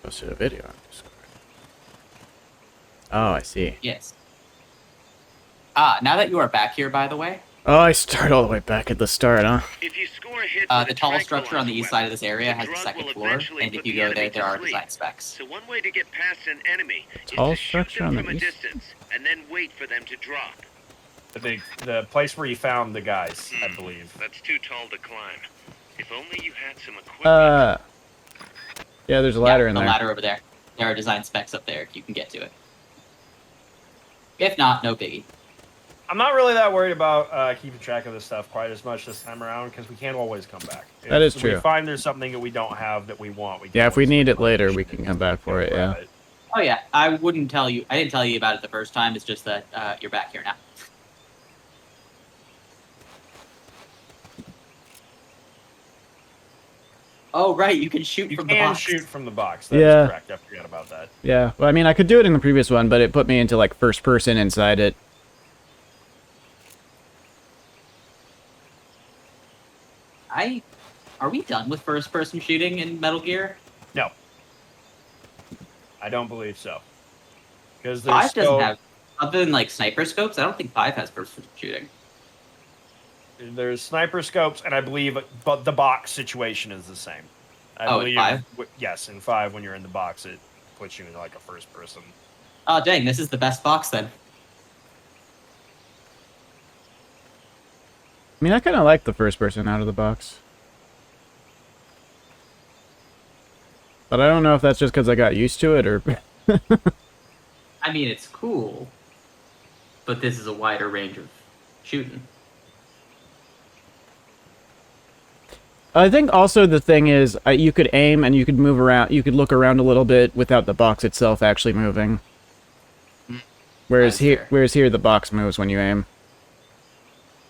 Posted a video on Discord. Oh, I see. Yes. Now that you are back here, by the way. Oh, I start all the way back at the start, huh? If you score a hit The tallest structure on the east side of this area has the second floor, and if you go there, there are design specs. So one way to get past an enemy is Tall to shoot structure them on from the a east? distance, and then wait for them to drop. The place where you found the guys, I believe. That's too tall to climb. If only you had some equipment. Yeah, there's a ladder in there. The ladder over there. There are design specs up there if you can get to it. If not, no biggie. I'm not really that worried about keeping track of this stuff quite as much this time around, because we can't always come back. That is If true. we find there's something that we don't have that we want, we can Yeah, if we always need it come later, back. we can come back for it, yeah. Oh yeah, I didn't tell you about it the first time. It's just that you're back here now. Oh right, you can shoot from the box. shoot from the box. That Yeah. is correct. I forgot about that. Yeah, well, I mean, I could do it in the previous one, but it put me into, like, first person inside it. Are we done with first-person shooting in Metal Gear? No, I don't believe so. Because Five doesn't have, other than like sniper scopes. I don't think 5 has first-person shooting. there's sniper scopes, and I believe, but the box situation is the same. I Oh, in believe, 5? Yes, in 5, when you're in the box, it puts you in like a first person. Oh dang, this is the best box then. I mean, I kind of like the first person out of the box. But I don't know if that's just because I got used to it, or... I mean, it's cool, but this is a wider range of shooting. I think also the thing is, you could aim and you could move around, you could look around a little bit without the box itself actually moving. Whereas That's fair. here the box moves when you aim.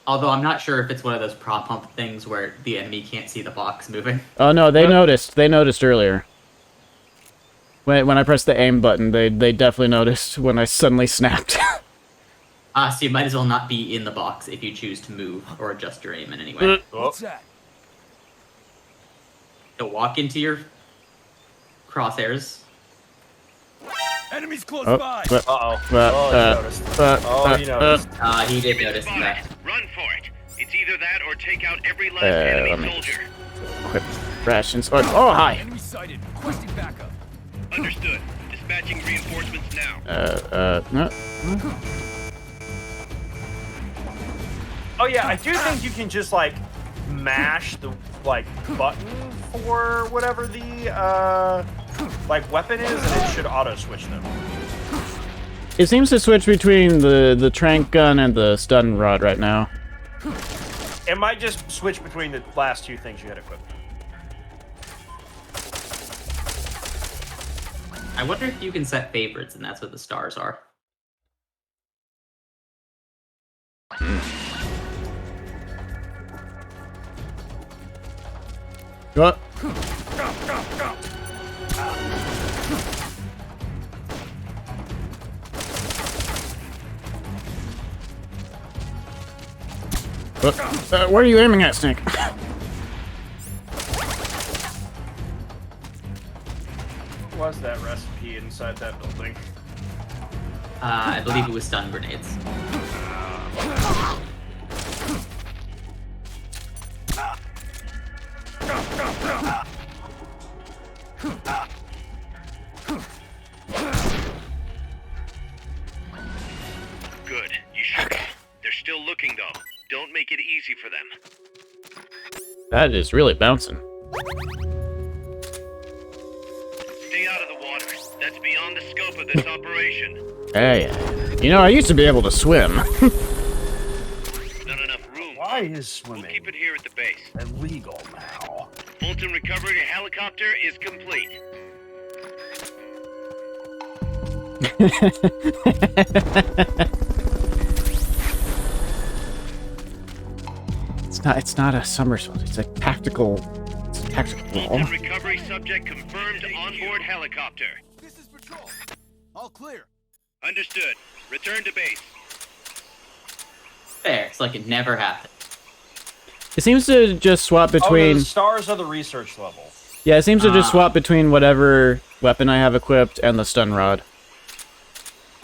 Although I'm not sure if it's one of those prop pump things where the enemy can't see the box moving. Oh no, they noticed. They noticed earlier. When I pressed the aim button, they definitely noticed when I suddenly snapped. So you might as well not be in the box if you choose to move or adjust your aim in any way. What's that? So walk into your crosshairs. Enemies close Oh, by. but- Uh-oh. Uh, Oh, he noticed. He noticed. He did notice Spotted. that. Run for it. It's either that or take out every last let enemy me soldier. Equip rations. Oh, hi. Enemy sighted. Requesting backup. Understood. Dispatching reinforcements now. No. Oh yeah, I do think you can just like mash the like button for whatever the like weapon is, and it should auto switch them. It seems to switch between the trank gun and the stun rod right now. It might just switch between the last two things you had equipped. I wonder if you can set favorites and that's what the stars are. What? Where are you aiming at, Snake? What was that recipe inside that building? I believe it was stun grenades. Good. You should. Okay. They're still looking though. Don't make it easy for them. That is really bouncing. Stay out of the water. That's beyond the scope of this operation. Hey, you know, I used to be able to swim. Not enough room. Why is We'll swimming keep it here at the base. illegal now? Fulton recovery helicopter is complete. It's not a somersault. It's a tactical. It's a tactical wall. Fulton recovery subject confirmed onboard helicopter. This is patrol. All clear. Understood. Return to base. There, it's like it never happened. It seems to just swap between. the stars are the research level. Yeah, it seems to just swap between whatever weapon I have equipped and the stun rod.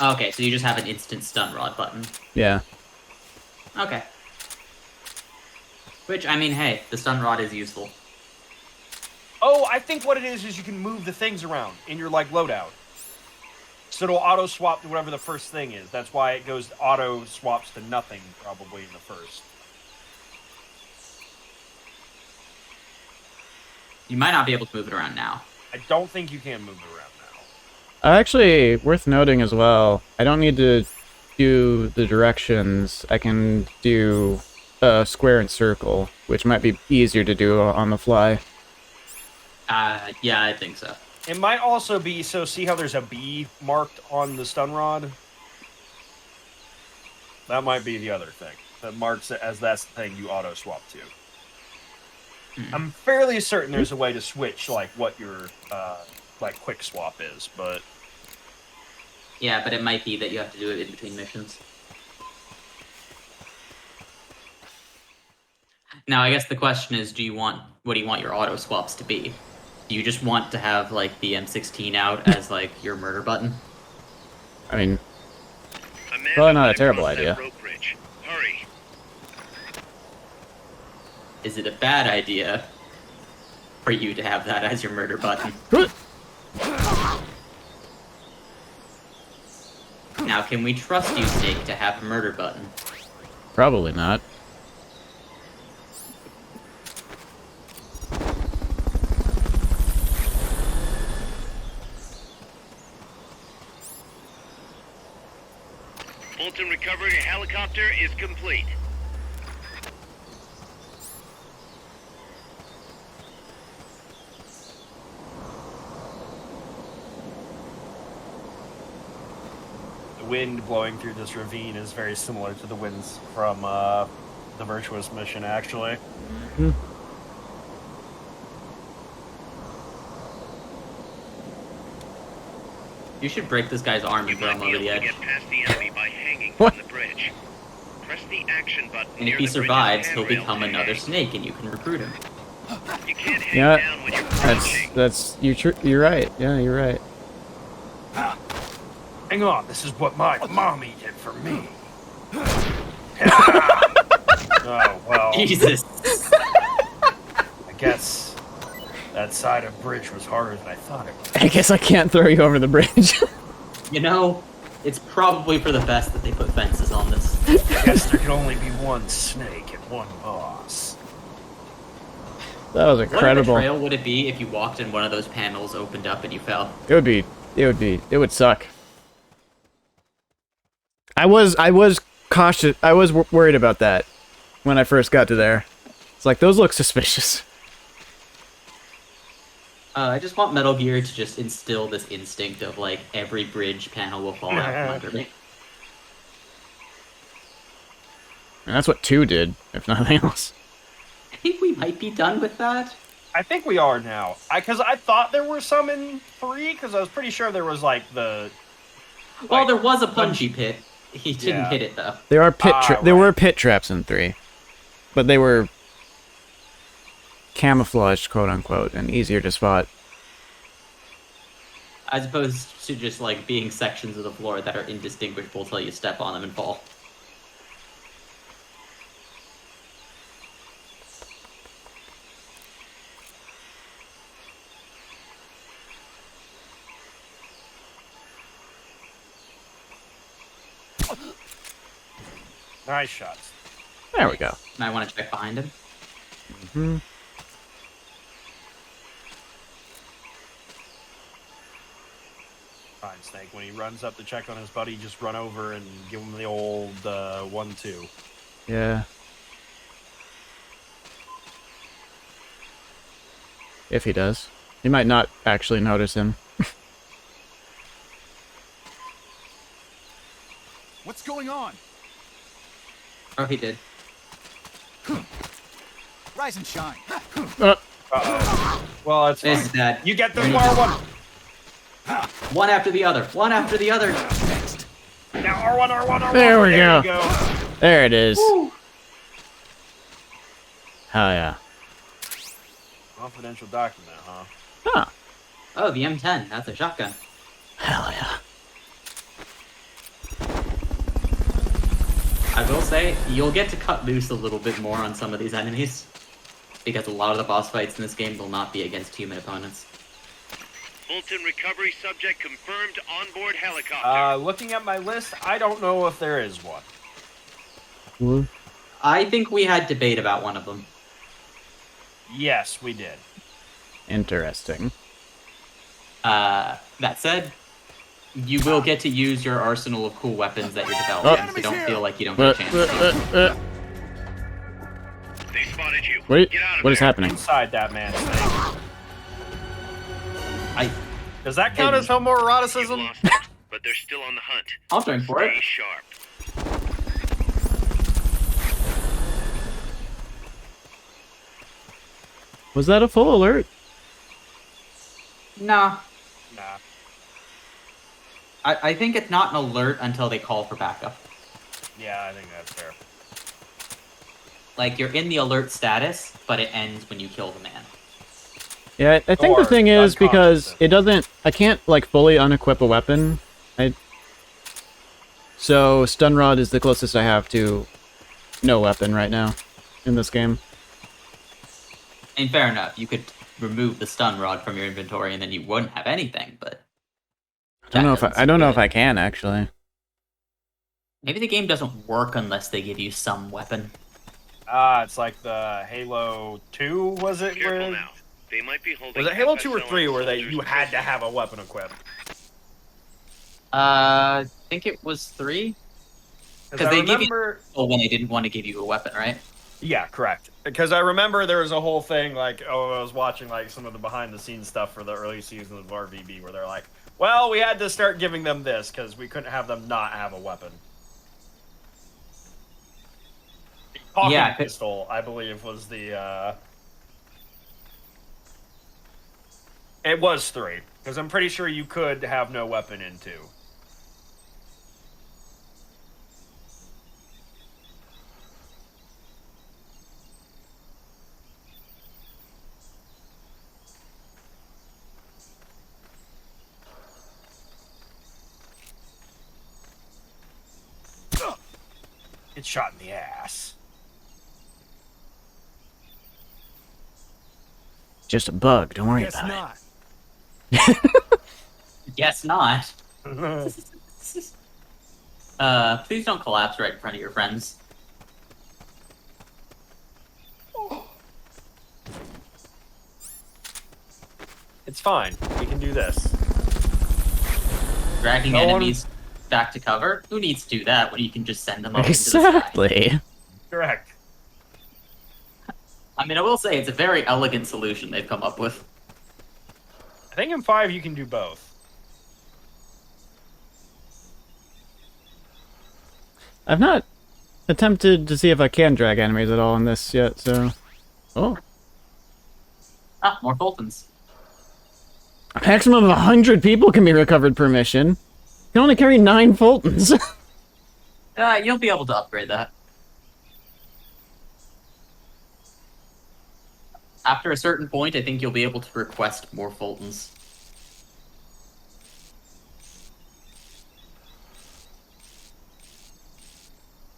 Okay, so you just have an instant stun rod button. Yeah. Okay. Which, I mean, hey, the stun rod is useful. Oh, I think what it is you can move the things around in your like loadout. So it'll auto swap to whatever the first thing is. That's why it goes auto swaps to nothing probably in the first. You might not be able to move it around now. I don't think you can move it around now. Actually, worth noting as well, I don't need to do the directions. I can do square and circle, which might be easier to do on the fly. Yeah, I think so. It might also be, so see how there's a B marked on the stun rod? That might be the other thing. That marks it as that's the thing you auto swap to. I'm fairly certain there's a way to switch like what your like quick swap is, but Yeah, but it might be that you have to do it in between missions. Now, I guess the question is, what do you want your auto swaps to be? Do you just want to have, like, the M16 out as, like, your murder button? I mean, Amanda, Probably not a might terrible cross that idea. rope bridge. Hurry. Is it a bad idea for you to have that as your murder button? Now, can we trust you, Snake, to have a murder button? probably not. Fulton recovery helicopter is complete. the wind blowing through this ravine is very similar to the winds from the Virtuous mission, actually. You should break this guy's arm You and throw him might be over able the to edge. get past the enemy by hanging What? from the bridge. Press the action button And near if he the bridge's survives, he'll handrail become to another hang. snake, and you can recruit him. You can't hang Yeah, down when you're crouching. that's you're right. Yeah, you're right. Hang on, this is what my mommy did for me. Oh, well, Jesus! I guess that side of bridge was harder than I thought it was. I guess I can't throw you over the bridge. You know, it's probably for the best that they put fences on this. I guess there can only be one snake and one boss. That was What a incredible. betrayal would it be if you walked in one of those panels, opened up, and you fell? It would suck. I was cautious. I was worried about that when I first got to there. It's like, those look suspicious. I just want Metal Gear to just instill this instinct of, like, every bridge panel will fall out from under me. And that's what 2 did, if nothing else. I think we might be done with that. I think we are now. Because I thought there were some in 3, because I was pretty sure there was, like, the... Well, like, there was a punchy pit. He didn't Yeah. hit it, though. There are there right. were pit traps in 3. But they were camouflaged, quote unquote, and easier to spot. As opposed to just, like, being sections of the floor that are indistinguishable till you step on them and fall. Nice shots. There we go. And I want to check behind him. Hmm. Fine, Snake. When he runs up to check on his buddy, just run over and give him the old 1-2. Yeah. If he does. He might not actually notice him. What's going on? Oh, he did. Rise and shine. Uh-oh. Well, that's This fine. is bad. You get the R1! One after the other. One after the other. Now R1, R1, R1! There we you go. go. There it is. Woo. Hell yeah. Confidential document, huh? Huh. Oh, the M10. That's a shotgun. Hell yeah. I will say, you'll get to cut loose a little bit more on some of these enemies. Because a lot of the boss fights in this game will not be against human opponents. Fulton recovery subject confirmed onboard helicopter. Looking at my list, I don't know if there is one. Woo. I think we had debate about one of them. Yes, we did. Interesting. That said, you will get to use your arsenal of cool weapons that you're developing, so don't feel like you don't get a chance to. They spotted you. Wait, Get out of what is there. happening? Inside that man's thing. Does that count as You've homoeroticism? lost it, but they're still on the hunt. I'll drink for Stay it. sharp. Was that a full alert? Nah. Nah. I think it's not an alert until they call for backup. Yeah, I think that's fair. Like, you're in the alert status, but it ends when you kill the man. Yeah, I think the Or thing is because unconscious. it doesn't. I can't like fully unequip a weapon. So stun rod is the closest I have to no weapon right now in this game. And fair enough, you could remove the stun rod from your inventory and then you wouldn't have anything, but... I don't know if I I can actually. Maybe the game doesn't work unless they give you some weapon. It's like the Halo 2, was it? Careful Where... now. They might be holding. Was it Halo 2 or FSL 3 where soldiers you had to prisoners. have a weapon equipped? I think it was 3? Because I they give remember... you when they didn't want to give you a weapon, right? Yeah, correct. Because I remember there was a whole thing, like, I was watching, like, some of the behind-the-scenes stuff for the early seasons of RVB, where they're like, well, we had to start giving them this, because we couldn't have them not have a weapon. The Hawking Yeah, pistol, I believe, was the, It was 3, because I'm pretty sure you could have no weapon in 2. Get shot in the ass. Just a bug. Don't worry Guess about not. Guess not. Please don't collapse right in front of your friends. It's fine. We can do this. Dragging No one- enemies back to cover? Who needs to do that when you can just send them up it. into the sky? Exactly. Correct. I mean, I will say it's a very elegant solution they've come up with. I think in 5 you can do both. I've not attempted to see if I can drag enemies at all in this yet. So, oh, Ah, more Fultons. a maximum of 100 people can be recovered per mission. You can only carry 9 Fultons. You'll be able to upgrade that. After a certain point, I think you'll be able to request more Fultons.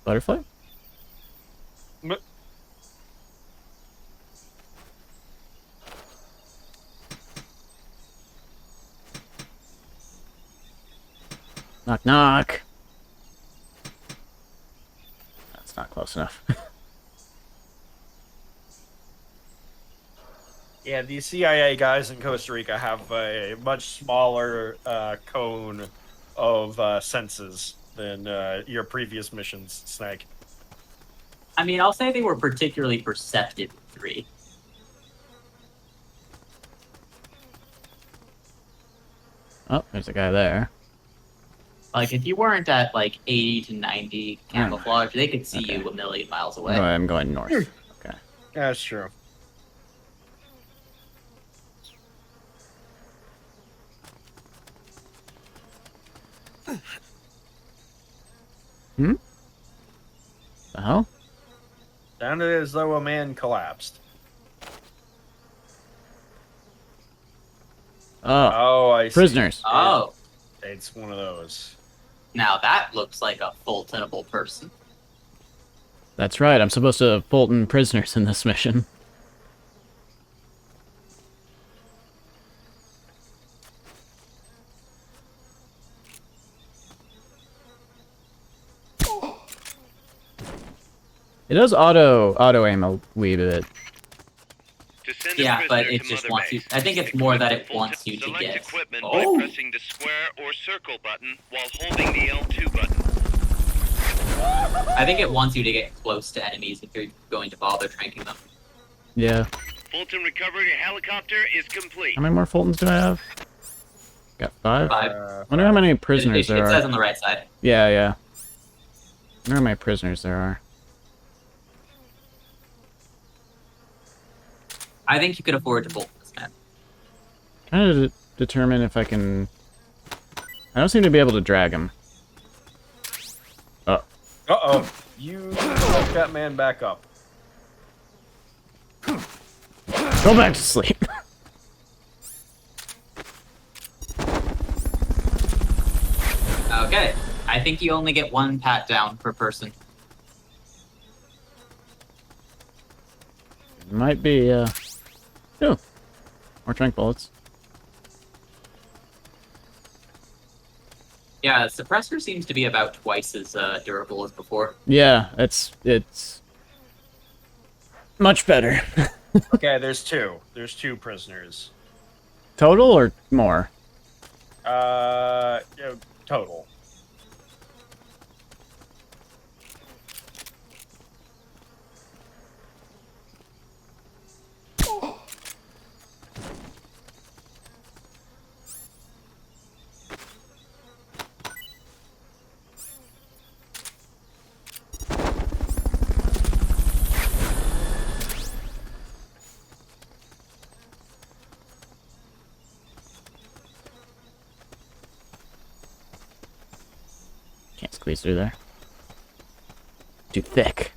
Butterfly? Knock knock. That's not close enough. Yeah, the CIA guys in Costa Rica have a much smaller cone of senses than your previous missions, Snake. I mean, I'll say they were particularly perceptive in 3. Oh, there's a guy there. Like, if you weren't at, like, 80 to 90 camouflage, they could see Okay. you a million miles away. Oh, I'm going north. Okay. That's true. Hmm? The hell? Sounded as though a man collapsed. Oh, Oh, I see. prisoners. Oh, It's one of those. now that looks like a full-tenable person. That's right. I'm supposed to Fulton prisoners in this mission. It does auto aim a wee bit. To send a Yeah, but prisoner it to just Mother wants you. Base, I think it's more that it equip wants the you to select get. equipment Oh, by pressing the square or circle button while holding the L2 button. I think it wants you to get close to enemies if you're going to bother tranking them. Yeah. Fulton recovery helicopter is complete. How many more Fultons do I have? Got 5? 5. I wonder how many prisoners It there says are. on the right side. Yeah, yeah. I wonder how many prisoners there are. I think you could afford to bolt this map. Trying to determine if I can... I don't seem to be able to drag him. Oh. Uh-oh. You woke that man back up. Go back to sleep. Okay. I think you only get 1 pat down per person. Might be, Oh. More trank bullets. Yeah, suppressor seems to be about twice as durable as before. Yeah, it's... much better. Okay, there's 2. There's 2 prisoners. Total or more? Yeah, total. Can't squeeze through there. Too thick.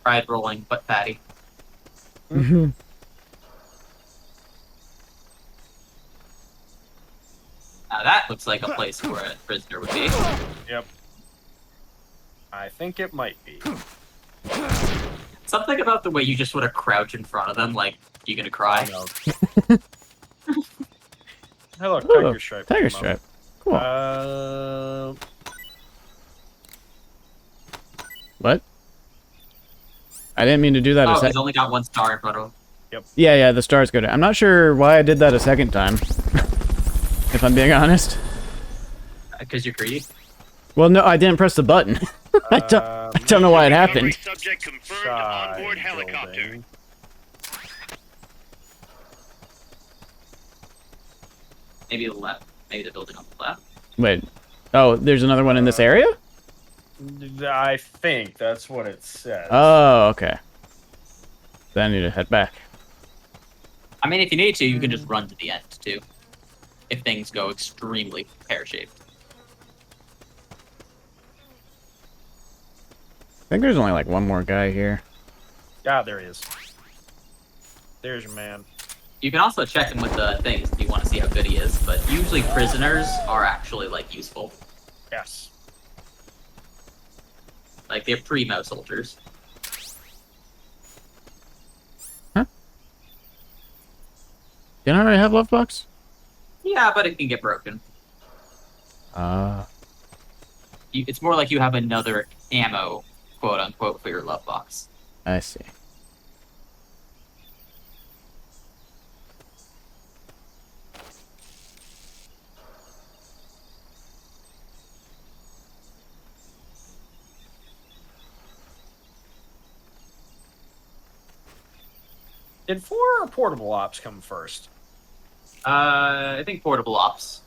Pride rolling, but fatty. Mm-hmm. Now that looks like a place where a prisoner would be. Yep. I think it might be. Something about the way you just sort of crouch in front of them, like, you gonna cry? I know. Hey, look, Ooh, tiger stripe. Tiger came up. stripe. Cool. What? I didn't mean to do that a Oh, second. he's only got 1 star in front of him. Yeah, the star's good. I'm not sure why I did that a second time. If I'm being honest. Because you're greedy. Well, no, I didn't press the button. I don't know why it Recovery happened. subject confirmed Side onboard helicopter. building. Maybe the left. Maybe the building on the left. Wait. Oh, there's another one in this area? I think that's what it says. Oh, okay. Then I need to head back. I mean, if you need to, you can just run to the end, too. If things go extremely pear-shaped. I think there's only like one more guy here. Ah, there he is. There's your man. You can also check him with the things if you want to see how good he is, but usually prisoners are actually, like, useful. Yes. Like, they're primo soldiers. Didn't I already have love box? Yeah, but it can get broken. It's more like you have another ammo, quote-unquote, for your love box. I see. Did 4 or portable ops come first? I think portable ops.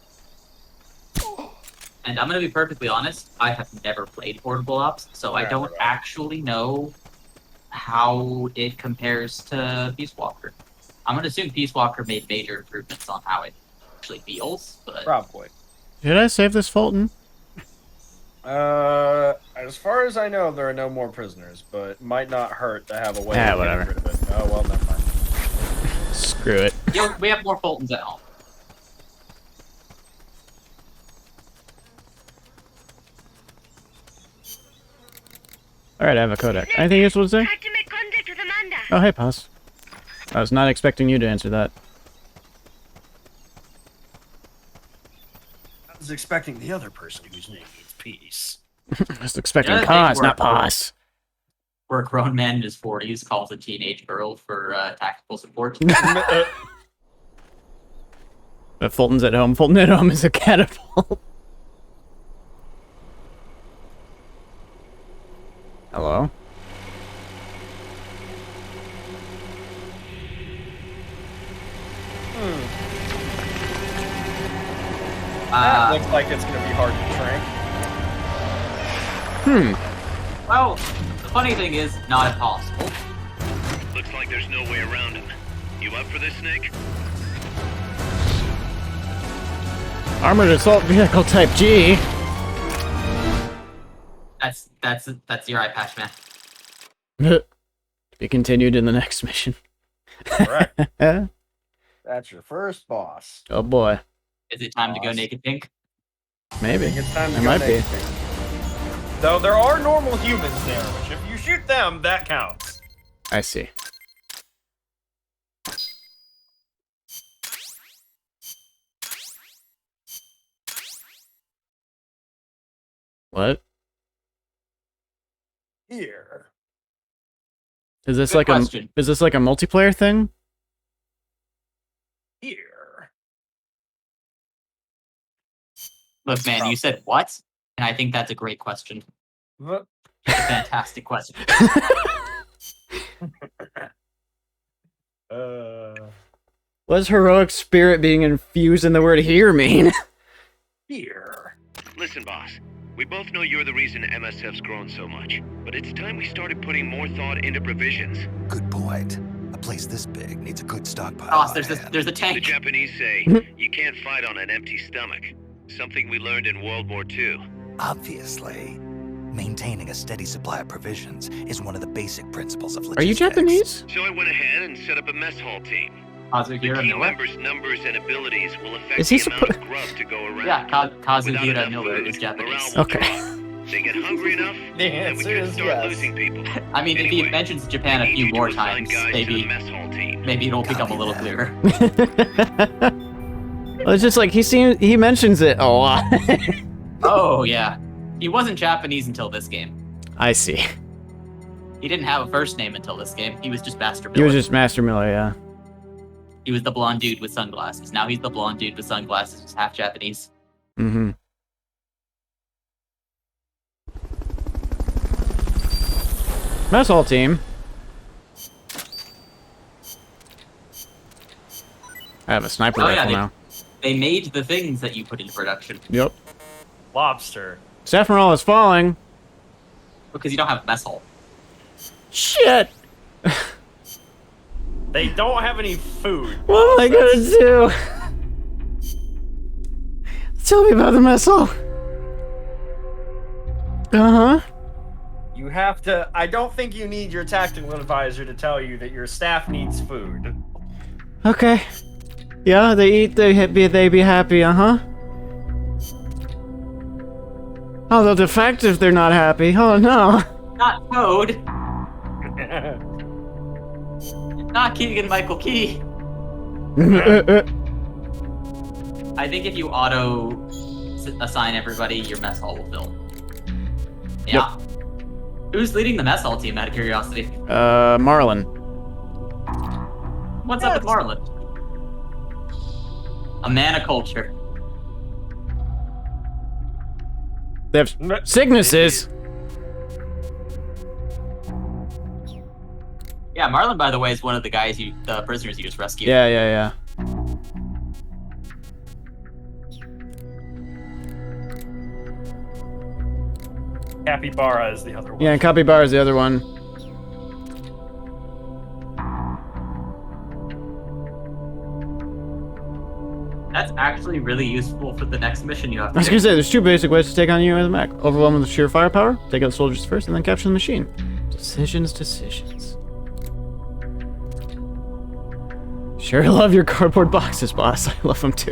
And I'm gonna be perfectly honest, I have never played portable ops, so I Yeah, don't right. actually know how it compares to Peace Walker. I'm gonna assume Peace Walker made major improvements on how it actually feels, but Probably. Did I save this Fulton? As far as I know, there are no more prisoners, but it might not hurt to have a way Ah, of getting whatever. rid of it. Oh, well, never mind. Screw it. Yo, we have more Fultons at home. Alright, I have a codec. Anything useful to say? Tried to make contact with Amanda. Oh, hey, Paz. I was not expecting you to answer that. I was expecting the other person whose name means peace. I was expecting Yeah, Paz, they not were- Paz. Where a grown man in his 40s calls a teenage girl for tactical support. But Fulton's at home. Fulton at home is a catapult. Hello? That looks like it's gonna be hard to drink. Well, the funny thing is, not impossible. Looks like there's no way around him. You up for this, Snake? Armored Assault Vehicle Type G. That's your eye patch, man. To be continued in the next mission. Correct. Oh That's your first boss. boy. Is it time to go Boss. naked pink? Maybe. I think it's time to It go might be. naked. Though there are normal humans there, which if you shoot them, that counts. I see. What? Here. Is this Good like question. a multiplayer thing? Here. Look, man, you said what? And I think that's a great question. What? It's a fantastic question. What does heroic spirit being infused in the word here mean? Here. Listen, boss. We both know you're the reason MSF's grown so much, but it's time we started putting more thought into provisions. Good point. A place this big needs a good stockpile. Ross, on there's a hand. The tank. Japanese say you can't fight on an empty stomach. Something we learned in World War II. Obviously, maintaining a steady supply of provisions is one of the basic principles of Are logistics. you Japanese? So I went ahead and set up a mess hall team. The Kazuhira key Miller. members' numbers and abilities will affect Is he the amount of suppo- grub to go around. Yeah, Without Kazuhira enough Miller food, is Japanese. morale will Okay. drop. They get hungry enough, The and we answer could is start yes. losing people. I mean, if he Anyway, mentions Japan I a need few you to more assign times, guys to the maybe mess hall team. it'll become a Copy little that. clearer. Well, it's just like he mentions it a lot. Oh yeah, he wasn't Japanese until this game. I see. He didn't have a first name until this game. He was just Master He Miller. was just Master Miller, yeah. He was the blonde dude with sunglasses. Now he's the blonde dude with sunglasses who's half Japanese. Mm-hmm. Mess hall team. I have a sniper Oh, yeah, rifle now. They made the things that you put into production Yep. Lobster. Staff morale is falling. because you don't have a mess hall. Shit! They don't have any food. What am I gonna do? Tell me about the mess hall. Uh-huh. You have to. I don't think you need your tactical advisor to tell you that your staff needs food. Okay. Yeah, they eat, they be happy, uh-huh. Oh, they'll defect if they're not happy. Oh, no. Not Toad. Not Keegan Michael Key. I think if you auto assign everybody, your mess hall will fill. Yeah. Who's leading the mess hall team, out of curiosity? Marlin. What's up with Marlin? A man of culture. They have sicknesses. Yeah, Marlin, by the way, is one of the guys the prisoners you just rescued. Yeah, yeah, yeah. Capybara is the other one. Yeah, and Capybara is the other one. That's actually really useful for the next mission you have I to was do. gonna say, there's two basic ways to take on you as a mech. Overwhelm with sheer firepower, take out the soldiers first, and then capture the machine. Decisions. Sure love your cardboard boxes, boss. I love them too.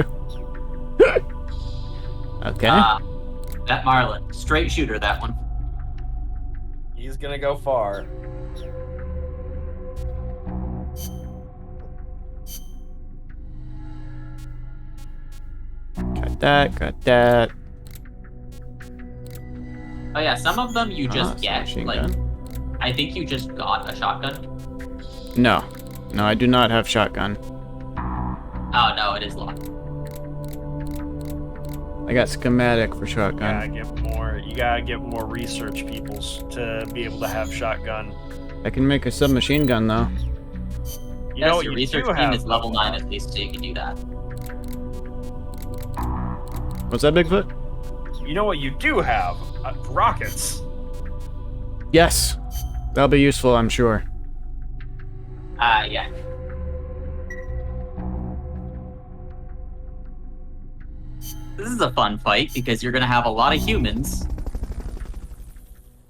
Okay. That Marlin, straight shooter, that one. He's gonna go far. Got that, got that. Oh yeah, some of them you just it's a get. machine Like, gun. I think you just got a shotgun. No. No, I do not have shotgun. Oh no, it is locked. I got schematic for You shotgun. gotta get more research peoples to be able to have shotgun. I can make a submachine gun, though. You know what Your you research do team have, is level 9 at least, so you can do that. What's that, Bigfoot? You know what you do have? Rockets. Yes. That'll be useful, I'm sure. Yeah. This is a fun fight because you're gonna have a lot of humans,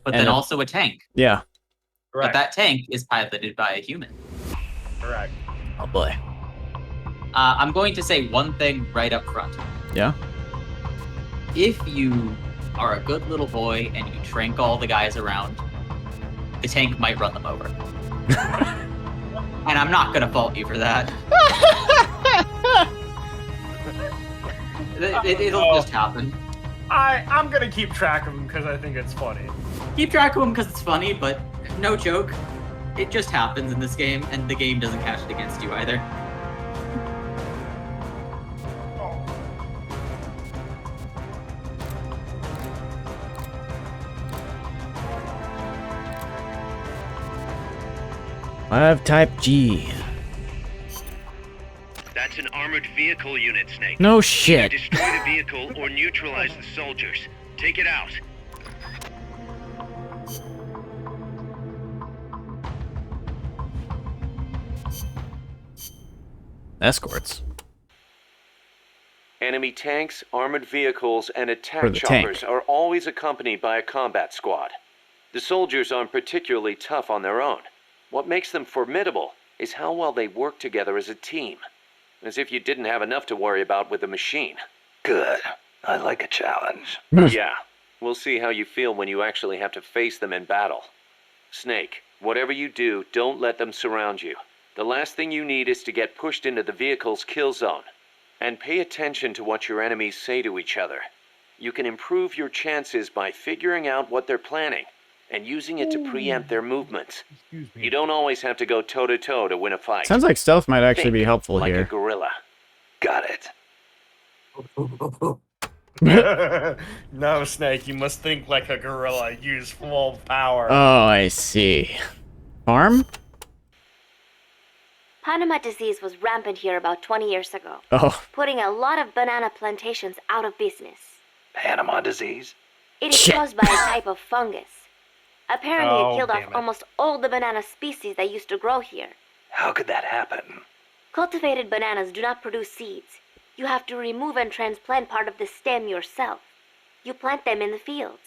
but And then a- also a tank. Yeah. But Correct. that tank is piloted by a human. Correct. Oh, boy. I'm going to say one thing right up front. Yeah? If you are a good little boy and you trank all the guys around, the tank might run them over. And I'm not gonna fault you for that. It'll just happen. I'm gonna keep track of them because I think it's funny. Keep track of them because it's funny, but no joke. It just happens in this game, and the game doesn't catch it against you either. LAV-Type G. That's an armored vehicle unit, Snake. No Either shit. destroy the vehicle or neutralize the soldiers. Take it out. Escorts. Enemy tanks, armored vehicles, and For attack the choppers tank. are always accompanied by a combat squad. The soldiers aren't particularly tough on their own. What makes them formidable is how well they work together as a team. As if you didn't have enough to worry about with the machine. Good. I like a challenge. Yeah, we'll see how you feel when you actually have to face them in battle. Snake, whatever you do, don't let them surround you. The last thing you need is to get pushed into the vehicle's kill zone. And pay attention to what your enemies say to each other. You can improve your chances by figuring out what they're planning and using it to preempt their movements. You don't always have to go toe-to-toe to win a fight. Sounds like stealth might actually be Think helpful like a here. gorilla. Got it. No, Snake, you must think like a gorilla. Use full power. Oh, I see. Farm? Panama disease was rampant here about 20 years ago, Oh, putting a lot of banana plantations out of business. Panama disease? It is Shit. caused by a type of fungus. Apparently, Oh, it killed off damn it. almost all the banana species that used to grow here. How could that happen? Cultivated bananas do not produce seeds. You have to remove and transplant part of the stem yourself. You plant them in the fields.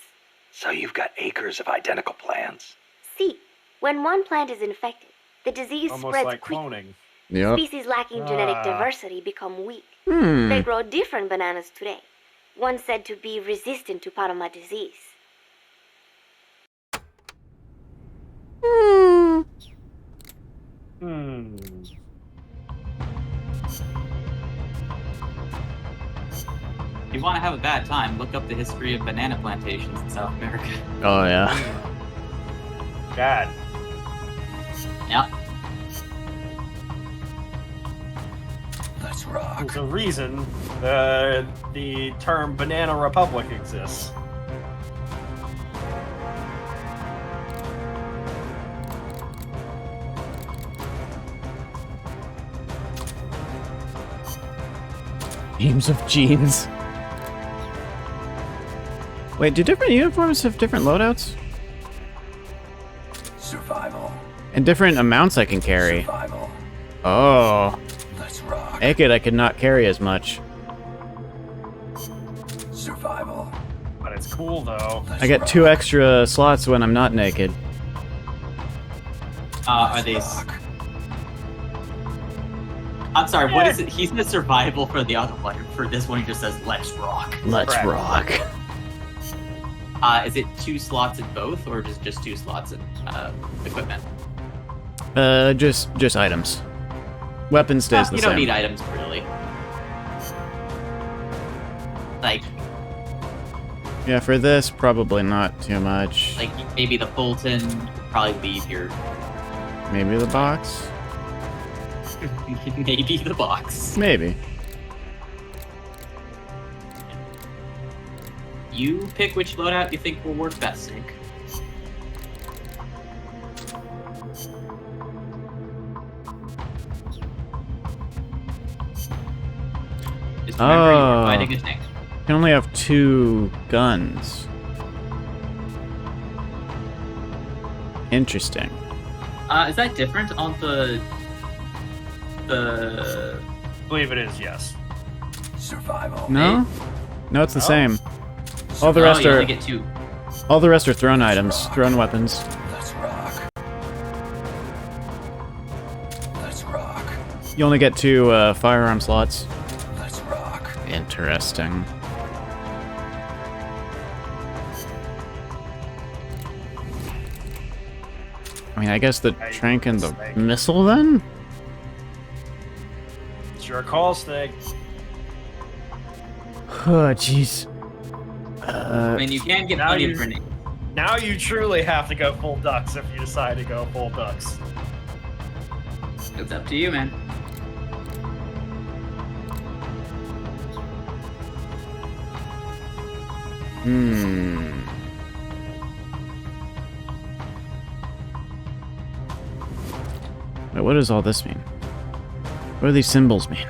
So you've got acres of identical plants? See, when one plant is infected, the disease Almost spreads like quickly. cloning. yep. Species lacking genetic Ah. diversity become weak. Hmm. They grow different bananas today. One said to be resistant to Panama disease. Hmm. If you want to have a bad time, look up the history of banana plantations in South America. Oh, yeah. God. Yep. Let's rock. There's a reason the term Banana Republic exists. Beams of jeans. Wait, do different uniforms have different loadouts? Survival. And different amounts I can carry? Survival. Oh. Let's rock. Naked I could not carry as much. Survival. But it's cool though. Let's I get rock. 2 extra slots when I'm not naked. Are Let's these? rock. I'm sorry, what is it? He says survival for the other one. For this one, he just says let's rock. Let's Correct. rock. Is it 2 slots in both, or just 2 slots in equipment? Just items. Weapon stays the You same. don't need items, really. Like, Yeah, for this, probably not too much. maybe the Fulton would probably leave your... Maybe the box? maybe the box. Maybe. You pick which loadout you think will work best, Nick. Just remember, you're fighting a tank. You can only have 2 guns. Interesting. Is that different on the... I believe it is, yes. Survival. No? No, it's the Oh. same. All the rest you are only get 2. all the rest are thrown items, thrown weapons. Let's rock. Let's rock. You only get 2 firearm slots. Let's rock. Interesting. I mean, I guess the Hey, trank and the Snake. missile then? It's your call, Snake. Oh, jeez. I mean, you can get now plenty you- of grenades. Now you truly have to go full ducks if you decide to go full ducks. It's up to you, man. Wait, what does all this mean? What do these symbols mean?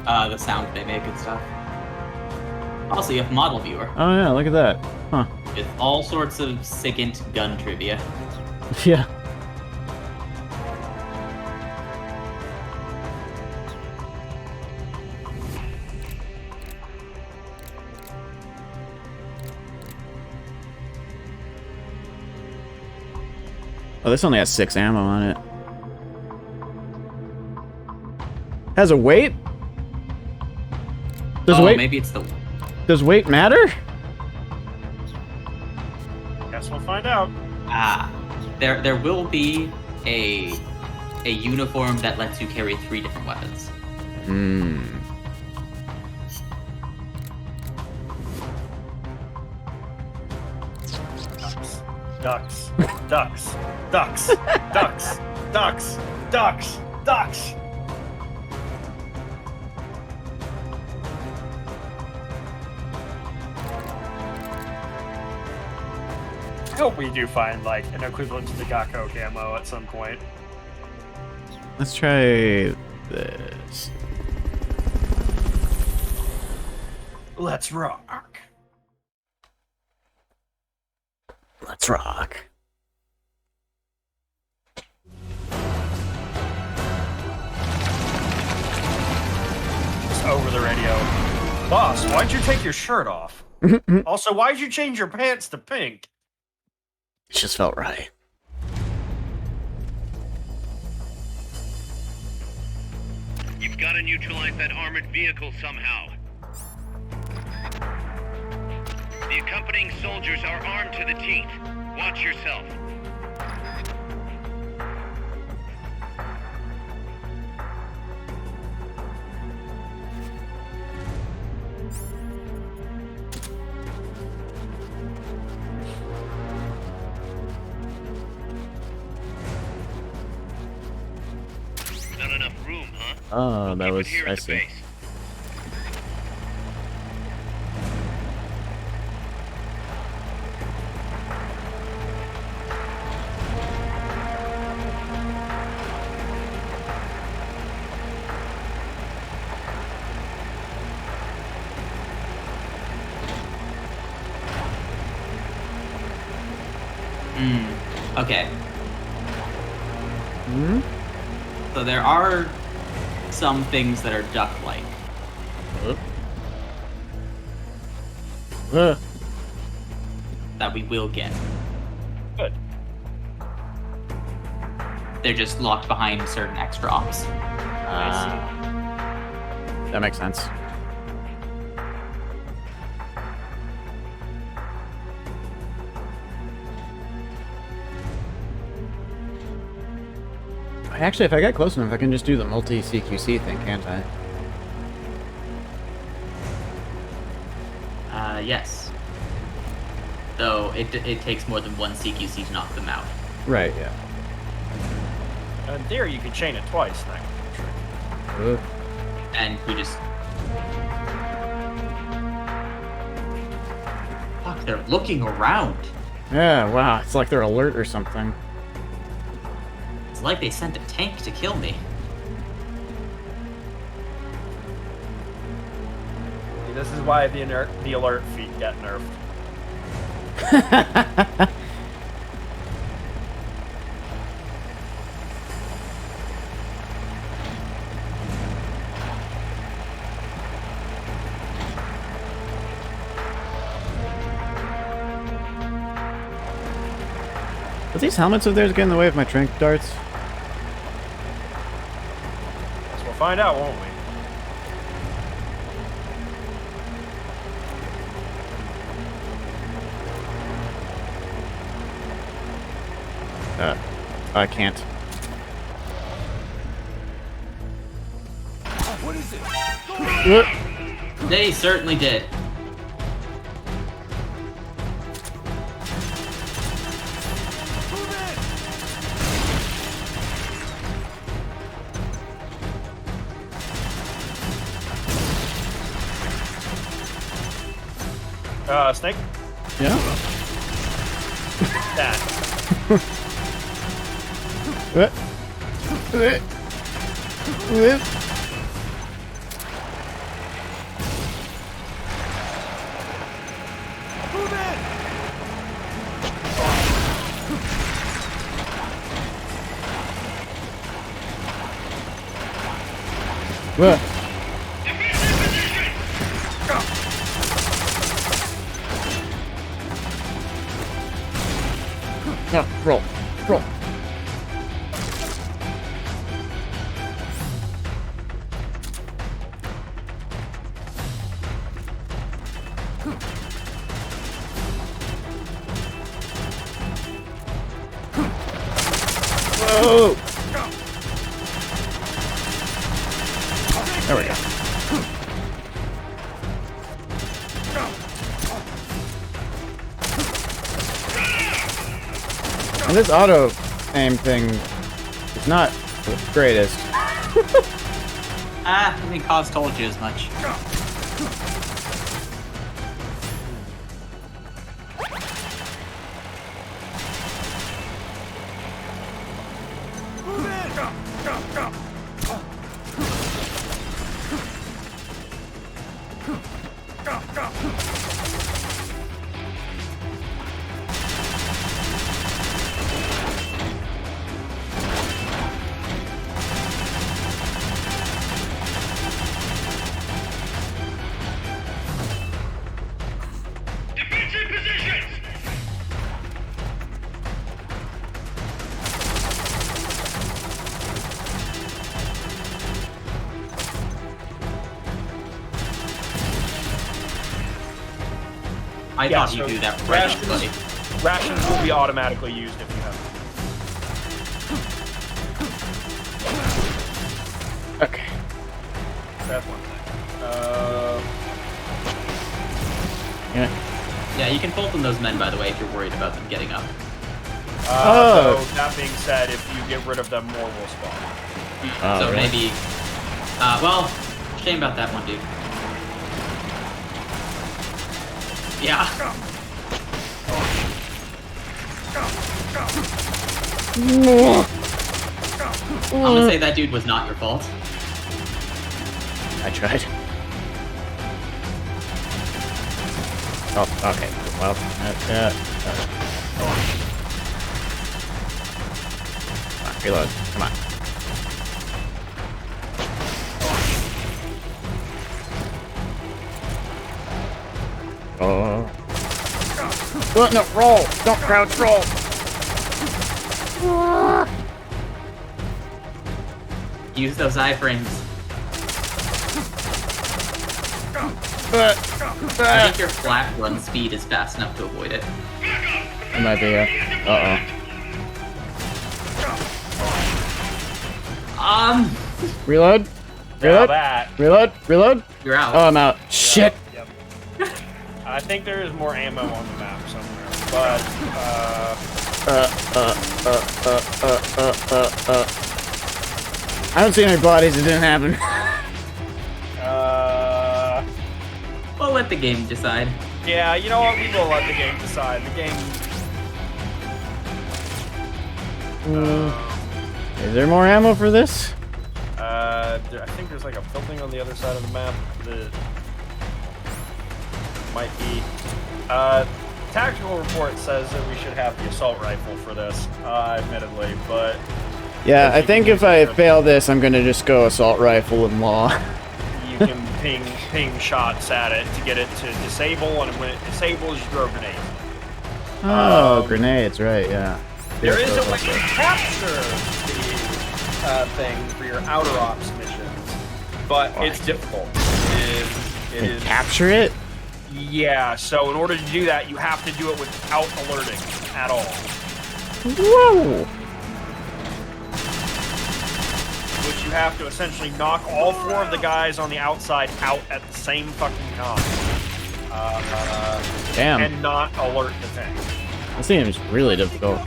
The sound they make and stuff. Also, you have model viewer Oh yeah, look at that. Huh. with all sorts of SIGINT gun trivia. Yeah. Oh, this only has 6 ammo on it. Has a weight? Does weight Maybe it's the... does weight matter? Guess we'll find out. There will be a uniform that lets you carry 3 different weapons. Hmm. Ducks. Ducks. Ducks. Ducks. Ducks. Ducks. Ducks. I hope we do find, like, an equivalent to the Gakko camo at some point. Let's try this. Let's rock. Let's rock. Just over the radio. Boss, why'd you take your shirt off? Also, why'd you change your pants to pink? It just felt right. You've got to neutralize that armored vehicle somehow. The accompanying soldiers are armed to the teeth. Watch yourself. Not enough room, huh? Oh, that Keep was it here I at the see. base. Okay. Hmm? So there are some things that are duck-like. That we will get. Good. They're just locked behind certain extra ops. That makes sense. Actually, if I get close enough, I can just do the multi-CQC thing, can't I? Yes. Though it takes more than one CQC to knock them out. Right, yeah. In theory, you could chain it twice. And we just... Fuck, they're looking around. Yeah, wow. It's like they're alert or something. It's like they sent a tank to kill me. See, this is why the alert feat get nerfed. But these helmets of theirs get in the way of my trank darts? Guess we'll find out, won't we? I can't. What is it? They certainly did. Snake? Yeah? That. What? No, roll. Roll. Whoa! There we go. And this auto aim thing is not the greatest. I think Cause told you as much. I Yeah, thought you'd so do that right rations- buddy. Rations will be automatically used if you have them. Okay. That's one thing. Yeah. Yeah, you can bolt on those men, by the way, if you're worried about them getting up. Oh. So that being said, if you get rid of them, more will spawn. Oh, So really? maybe... well, shame about that one, dude. Yeah. I'm gonna say that dude was not your fault. I tried. Oh, okay. Well, Come on, reload. Come on. Oh. Well, no, roll! Don't crouch, roll! Use those iframes. I think your flat run speed is fast enough to avoid it. It might be, yeah. Reload. Now Reload. that. Reload. Reload. You're out. Oh, I'm out. Shit. Yep. I think there is more ammo on the map somewhere, but I don't see any bodies. It didn't happen. We'll let the game decide. Yeah, you know what? We will let the game decide. The game. Is there more ammo for this? I think there's like a building on the other side of the map that might be. Tactical report says that we should have the assault rifle for this, admittedly, but Yeah, I think if I fail this, I'm gonna just go assault rifle and law. you can ping shots at it to get it to disable, and when it disables, you throw grenades. Oh, grenades, right? Yeah. There is a way to capture the thing for your outer ops missions, but it's difficult. It is Capture it? Yeah, so in order to do that, you have to do it without alerting at all. Whoa! Which you have to essentially knock all 4 of the guys on the outside out at the same fucking time. Damn. And not alert the thing. This seems really difficult.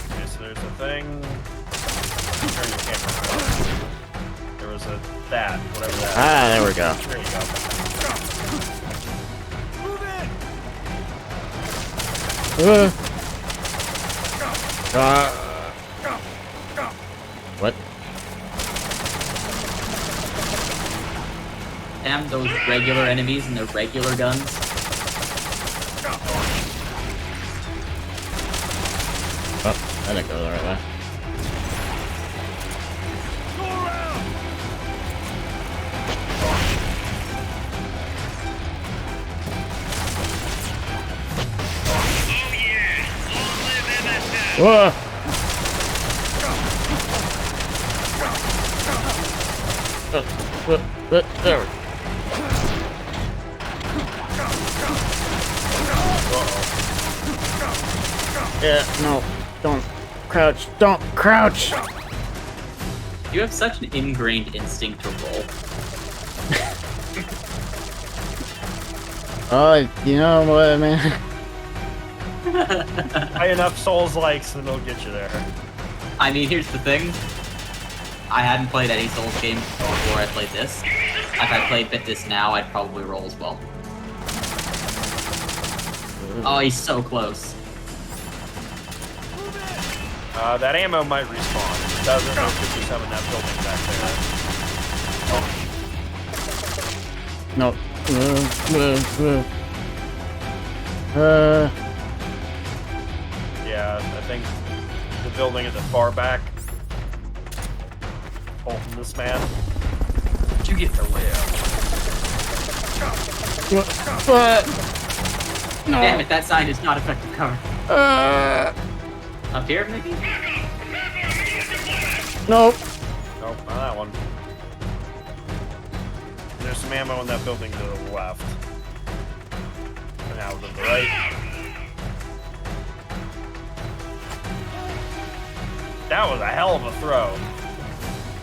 Okay, so there's a thing. Turn your camera around. There was a whatever that. Ah, there we go. There you go. What? Damn those regular enemies and their regular guns. Oh, I didn't go the right way. Whoa! There we go. Yeah, no. Don't crouch. Don't crouch! You have such an ingrained instinct to roll. Oh, you know what, man? High enough Souls likes and they'll get you there. I mean, here's the thing. I hadn't played any Souls game before I played this. If I played this now, I'd probably roll as well. Oh, he's so close. That ammo might respawn. If it doesn't, there could be some in that building back there. No. Yeah, I think the building at the far back. Holding this man. Did you get the live? No. Damn it, that sign is not effective cover. Up here, maybe? Nope. Nope, not that one. There's some ammo in that building to the left. And now to the right. That was a hell of a throw.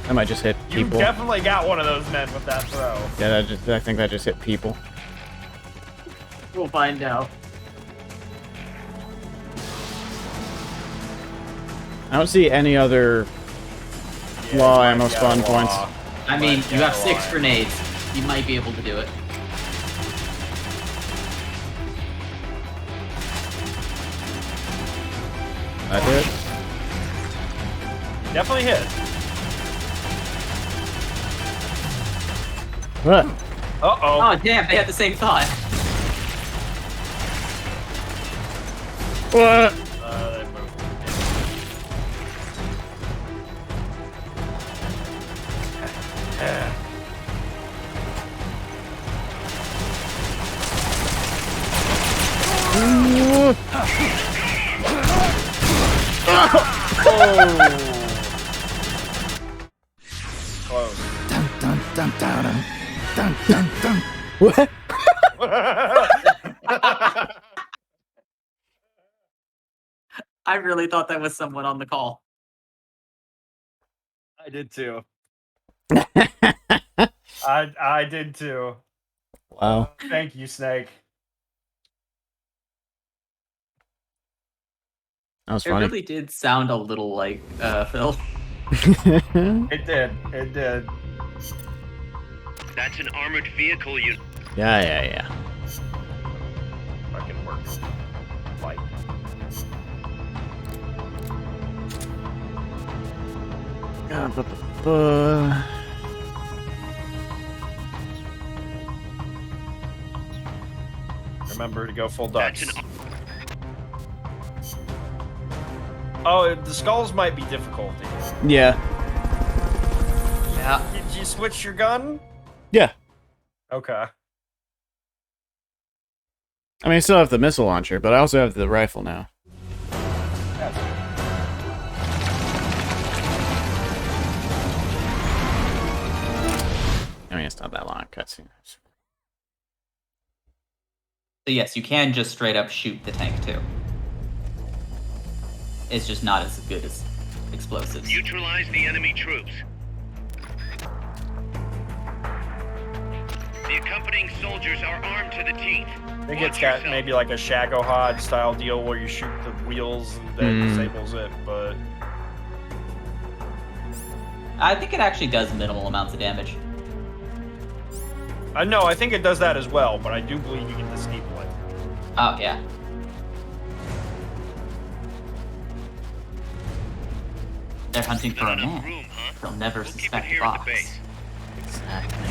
I might just hit You people. definitely got one of those men with that throw. Yeah, I think that just hit people. We'll find out. I don't see any other Yeah, law you might ammo get spawn a points. law. I mean, Might you get have a 6 law. grenades. You might be able to do it. I did. Definitely hit. What? Uh-oh. Oh, damn, they had the same thought. What? They moved. Close. Dun dun dun dun dun dun dun. What? I really thought that was someone on the call. I did too. I did too. Wow. Thank you, Snake. That was It funny. really did sound a little like Phil. It did. It did. That's an armored vehicle unit. yeah. Fucking work. Fight. Remember to go full That's Dutch. an Oh, the skulls might be difficulty. Yeah. Yeah. Did you switch your gun? Yeah. Okay. I mean, I still have the missile launcher, but I also have the rifle now. That's good. I mean, it's not that long. Cutscene. So yes, you can just straight up shoot the tank too. It's just not as good as explosives. Neutralize the enemy troops. The accompanying soldiers are armed to the teeth. I think Watch it's got yourself. maybe like a Shagohod style deal where you shoot the wheels and then disables it, but I think it actually does minimal amounts of damage. I know I think it does that as well, but I do believe you can disable it. Oh yeah. They're hunting for Not a enough man. room, huh? They'll never We'll keep it suspect the here at the box. base. Exactly.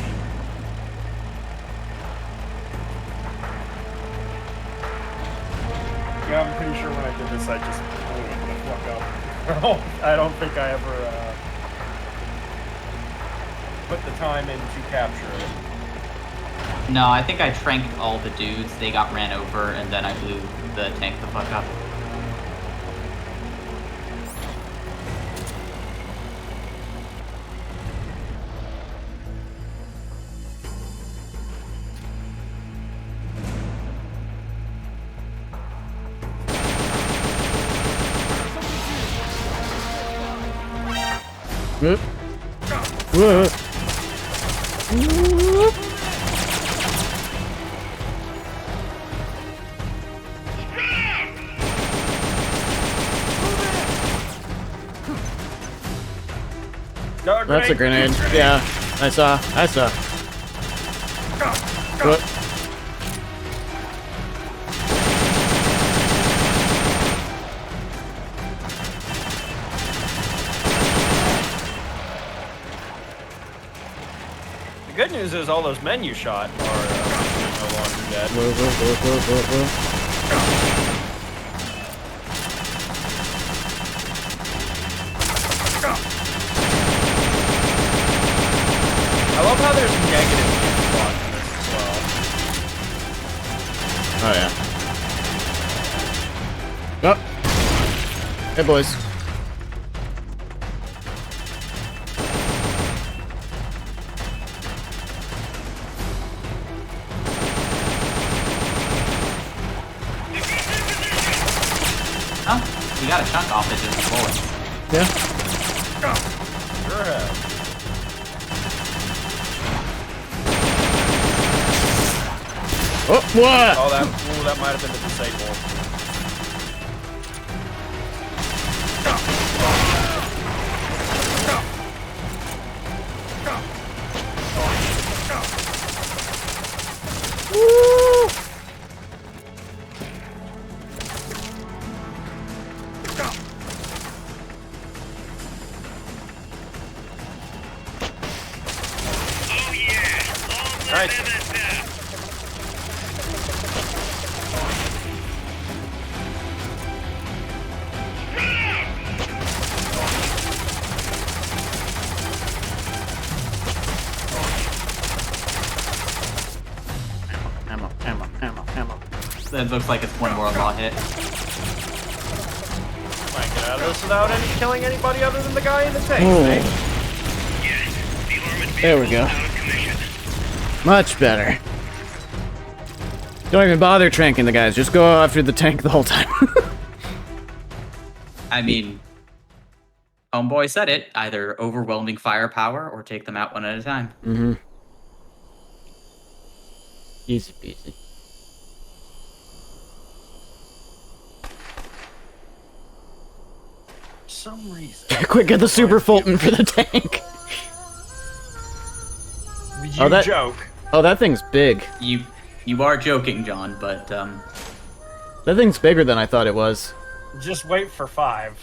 Yeah, I'm pretty sure when I did this, I just blew it the fuck up. I don't think I ever put the time in to capture it. No, I think I tranked all the dudes. They got ran over, and then I blew the tank the fuck up. Whoop. Whoop. Whoop. No, That's a grenade. Yeah, I saw. What? The good news is all those men you shot are no longer dead. I love how there's negative block in this as well. Oh yeah. Oh. Hey boys. Oh, you got a chunk off it just with bullets. Yeah. Sure have. Oh, what? Oh, that might have been the disable. Oh yeah! Nice. Ammo, ammo, ammo, ammo. That looks like it's one more law hit. Might get out of this without killing anybody other than the guy in the tank. Oh. eh? Yes, the armored There we vehicle go. is out of commission. Much better. Don't even bother tranking the guys. Just go after the tank the whole time. I mean, Homeboy said it. Either overwhelming firepower or take them out one at a time. Mm-hmm. Easy peasy. For some reason. Quick, get the super Fulton for the tank. You Oh, that- joke. Oh, that thing's big. You are joking, John, but That thing's bigger than I thought it was. Just wait for 5.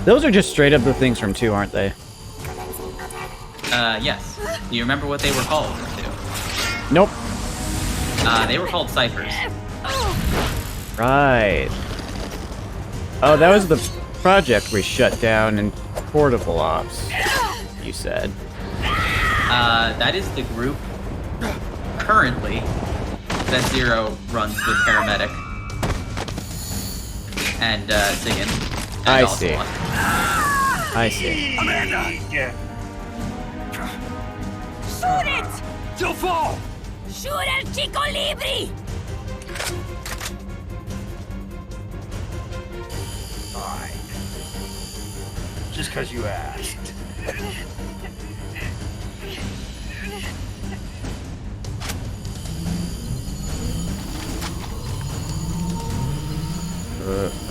Those are just straight up the things from 2, aren't they? yes. Do you remember what they were called, too? Nope. They were called ciphers. Right. Oh, that was the project we shut down in Portable Ops, you said. That is the group currently that Zero runs with Paramedic and Ziggin. And I also see. Austin. I see. Yeah. Shoot it! Still fall! Shoot el Chico Libre! Fine. Just because you asked.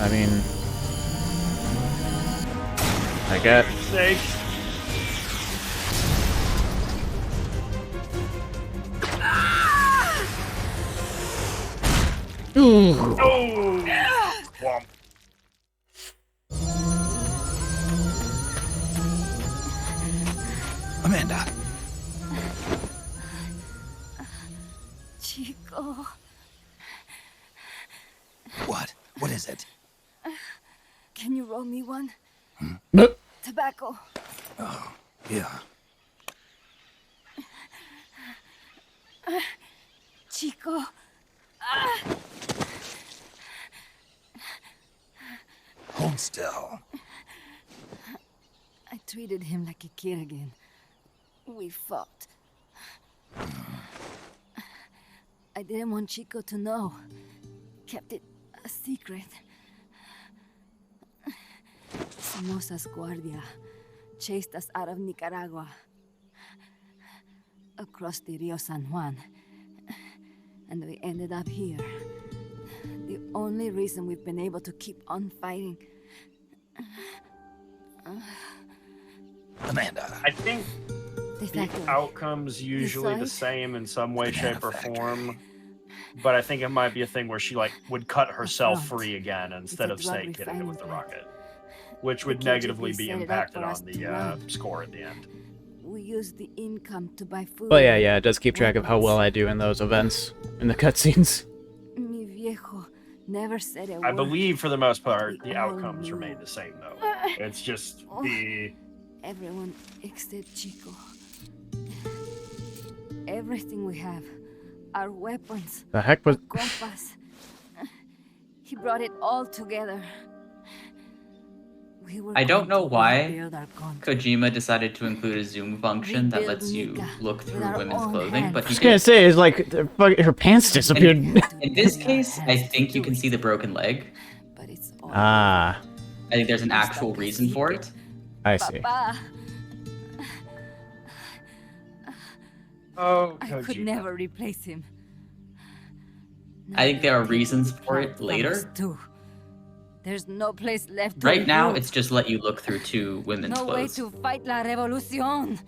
I mean... I got... Sake. Ooh. Oh! Womp. Amanda, Chico. what? What is it? Can you roll me one? Nope. Tobacco. Yeah. Chico. Hold still. I treated him like a kid again. We fought. I didn't want Chico to know. Kept it a secret. Somoza's Guardia chased us out of Nicaragua. Across the Rio San Juan. And we ended up here. The only reason we've been able to keep on fighting. Amanda. I think De the facto. outcome's usually the same in some way, shape, or form. But I think it might be a thing where she would cut herself front. free again instead It's of a drug Snake hitting it with the refinery. rocket, which would The negatively KGB be set it up impacted for us on to the run. score at the end. We use the income to buy food. Well, yeah, it does keep track of how well I do in those events, in the cutscenes. Mi viejo never said a word. I believe for the most part We the all outcomes knew. remain the same though. It's just the Everyone except Chico. Everything we have. Our weapons. The heck was... Compass. He brought it all together. We were I don't know going to why rebuild our country. Kojima decided to include a zoom function that lets you look through our women's own clothing, hands. but I he was gonna did. say, it's like, her pants disappeared. In this case, I think you can see the broken leg. But it's all Ah, I think there's an actual reason for it. I see. Papa, oh I could Kojima. never replace him. I think there are Now reasons people for it plant bombs later. too. There's no place left to Right now, recruit. it's just let you look through two women's no way clothes. to fight la revolución.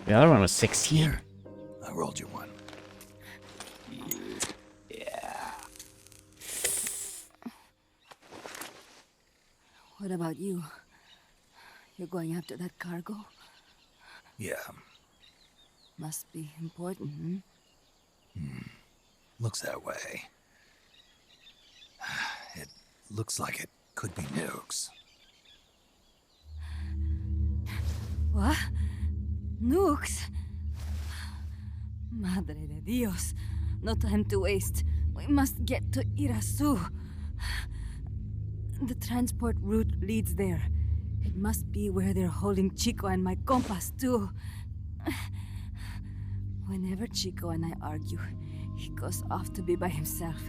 The other one was 16. I rolled you one. What about you? You're going after that cargo? Yeah, Must be important, looks that way. It looks like it could be nukes. What? Nukes? Madre de Dios. No time to waste. We must get to Irasu. The transport route leads there. It must be where they're holding Chico and my compas, too. Whenever Chico and I argue, he goes off to be by himself.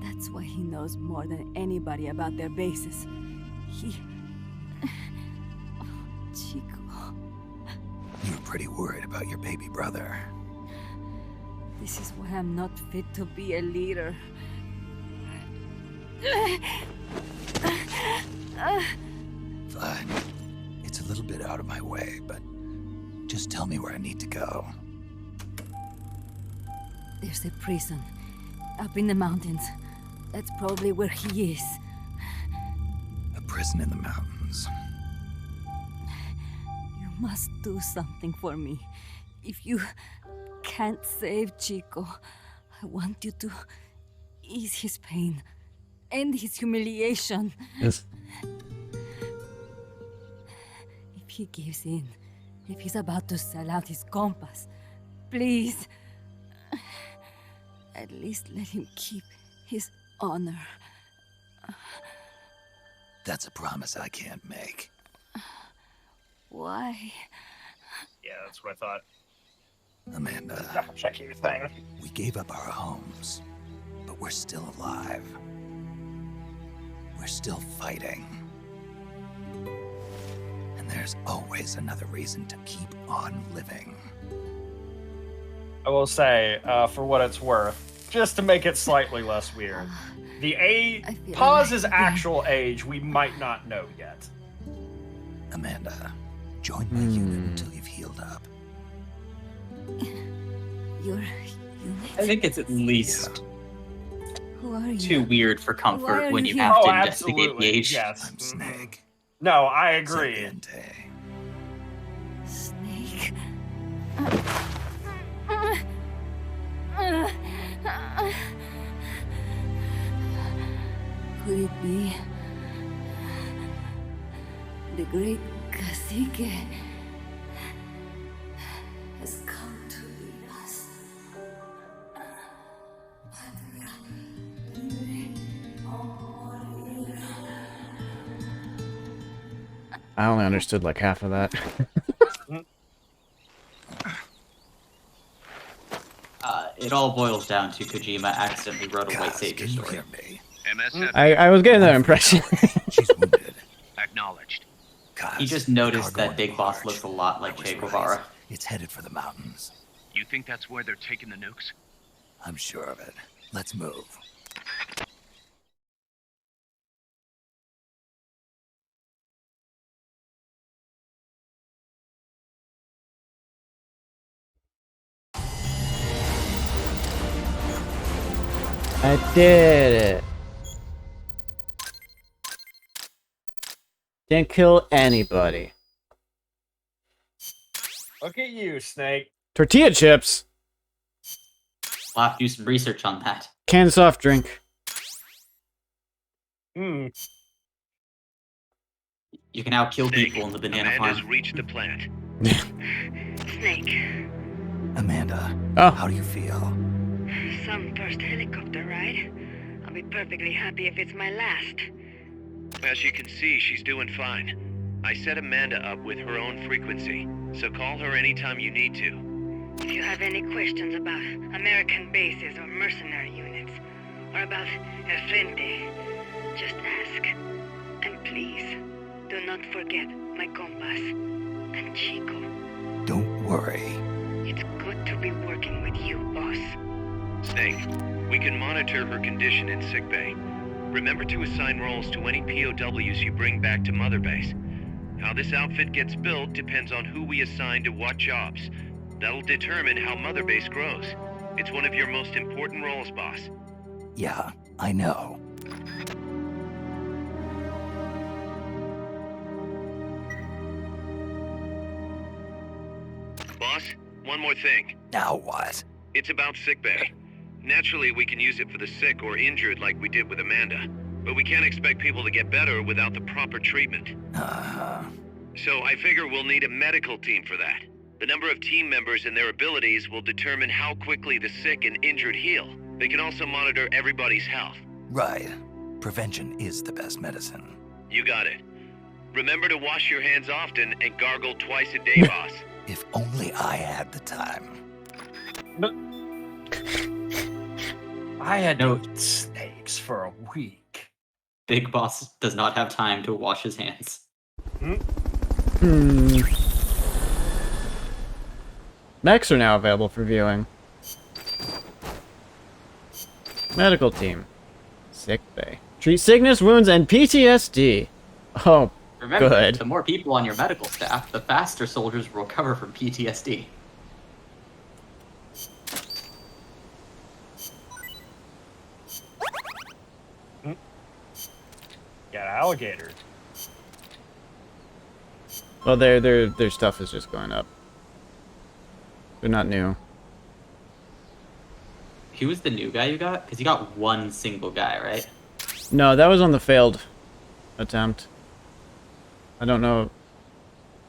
That's why he knows more than anybody about their bases. He... Chico... You're pretty worried about your baby brother. This is why I'm not fit to be a leader. Fine. It's a little bit out of my way, but just tell me where I need to go. There's a prison up in the mountains. That's probably where he is. A prison in the mountains. You must do something for me. If you can't save Chico, I want you to ease his pain, end his humiliation. Yes. If he gives in, if he's about to sell out his compass, please, at least let him keep his honor. That's a promise I can't make. Why? Yeah, that's what I thought. Amanda, Double checking your thing. we gave up our homes, but we're still alive. We're still fighting. And there's always another reason to keep on living. I will say, for what it's worth, just to make it slightly less weird, the age, I feel Paz's like- actual age, we might not know yet. Amanda, join my unit until you've healed up. Your unit? I think it's at least Who are you? too weird for Why comfort are when you you here? have Oh, to investigate the absolutely. age. Yes. I'm Snake. No, I agree. Serpiente. Snake. Could it be the great cacique has come to lead us? I only understood like half of that. It all boils down to Kojima accidentally wrote a white Guys, savior can you story. hear me? MSF I was getting that impression. She's wounded. acknowledged. Guys, He just noticed cargo that Big on Boss barge. looks a lot like I was Che right. Guevara. It's headed for the mountains. You think that's where they're taking the nukes? I'm sure of it. Let's move. I did it. Didn't kill anybody. Look at you, Snake. Tortilla chips. We'll have to do some research on that. Canned soft drink. Hmm. You can now kill Snake, people in the banana Amanda's farm. reached the plant. Snake, Amanda, Oh. how do you feel? some first helicopter ride. I'll be perfectly happy if it's my last. As you can see, she's doing fine. I set Amanda up with her own frequency, so call her anytime you need to. If you have any questions about American bases or mercenary units, or about El Frente, just ask. And please, do not forget my compass and Chico. Don't worry. It's good to be working with you, boss. Snake, we can monitor her condition in sickbay. Remember to assign roles to any POWs you bring back to Mother Base. How this outfit gets built depends on who we assign to what jobs. That'll determine how Mother Base grows. It's one of your most important roles, boss. Yeah, I know. one more thing. Now what? It's about sickbay. Naturally, we can use it for the sick or injured like we did with Amanda. But we can't expect people to get better without the proper treatment. Uh-huh. So I figure we'll need a medical team for that. The number of team members and their abilities will determine how quickly the sick and injured heal. They can also monitor everybody's health. Right. Prevention is the best medicine. You got it. Remember to wash your hands often and gargle twice a day, boss. If only I had the time. I had No. no snakes for a week. Big Boss does not have time to wash his hands. Mechs are now available for viewing. Medical team. Sick bay. Treat sickness, wounds, and PTSD. Oh, Remember, good. the more people on your medical staff, the faster soldiers will recover from PTSD. Got alligator. Well, their stuff is just going up. They're not new. Who was the new guy you got? Because you got one single guy, right? No, that was on the failed attempt. I don't know.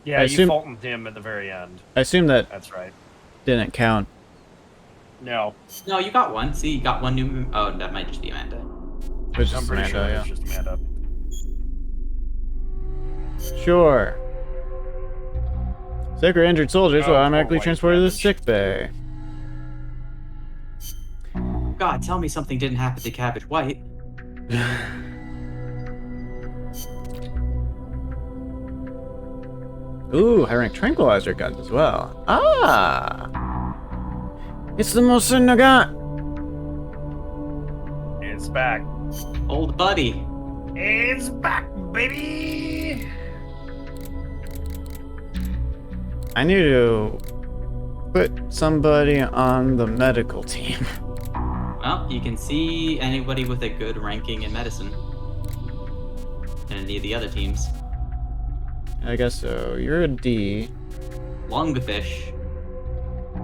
Yeah, I you assume- Fultoned him at the very end. I assume that That's right. didn't count. No, No, you got one. See, you got one new... Oh, that might just be Amanda. It was I'm just pretty Amanda, sure yeah. it's just Amanda. Sure. Sick or injured soldiers will Oh, automatically poor white transported to the damage. sick bay. God, tell me something didn't happen to Cabbage White. Ooh, high rank tranquilizer guns as well. Ah! It's the most got. It's back. Old buddy. It's back, baby! I need to put somebody on the medical team. Well, you can see anybody with a good ranking in medicine. And any of the other teams. I guess so. You're a D. Lungfish.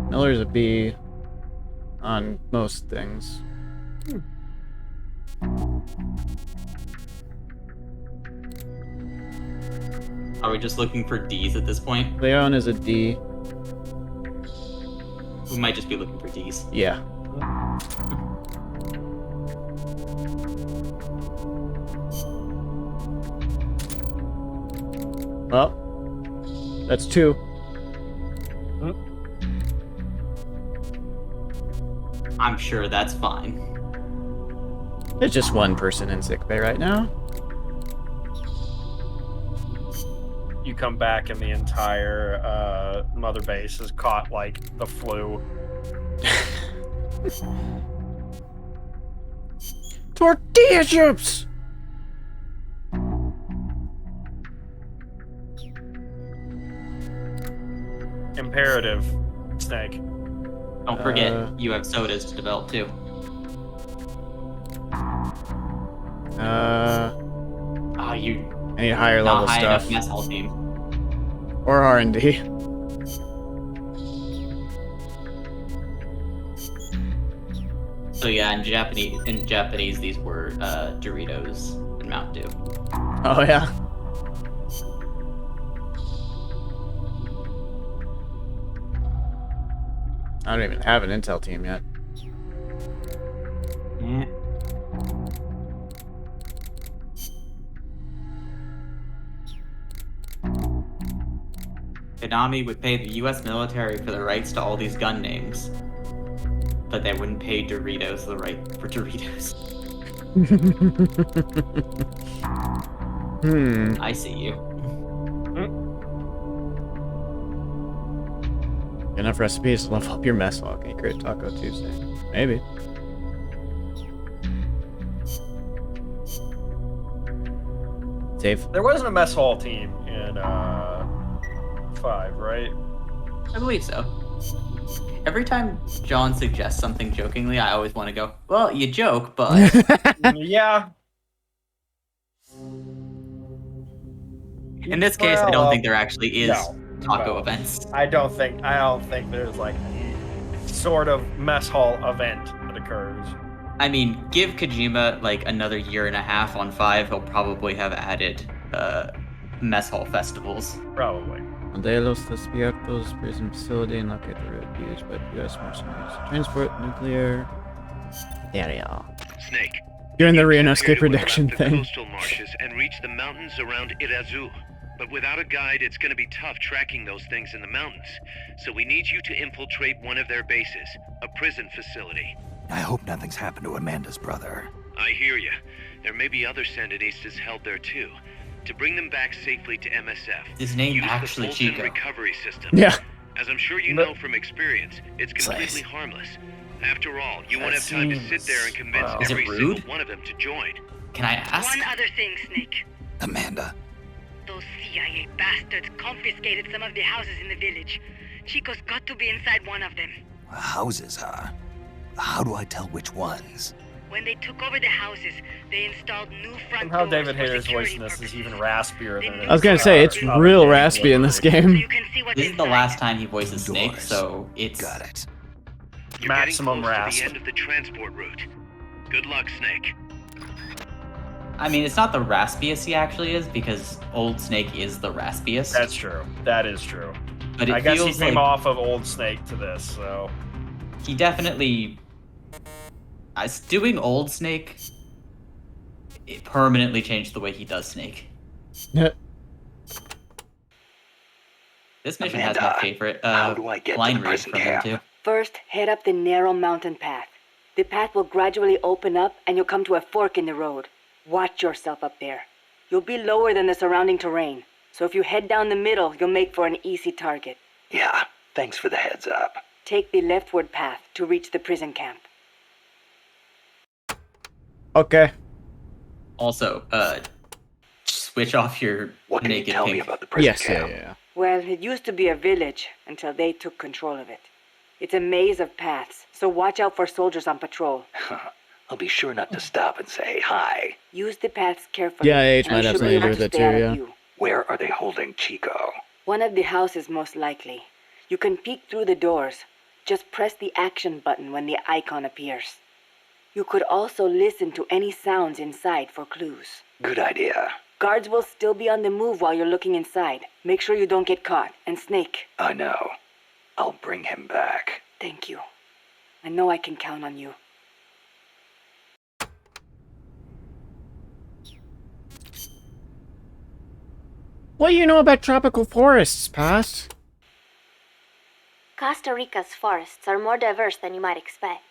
Miller's a B on most things. Are we just looking for Ds at this point? Leon is a D. We might just be looking for Ds. Yeah. Well, that's two. I'm sure that's fine. There's just one person in sickbay right now. You come back and the entire mother base is caught like the flu. Tortilla chips! Imperative, Snake. Don't forget, Uh, you have sodas to develop too. Oh, you I need higher level not high stuff. enough mess hall team. Or R&D. So yeah, in Japanese these were Doritos and Mountain Dew. Oh, yeah? I don't even have an intel team yet. Yeah. Konami would pay the US military for the rights to all these gun names. But they wouldn't pay Doritos the right for Doritos. I see you. Enough recipes to level up your mess hall. Can you create Taco Tuesday? Maybe. Save. There wasn't a mess hall team in 5, right? I believe so. Every time John suggests something jokingly, I always want to go, well, you joke, but... Yeah. In this case, I don't think there actually is taco Well, events. I don't think there's like any sort of mess hall event that occurs. I mean, give Kojima like another year and a half on 5, he'll probably have added mess hall festivals. Probably. De los Despiertos prison facility and locate the road used by U.S. mercenaries to transport nuclear. There you are. Snake. You're in the you Reno appear escape to have reduction left the thing. coastal marshes and reach the mountains around Irazu. But without a guide, it's going to be tough tracking those things in the mountains. So we need you to infiltrate one of their bases, a prison facility. I hope nothing's happened to Amanda's brother. I hear you. There may be other Sandinistas held there too. To bring them back safely to MSF, His name use actually the Bolton Chico. recovery system. Yeah. As I'm sure you know from experience, it's completely harmless. After all, you won't have time to sit there and convince Is it every rude? single one of them to join. Can I ask? One other thing, Snake. Amanda. Those CIA bastards confiscated some of the houses in the village. Chico's got to be inside one of them. Houses, huh? How do I tell which ones? When they took over the houses, they installed new front Somehow doors David for Hayter's security voice in this is purposes. even raspier than it is. I was gonna say, it's real raspy in this So game. you can see what's This is the inside. last time he voices Snake, Doors. so it's... Got it. You're Maximum getting close rasp. to the end of the transport route. Good luck, Snake. I mean, it's not the raspiest he actually is, because Old Snake is the raspiest. That's true. That is true. but it I guess he feels came like off of Old Snake to this, so. he definitely... doing Old Snake, it permanently changed the way he does Snake. This mission has my Amanda, favorite how do I get to line the read prison from him, camp? too. First, head up the narrow mountain path. The path will gradually open up and you'll come to a fork in the road. Watch yourself up there. You'll be lower than the surrounding terrain, so if you head down the middle, you'll make for an easy target. Yeah, thanks for the heads up. Take the leftward path to reach the prison camp. Okay. Also, switch off your What can you naked tell pink. me about the prison Yes, yeah, camp? yeah. Well, it used to be a village until they took control of it. It's a maze of paths, so watch out for soldiers on patrol. I'll be sure not to stop and say hi. Use the paths carefully. Yeah, H and might you have should something be to do able with it stay too, out of yeah. view. Where are they holding Chico? One of the houses, most likely. You can peek through the doors. Just press the action button when the icon appears. You could also listen to any sounds inside for clues. Good idea. Guards will still be on the move while you're looking inside. Make sure you don't get caught. And Snake, I know. I'll bring him back. thank you. I know I can count on you. What do you know about tropical forests, Past? Costa Rica's forests are more diverse than you might expect.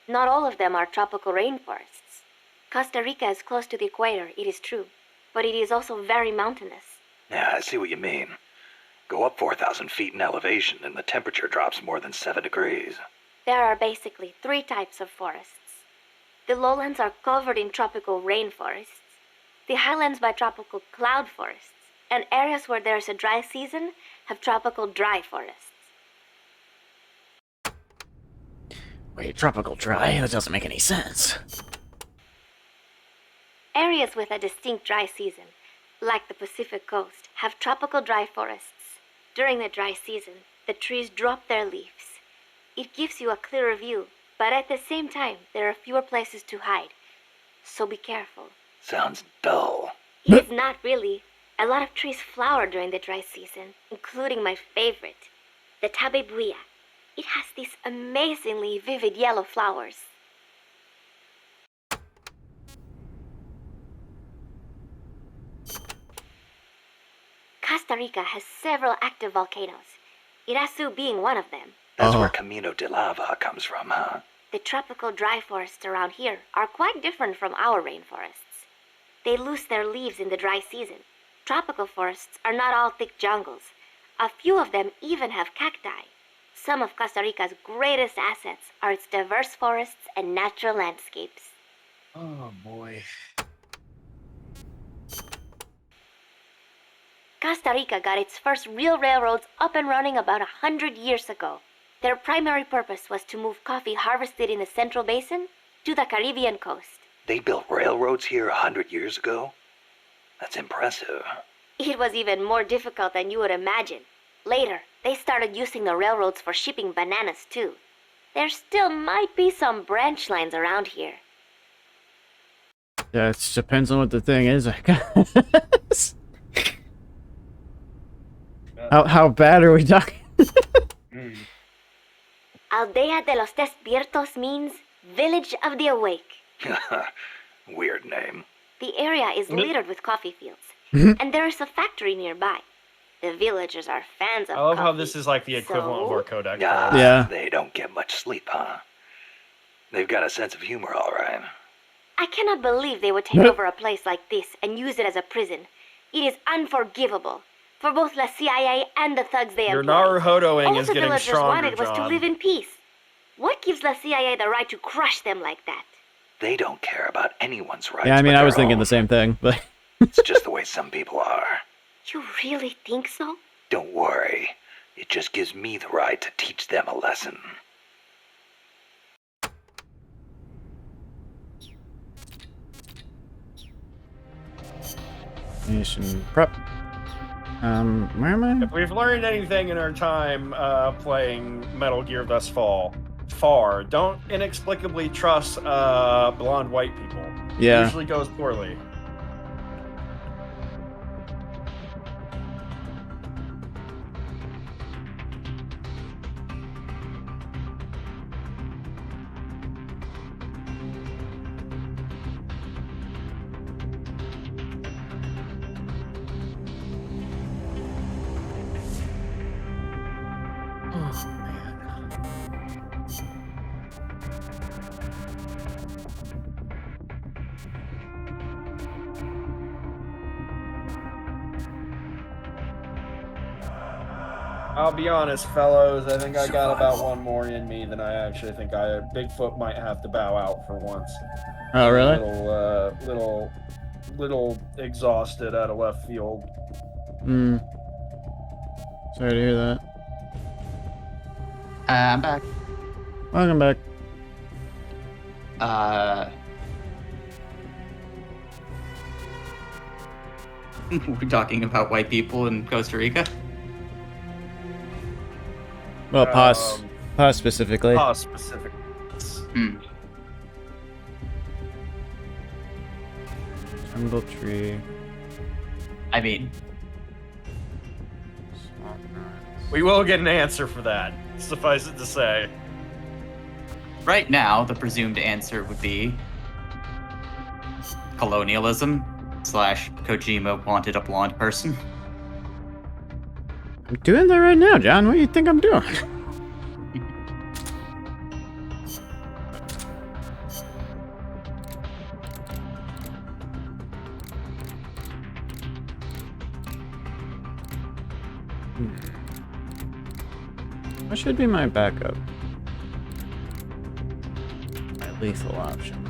Not all of them are tropical rainforests. Costa Rica is close to the equator, it is true, but it is also very mountainous. Yeah, I see what you mean. Go up 4,000 feet in elevation and the temperature drops more than 7 degrees. There are basically 3 types of forests. The lowlands are covered in tropical rainforests, the highlands by tropical cloud forests, and areas where there's a dry season have tropical dry forests. Wait, tropical dry? That doesn't make any sense. Areas with a distinct dry season, like the Pacific coast, have tropical dry forests. During the dry season, the trees drop their leaves. It gives you a clearer view, but at the same time, there are fewer places to hide. So be careful. Sounds dull. It is not really. A lot of trees flower during the dry season, including my favorite, the tabebuya. It has these amazingly vivid yellow flowers. Costa Rica has several active volcanoes, Irazu being one of them. That's where Camino de Lava comes from, huh? The tropical dry forests around here are quite different from our rainforests. They lose their leaves in the dry season. Tropical forests are not all thick jungles. A few of them even have cacti. Some of Costa Rica's greatest assets are its diverse forests and natural landscapes. Oh boy. Costa Rica got its first real railroads up and running about 100 years ago. Their primary purpose was to move coffee harvested in the Central Basin to the Caribbean coast. They built railroads here 100 years ago? That's impressive. It was even more difficult than you would imagine. Later, they started using the railroads for shipping bananas too. There still might be some branch lines around here. Yeah, it depends on what the thing is, I guess. How bad are we talking? Aldea de los Despiertos means Village of the Awake. Weird name. The area is littered with coffee fields, and there is a factory nearby. The villagers are fans of I love coffee, how this is like the equivalent of our Kodak. Yeah. They don't get much sleep, huh? They've got a sense of humor, all right. I cannot believe they would take over a place like this and use it as a prison. It is unforgivable for both the CIA and the thugs they Your employ. Naruhodoing All is the getting villagers stronger, wanted was to John. live in peace. What gives the CIA the right to crush them like that? They don't care about anyone's rights. Yeah, I mean, but I was their thinking own. the same thing, but... It's just the way some people are. You really think so? Don't worry. It just gives me the right to teach them a lesson. Mission prep. Where am I? If we've learned anything in our time playing Metal Gear thus far, don't inexplicably trust blonde white people. Yeah. It usually goes poorly. I'll be honest, fellows. I think I got about one more in me than I actually think Bigfoot might have to bow out for once. Oh, really? Little exhausted out of left field. Sorry to hear that. I'm back. Welcome back. We're talking about white people in Costa Rica. Well, Paz specifically. Paz specific. Jungle tree. I mean, We will get an answer for that. Suffice it to say. right now, the presumed answer would be colonialism / Kojima wanted a blonde person. I'm doing that right now, John. What do you think I'm doing? What should be my backup? My lethal option.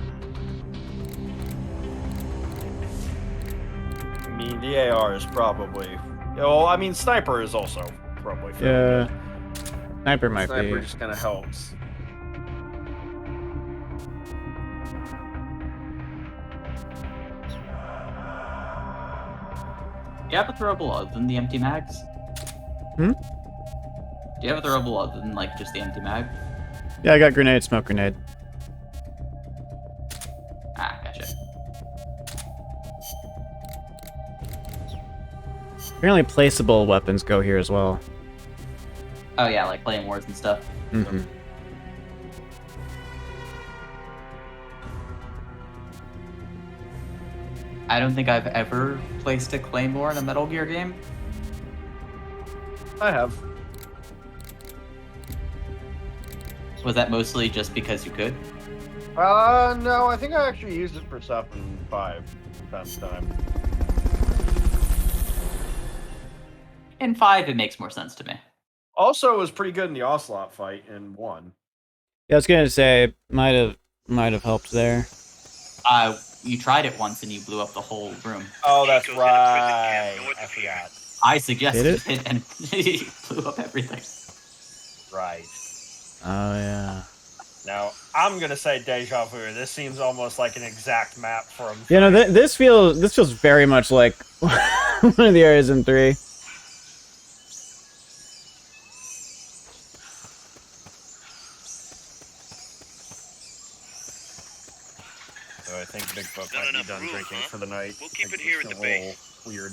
I mean, the AR is probably. Well, I mean, sniper is also probably. Yeah. Sniper might Sniper be. just kind of helps. Do you have a throwable other than the empty mags? Hmm? Do you have a throwable other than like just the empty mag? Yeah, I got grenade, smoke grenade. Ah, gotcha. Apparently placeable weapons go here as well. Oh yeah, like playing wars and stuff. Mm-hmm. I don't think I've ever placed a claymore in a Metal Gear game. I have. Was that mostly just because you could? No, I think I actually used it for stuff in 5 from time to time. In 5, it makes more sense to me. Also, it was pretty good in the Ocelot fight in 1. Yeah, I was gonna say might have helped there. You tried it once and you blew up the whole room. Oh, that's right. I forgot. I suggested Did it and he blew up everything. Right. Oh yeah. Now, I'm gonna say deja vu. This seems almost like an exact map from. You know, this feels very much like one of the areas in 3. Bigfoot Not might be enough done room, drinking huh? for the night. We'll keep I it think here it's at the a little base. Weird.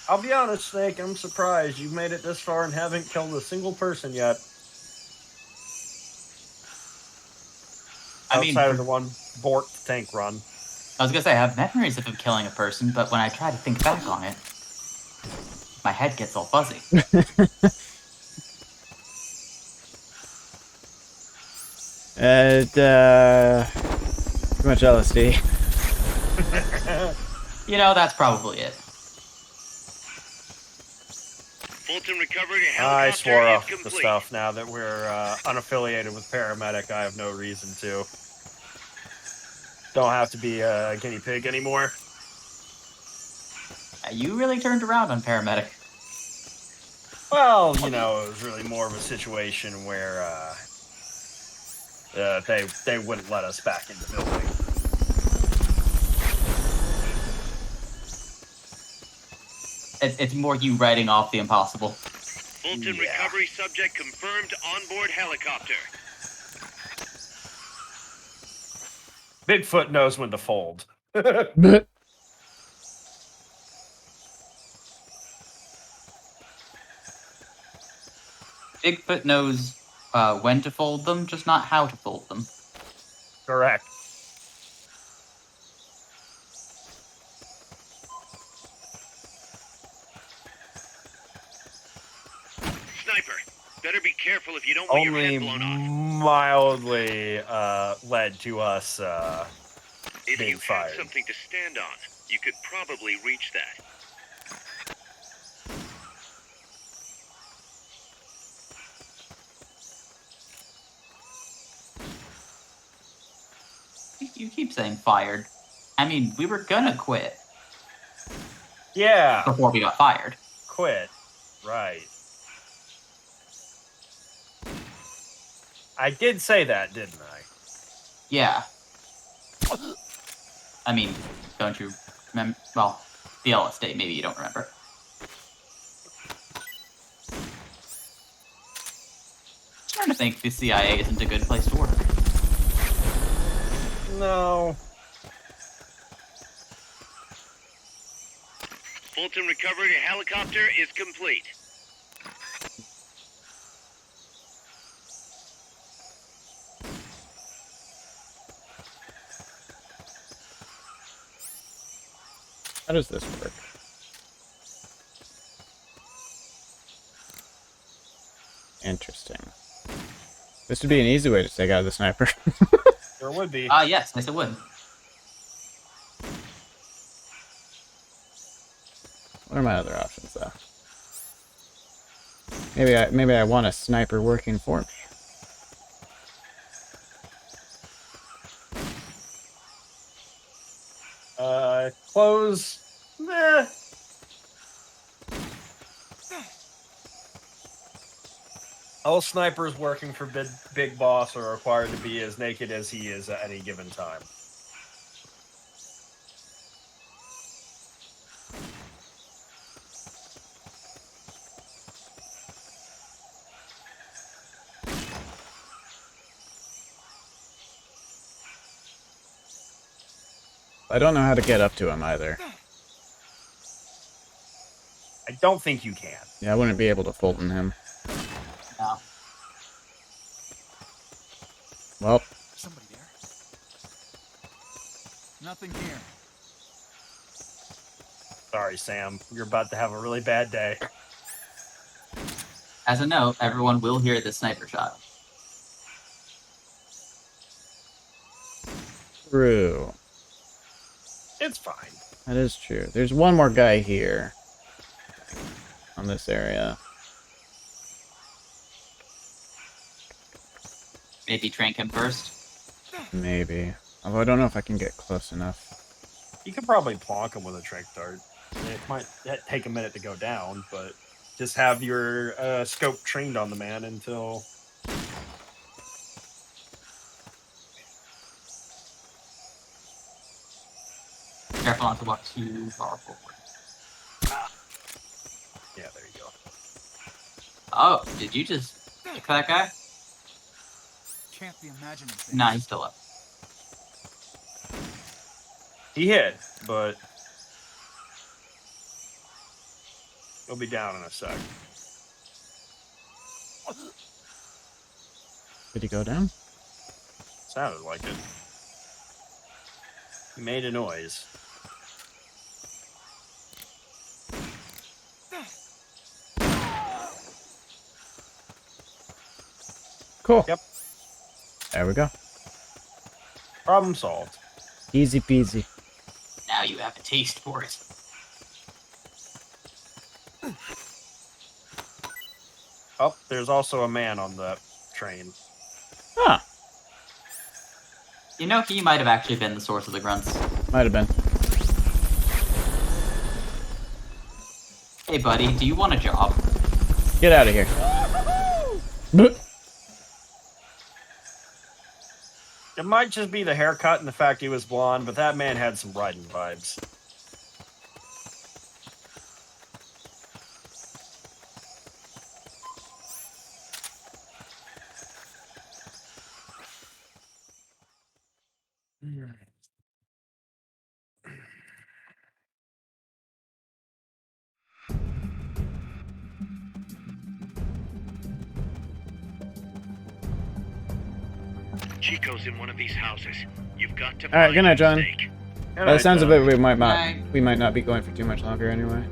I'll be honest, Snake, I'm surprised you've made it this far and haven't killed a single person yet. I mean, Outside of the one borked tank run. I was gonna say I have memories of him killing a person, but when I try to think back on it, my head gets all fuzzy. Too much LSD. You know, that's probably it. Fulton recovered a I helicopter swore is off the complete. stuff now that we're unaffiliated with Paramedic. I have no reason to. Don't have to be a guinea pig anymore. You really turned around on Paramedic. Well, you know, it was really more of a situation where they wouldn't let us back in the building. It's more you writing off the impossible. Fulton recovery subject confirmed onboard helicopter. Bigfoot knows when to fold. Bigfoot knows when to fold them, just not how to fold them. Correct. Sniper, better be careful if you don't want your Only head blown off. mildly led to us If being you had fired. something to stand on, you could probably reach that. You keep saying fired. I mean, we were gonna quit. Yeah. Before we got fired. Quit. Right. I did say that, didn't I? Yeah. I mean, don't you remember? Well, the LS date, maybe you don't remember. I'm starting to think the CIA isn't a good place to work. No. Fulton recovered a helicopter is complete. How does this work? Interesting. This would be an easy way to take out the sniper. There would be. Yes, it would. What are my other options, though? Maybe I want a sniper working for me. Close. Meh. All snipers working for Big Boss are required to be as naked as he is at any given time. I don't know how to get up to him either. I don't think you can. Yeah, I wouldn't be able to Fulton him. No. Well, Somebody there? Nothing here. Sorry, Sam. You're about to have a really bad day. As a note, everyone will hear the sniper shot. true. It's fine. That is true. There's one more guy here. On this area. Maybe trank him first. Maybe. Although I don't know if I can get close enough. You could probably plonk him with a trank dart. It might take a minute to go down, but just have your scope trained on the man until... Careful not to walk too far forward. Yeah, there you go. Oh, did you just kick that guy? Can't be imagining things. Nah, he's still up. He hit, but he'll be down in a sec. Did he go down? Sounded like it. He made a noise. Cool. Yep. There we go. Problem solved. Easy peasy. Now you have a taste for it. Oh, there's also a man on the train. Huh. You know, he might have actually been the source of the grunts. Might have been. Hey, buddy, do you want a job? Get out of here. Bleh. It might just be the haircut and the fact he was blonde, but that man had some riding vibes. Chico's in one of these houses. You've got to. All right, good night, John. Snake. By the sounds of it, we might Bye. not be going for too much longer anyway.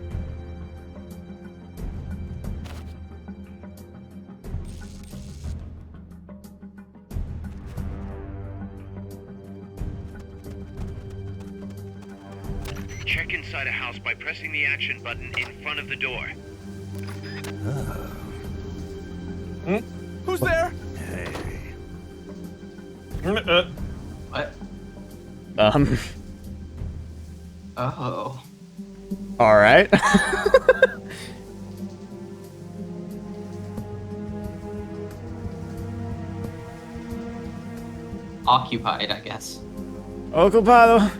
Check inside a house by pressing the action button in front of the door. Who's there? What? Oh. All right. Occupied, I guess. Ocupado.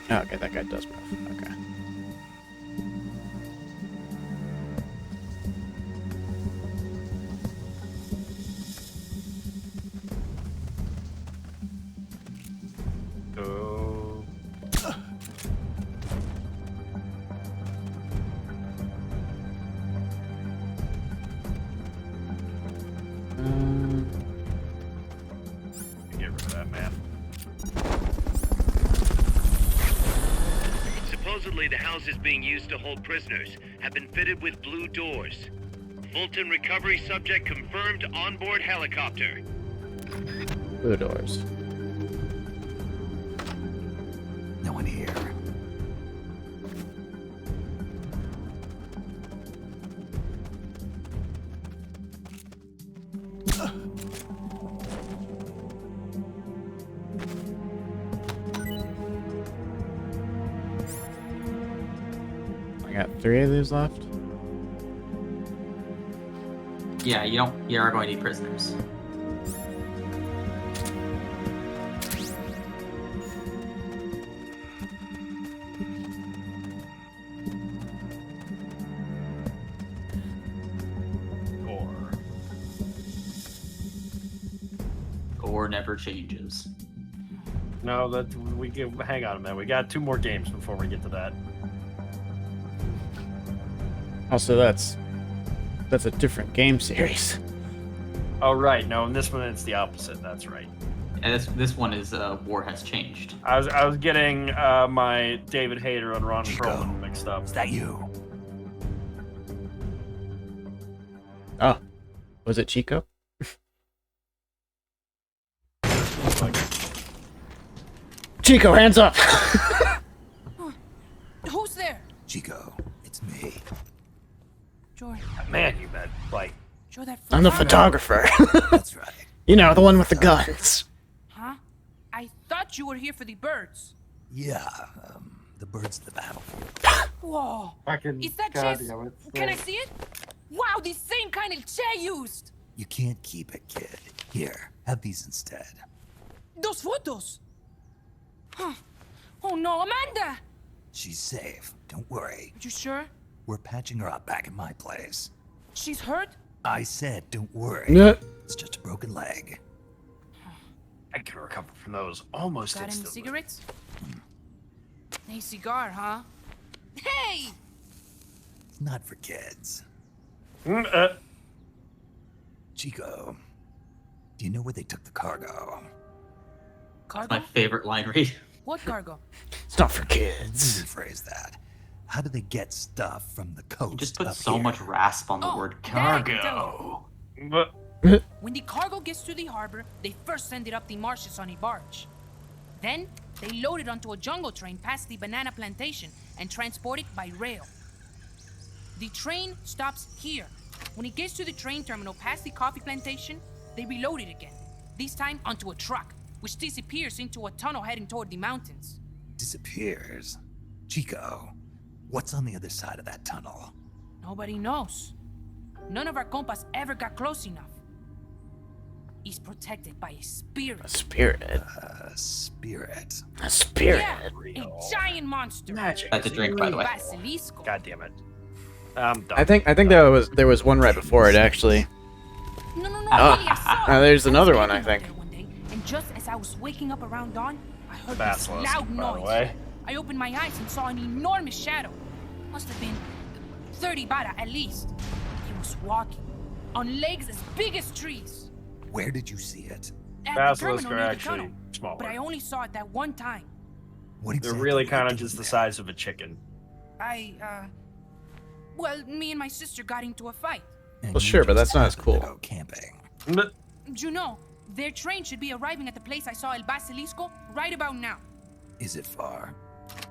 Okay, that guy does move. Okay. Oh. Get rid of that man. Supposedly, the houses being used to hold prisoners have been fitted with blue doors. Fulton recovery subject confirmed onboard helicopter. Blue doors. No one here. I got 3 of these left. Yeah, you are going to be prisoners. score never changes. No, hang on a minute. We got 2 more games before we get to that. Also, that's a different game series. Oh right, no, in this one it's the opposite. That's right. And this one is War Has Changed. I was getting my David Hayter and Ron Perlman mixed up. Is that you? Oh, was it Chico? Chico, hands up! Who's there? Chico, it's me. Jordan. Man, you bet. Like, You're that I'm the photographer. That's right. You know, the one with the guns. Huh? I thought you were here for the birds. Yeah, the birds of the battlefield. Whoa. Fucking Is that goddamn chess? it. Can I see it? Wow, the same kind of chair used. You can't keep it, kid. Here, have these instead. Those photos. Huh. Oh no, Amanda. She's safe. Don't worry. You sure? We're patching her up back at my place. She's hurt? I said, don't worry. Yeah. It's just a broken leg. I can recover from those almost Got any instantly. cigarettes? A cigar, huh? Hey! It's not for kids. Chico, do you know where they took the cargo? Cargo? My favorite line read. What cargo? It's not for kids. Rephrase that. How do they get stuff from the coast? Just put up so here? much rasp on the word that I can tell cargo. But When the cargo gets to the harbor, they first send it up the marshes on a barge. Then, they load it onto a jungle train past the banana plantation and transport it by rail. The train stops here. When it gets to the train terminal past the coffee plantation, they reload it again. This time onto a truck, which disappears into a tunnel heading toward the mountains. Disappears? Chico, what's on the other side of that tunnel? Nobody knows. None of our compas ever got close enough. He's protected by a spirit. A spirit. Spirit. A spirit. Yeah, a giant monster. magic. That's a drink, by the way. Basilisco. God damn it. I'm done. I think there was one right before it actually. No, really, Oh, I saw it. there's I was another one, walking I out think. there one day, and just as I was waking up around dawn, I heard this Basilisk, loud by the noise. way. I opened my eyes and saw an enormous shadow. Must have been 30 bara at least. He was walking on legs as big as trees. Where did you see it? At Basilisk the are terminal near the actually tunnel, smaller. but I only saw it that one time. What They're exactly really were kind you of just the doing size of a chicken. Well, me and my sister got into a fight. there? And Well, you sure, but just that's not as happened to cool. Go camping. But You know, their train should be arriving at the place I saw El Basilisco right about now. Is it far?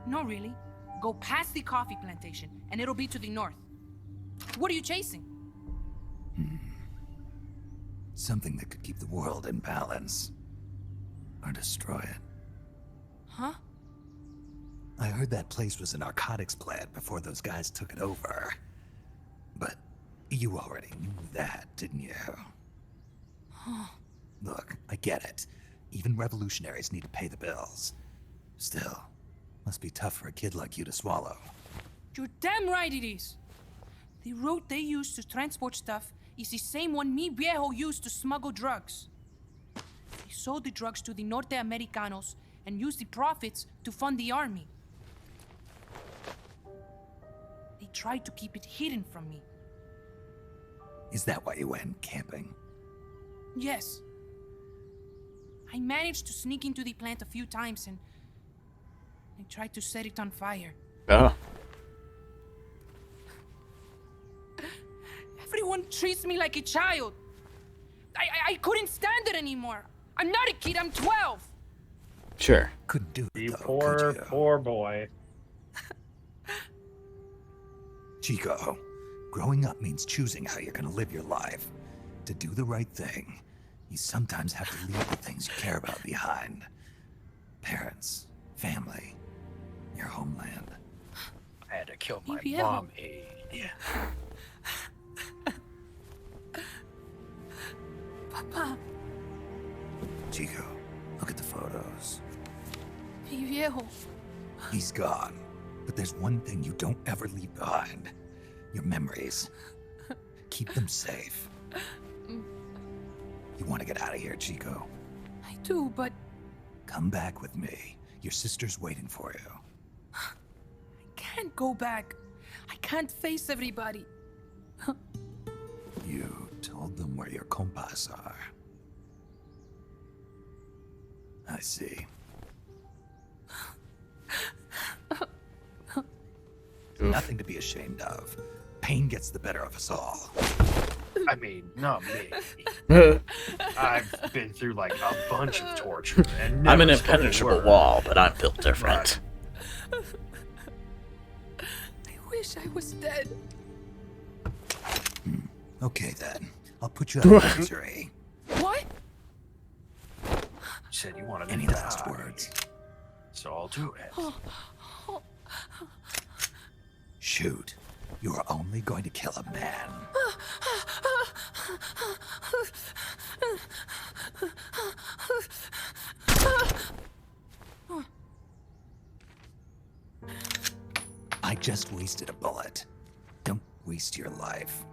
No, really. Go past the coffee plantation, and it'll be to the north. What are you chasing? Something that could keep the world in balance. Or destroy it. Huh? I heard that place was a narcotics plant before those guys took it over. But you already knew that, didn't you? Look, I get it. Even revolutionaries need to pay the bills. Still, must be tough for a kid like you to swallow. You're damn right it is. The route they use to transport stuff is the same one mi viejo used to smuggle drugs. They sold the drugs to the Norte Americanos and used the profits to fund the army. They tried to keep it hidden from me. Is that why you went camping? Yes. I managed to sneak into the plant a few times and they tried to set it on fire. Oh. Everyone treats me like a child. I couldn't stand it anymore. I'm not a kid, I'm 12. Sure. Couldn't do it, you though, poor, could you? poor boy. Chico, growing up means choosing how you're gonna live your life. To do the right thing, you sometimes have to leave the things you care about behind. Parents, family, your homeland. I had to kill my Viejo. mom. Yeah. Papa, Chico, look at the photos. mi viejo. He's gone, but there's one thing you don't ever leave behind. Your memories. Keep them safe. You want to get out of here, Chico? I do, but Come back with me. Your sister's waiting for you. I can't go back. I can't face everybody. You told them where your compas are. I see. Nothing to be ashamed of. Pain gets the better of us all. I mean, not me. I've been through like a bunch of torture. And I'm an never spoke a impenetrable word. wall, but I'm built different. I wish I was dead. Okay then. I'll put you out of misery. What? You said you wanted Any to last die, words? so I'll do it. Shoot. You are only going to kill a man. I just wasted a bullet. Don't waste your life.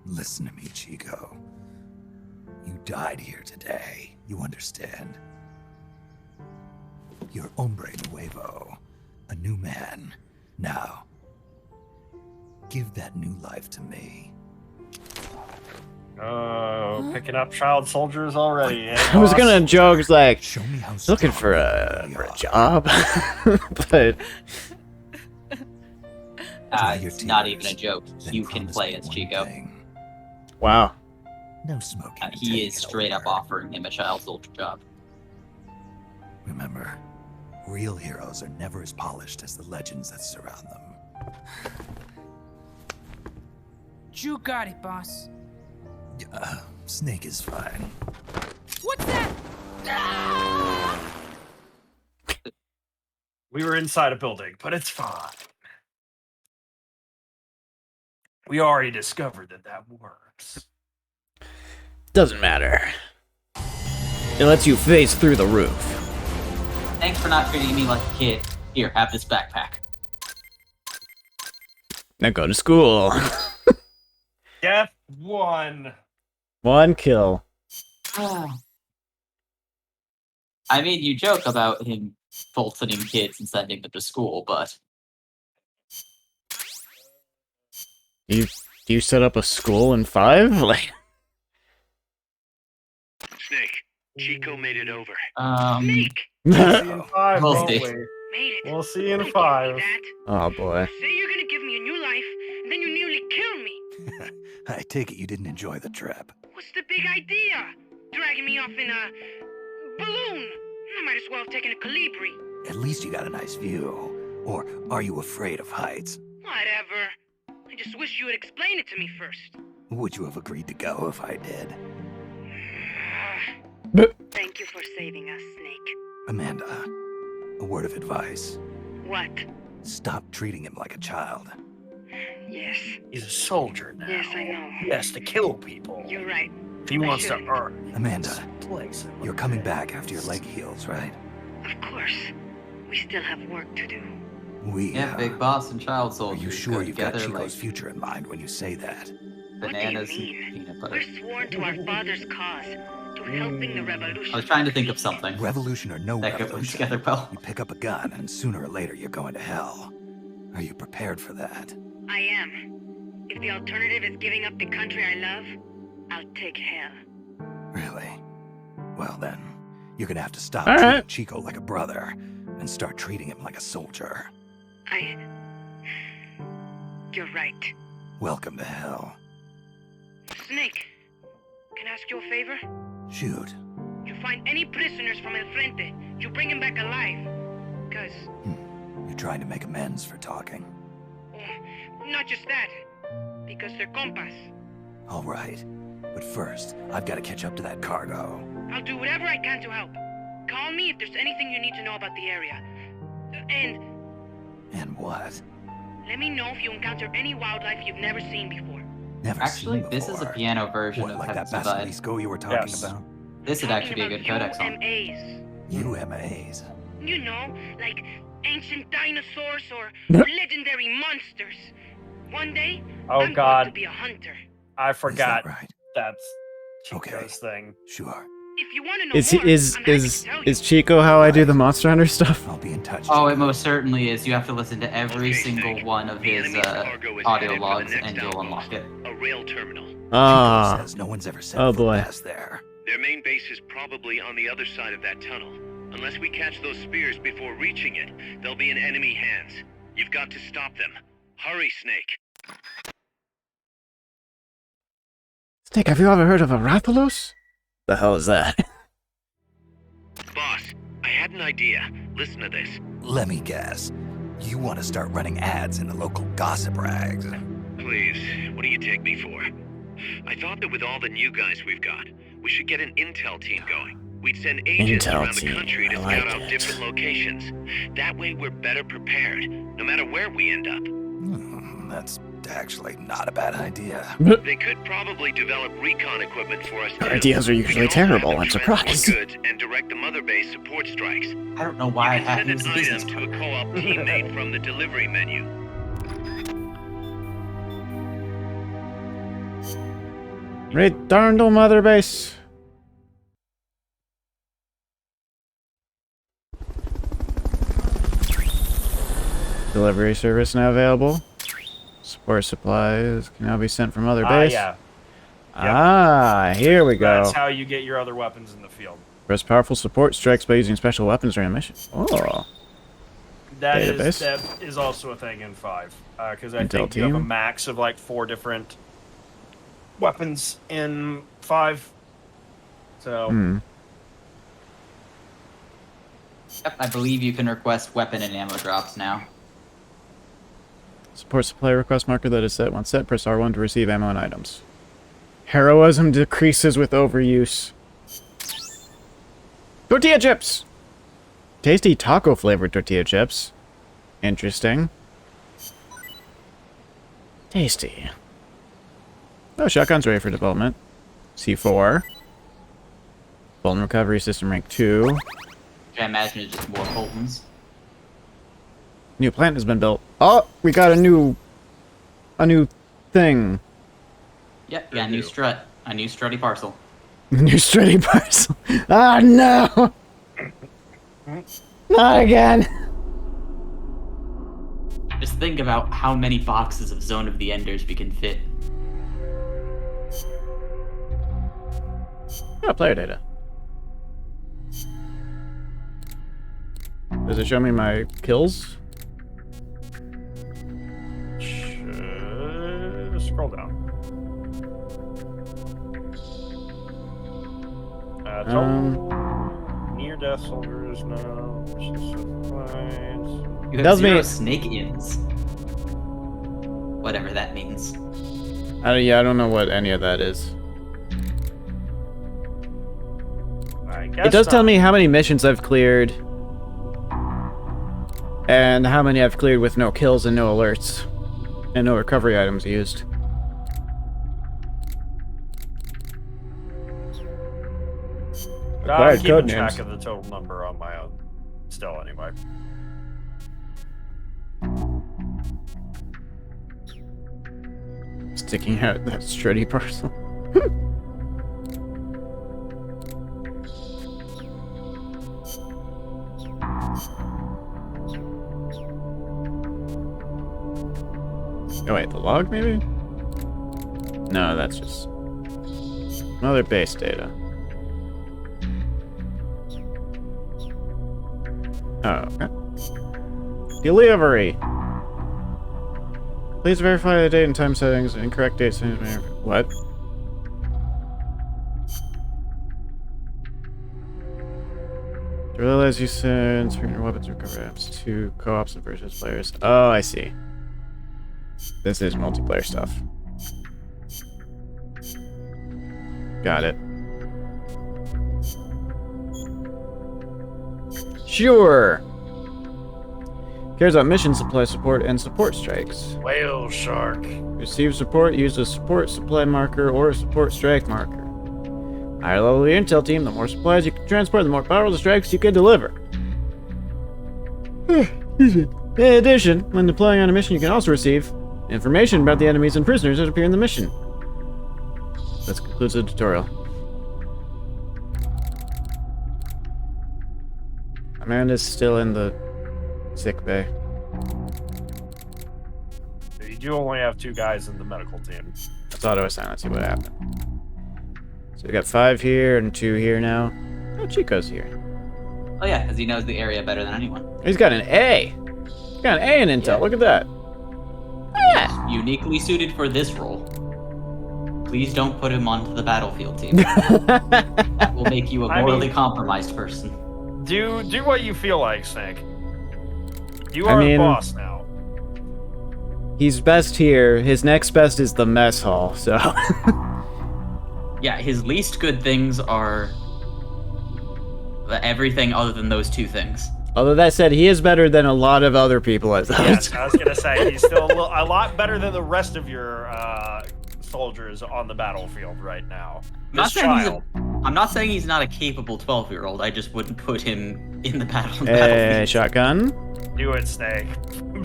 Listen to me, Chico. You died here today. You understand? You're hombre nuevo. A new man. Now, give that new life to me. Oh, picking up child soldiers already. I was gonna joke like Show me how looking for a job, but It's not even a joke. You can play as Chico. wow. No smoking. He is straight up offering him a child soldier job. Remember, real heroes are never as polished as the legends that surround them. You got it, boss. Snake is fine. What's that? We were inside a building, but it's fine. We already discovered that works. Doesn't matter. It lets you phase through the roof. Thanks for not treating me like a kid. Here, have this backpack. Now go to school. Death 1. One kill. I mean, you joke about him bolting kids and sending them to school, but You set up a school in 5? Like Snake, Chico made it over. Snake! We'll see in 5, We'll won't see. we? Made it. We'll see in Don't 5. give me that. oh boy. Say you're gonna give me a new life, and then you nearly kill me. I take it you didn't enjoy the trip. What's the big idea? Dragging me off in a balloon. I might as well have taken a Calibri. At least you got a nice view. Or are you afraid of heights? Whatever. I just wish you would explain it to me first. Would you have agreed to go if I did? Thank you for saving us, Snake. Amanda, a word of advice. What? Stop treating him like a child. Yes. He's a soldier now. Yes, I know. He has to kill people. You're right. If he wants to shouldn't. earn Amanda, his place. you're coming back after your leg heals, right? Of course. We still have work to do. We, yeah, Big Boss and Child Are Soldier. you sure you've got together Chico's like future in mind when you say that? bananas What do you and mean? peanut butter. We're sworn to our father's cause, to helping the revolution. I was trying to think of something Revolution or no that could work revolution, together well. you pick up a gun and sooner or later you're going to hell. Are you prepared for that? I am. If the alternative is giving up the country I love, I'll take hell. Really? Well then, you're gonna have to stop All treating right. Chico like a brother and start treating him like a soldier. You're right. Welcome to hell. Snake, can I ask you a favor? Shoot. You find any prisoners from El Frente, you bring them back alive. Because, You're trying to make amends for talking. not just that, because they're compas. All right. But first, I've got to catch up to that cargo. I'll do whatever I can to help. Call me if there's anything you need to know about the area. And And what? let me know if you encounter any wildlife you've never seen before. Never Actually, seen this is a before. piano version What, of like Heaven's that Divide. basilisco you were talking Yes. about? This would actually be a good Talking codex about song. UMAs. UMAs. You know, like ancient dinosaurs or legendary monsters. One day, Oh, I'm God. going to be a hunter. I Is forgot that right? that's Okay. Chico's thing. Sure. If you want to know Is more, is I'm happy is to tell you. is Chico how I do the Monster Hunter stuff? I'll be in touch. Oh, it most certainly is. You have to listen to every Okay, single Snake. one of The his enemy's cargo is audio headed for the logs, next and you'll outpost, unlock it. a rail terminal. Ah. Chico says no one's ever set Oh, foot boy. past there. Their main base is probably on the other side of that tunnel. Unless we catch those spears before reaching it, they'll be in enemy hands. You've got to stop them. Hurry, Snake. Snake, have you ever heard of a Rathalos? The hell is that? Boss, I had an idea. Listen to this. Let me guess. You want to start running ads in the local gossip rags. Please, what do you take me for? I thought that with all the new guys we've got, we should get an intel team going. We'd send agents Intel around team, the country to I scout like out it. different locations. That way we're better prepared, no matter where we end up. That's actually not a bad idea. They could probably develop recon equipment for us too. Our ideas are We usually can also have terrible. them I'm transport surprised. goods and direct the mother base support strikes. I don't know why I You can have send used an the business item to card. a co-op teammate from the delivery menu. Return to Mother Base. Delivery service now available. Support supplies can now be sent from Mother Base. Yeah. Ah, here we go. That's how you get your other weapons in the field. Press powerful support strikes by using special weapons during a mission. Oh. That Database. is also a thing in 5. Because I Intel think you have a team. max of like 4 different weapons in 5. So, Yep, I believe you can request weapon and ammo drops now. Support supply request marker that is set. Once set, press R1 to receive ammo and items. Heroism decreases with overuse. Tortilla chips! Tasty taco flavored tortilla chips. Interesting. Tasty. Oh, shotgun's ready for development. C4. Bolton recovery system rank 2. Which I imagine is just more Boltons. New plant has been built. Oh, we got a new thing. Yep, yeah, new strut. A new strutty parcel. New strutty parcel. Ah, no! Not again! Just think about how many boxes of Zone of the Enders we can fit. Oh, player data. Does it show me my kills? scroll down. Near-death soldiers, no. You have Tells 0 me- snake-ins. Whatever that means. Yeah, I don't know what any of that is. It does tell me how many missions I've cleared. And how many I've cleared with no kills and no alerts. And no recovery items used. I'm Acquired keeping code track names. of the total number on my own. Still, anyway. Sticking out that strutty parcel. Oh wait, the log maybe? No, that's just another base data. Oh, okay. Delivery! Please verify the date and time settings. Incorrect dates. What? To realize you send certain weapons and recovery apps to co-ops and versus players. Oh, I see. This is multiplayer stuff. Got it. Sure. Cares about mission supply support and support strikes. Whale shark. Receive support, use a support supply marker or a support strike marker. Higher level the intel team, the more supplies you can transport, the more powerful strikes you can deliver. In addition, when deploying on a mission, you can also receive information about the enemies and prisoners that appear in the mission. That concludes the tutorial. Amanda's still in the sick bay. You do only have 2 guys in the medical team. Let's auto-assign. Let's see what happened. So we got 5 here and 2 here now. Oh, Chico's here. Oh yeah, because he knows the area better than anyone. He's got an A. He's got an A in Intel. Yeah. Look at that. He's uniquely suited for this role. Please don't put him onto the battlefield team. That will make you a morally compromised person. Do what you feel like, Snake. You are the boss now. He's best here. His next best is the mess hall, so... Yeah, his least good things are everything other than those 2 things. Although that said, he is better than a lot of other people at those. Yes, I was gonna say he's still a lot better than the rest of your soldiers on the battlefield right now. I'm not saying he's not a capable 12-year-old. I just wouldn't put him in the battlefield. Shotgun. Do it, Snake.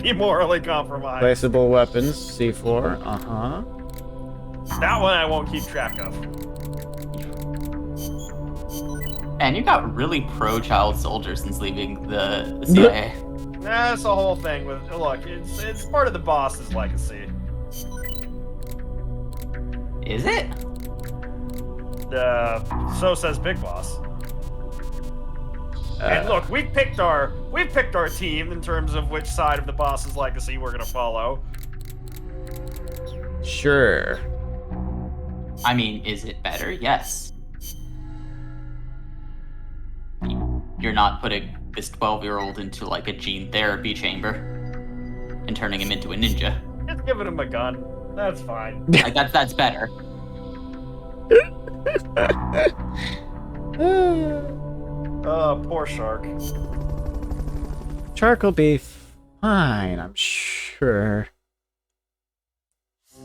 Be morally compromised. Placeable weapons, C4. Uh-huh. That one I won't keep track of. And you got really pro-child soldiers since leaving the CIA. That's the whole thing with look. It's part of the boss's legacy. Is it? So says Big Boss. And look, we've picked our team in terms of which side of the boss's legacy we're gonna follow. Sure. I mean, is it better? Yes. You're not putting this 12-year-old into like a gene therapy chamber and turning him into a ninja. Just giving him a gun. That's fine. Like that's better. Oh, poor Shark. Shark will be fine, I'm sure.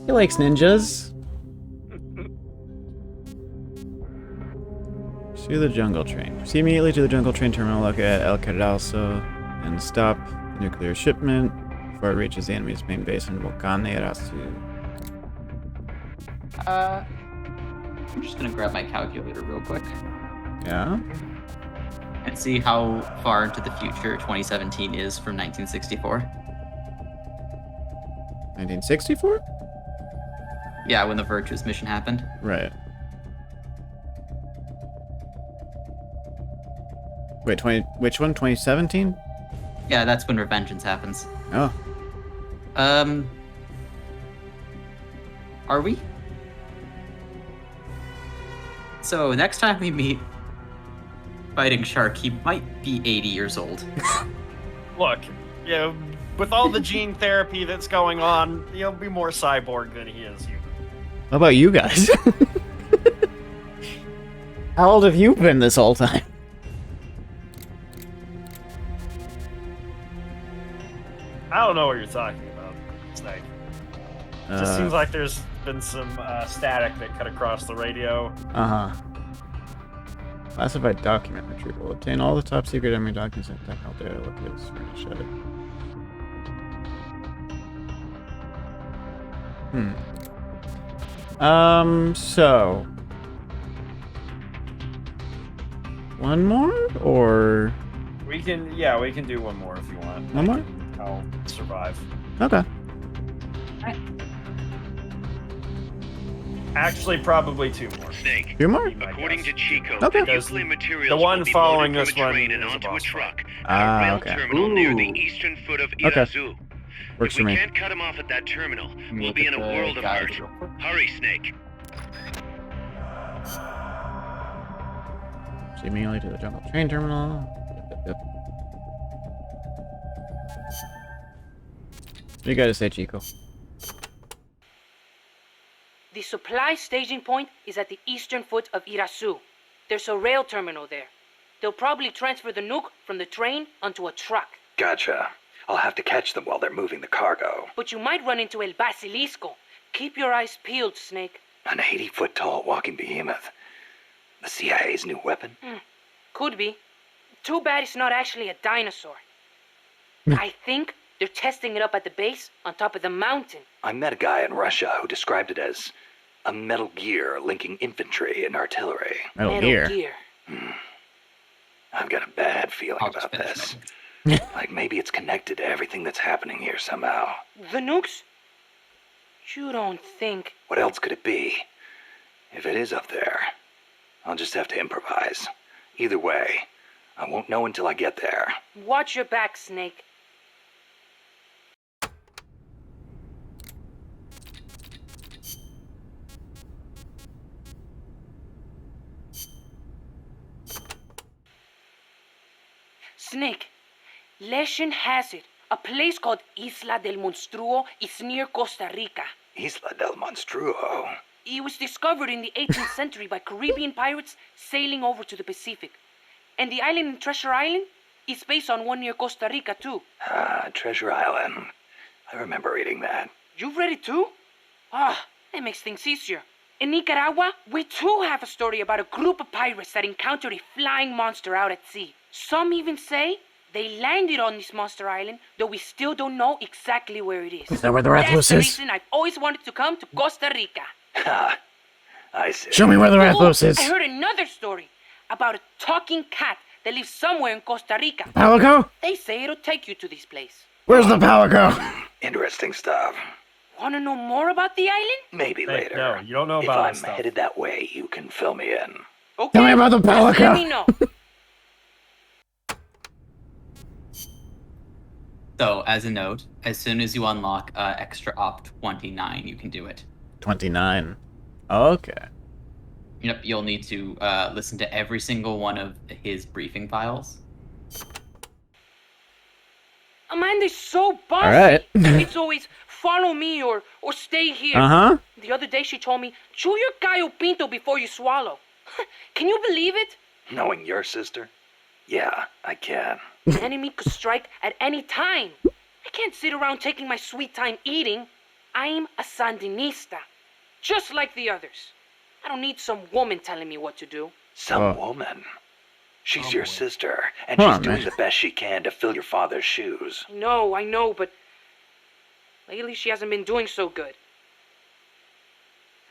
He likes ninjas. To the jungle train. Proceed immediately to the jungle train terminal located at El Cadalso and stop the nuclear shipment before it reaches the enemy's main base in Volcan de Irasu. I'm just gonna grab my calculator real quick. Yeah? And see how far into the future 2017 is from 1964. 1964? Yeah, when the Virtuous mission happened. Right. Wait, which one? 2017? Yeah, that's when Revengeance happens. Oh. Are we? So, next time we meet Fighting Shark, he might be 80 years old. Look, you know, with all the gene therapy that's going on, he'll be more cyborg than he is human. How about you guys? How old have you been this whole time? I don't know what you're talking about, Snake. It just seems like there's been some static that cut across the radio. Uh-huh. Classified document retrieval. Obtain all the top secret enemy documents and technical data. Look at this. Shut it. So... One more, or...? We can do one more if you want. One more? I'll survive. Okay. Actually, probably 2 more. Snake. 2 more? According to Chico, Okay. the nuclear materials the one will be following loaded this from a one train and is a onto a boss truck fight. at a rail Okay. terminal near the Ooh. eastern foot of Okay. Irazu. Works If for we me. can't cut him off at that terminal, we'll Look be at in a the world of guide hurt. real quick. Hurry, Snake. Proceed immediately to the jungle train terminal. Yep. What do you gotta say, Chico? The supply staging point is at the eastern foot of Irasu. There's a rail terminal there. They'll probably transfer the nuke from the train onto a truck. Gotcha. I'll have to catch them while they're moving the cargo. But you might run into El Basilisco. Keep your eyes peeled, Snake. An 80-foot-tall walking behemoth. The CIA's new weapon? Could be. Too bad it's not actually a dinosaur. I think they're testing it up at the base on top of the mountain. I met a guy in Russia who described it as a metal gear linking infantry and artillery. Metal Gear. I've got a bad feeling I'll just about finish this. Like maybe it's connected to everything that's happening here somehow. The nukes? You don't think... What else could it be? If it is up there, I'll just have to improvise. Either way, I won't know until I get there. Watch your back, Snake. Snake, legend has it, a place called Isla del Monstruo is near Costa Rica. Isla del Monstruo. It was discovered in the 18th century by Caribbean pirates sailing over to the Pacific. And the island in Treasure Island is based on one near Costa Rica, too. Ah, Treasure Island. I remember reading that. You've read it, too? Ah, that makes things easier. In Nicaragua, we too have a story about a group of pirates that encountered a flying monster out at sea. Some even say they landed on this monster island, though we still don't know exactly where it is. Is that where the Rathalos That's the is? reason I've always wanted to come to Costa Rica. Ha! I see. Show me where the Rathalos is. I heard another story about a talking cat that lives somewhere in Costa Rica. Palico? They say it'll take you to this place. Where's the Palico? Interesting stuff. Want to know more about the island? Maybe Hey, later. no, you don't know if about I'm that stuff. headed that way, you can fill me in. Okay. Tell me about the just let Palico. me know. So, as a note, as soon as you unlock extra op 29, you can do it. 29. Okay. Yep, you'll need to listen to every single one of his briefing files. Amanda's so bossy. All right. It's always follow me or stay here. Uh-huh. The other day she told me, chew your gallo pinto before you swallow. Can you believe it? Knowing your sister? Yeah, I can. The enemy could strike at any time. I can't sit around taking my sweet time eating. I'm a Sandinista, just like the others. I don't need some woman telling me what to do. Some woman. She's your boy. sister, and Come she's on, doing man. the best she can to fill your father's shoes. I know, but lately she hasn't been doing so good.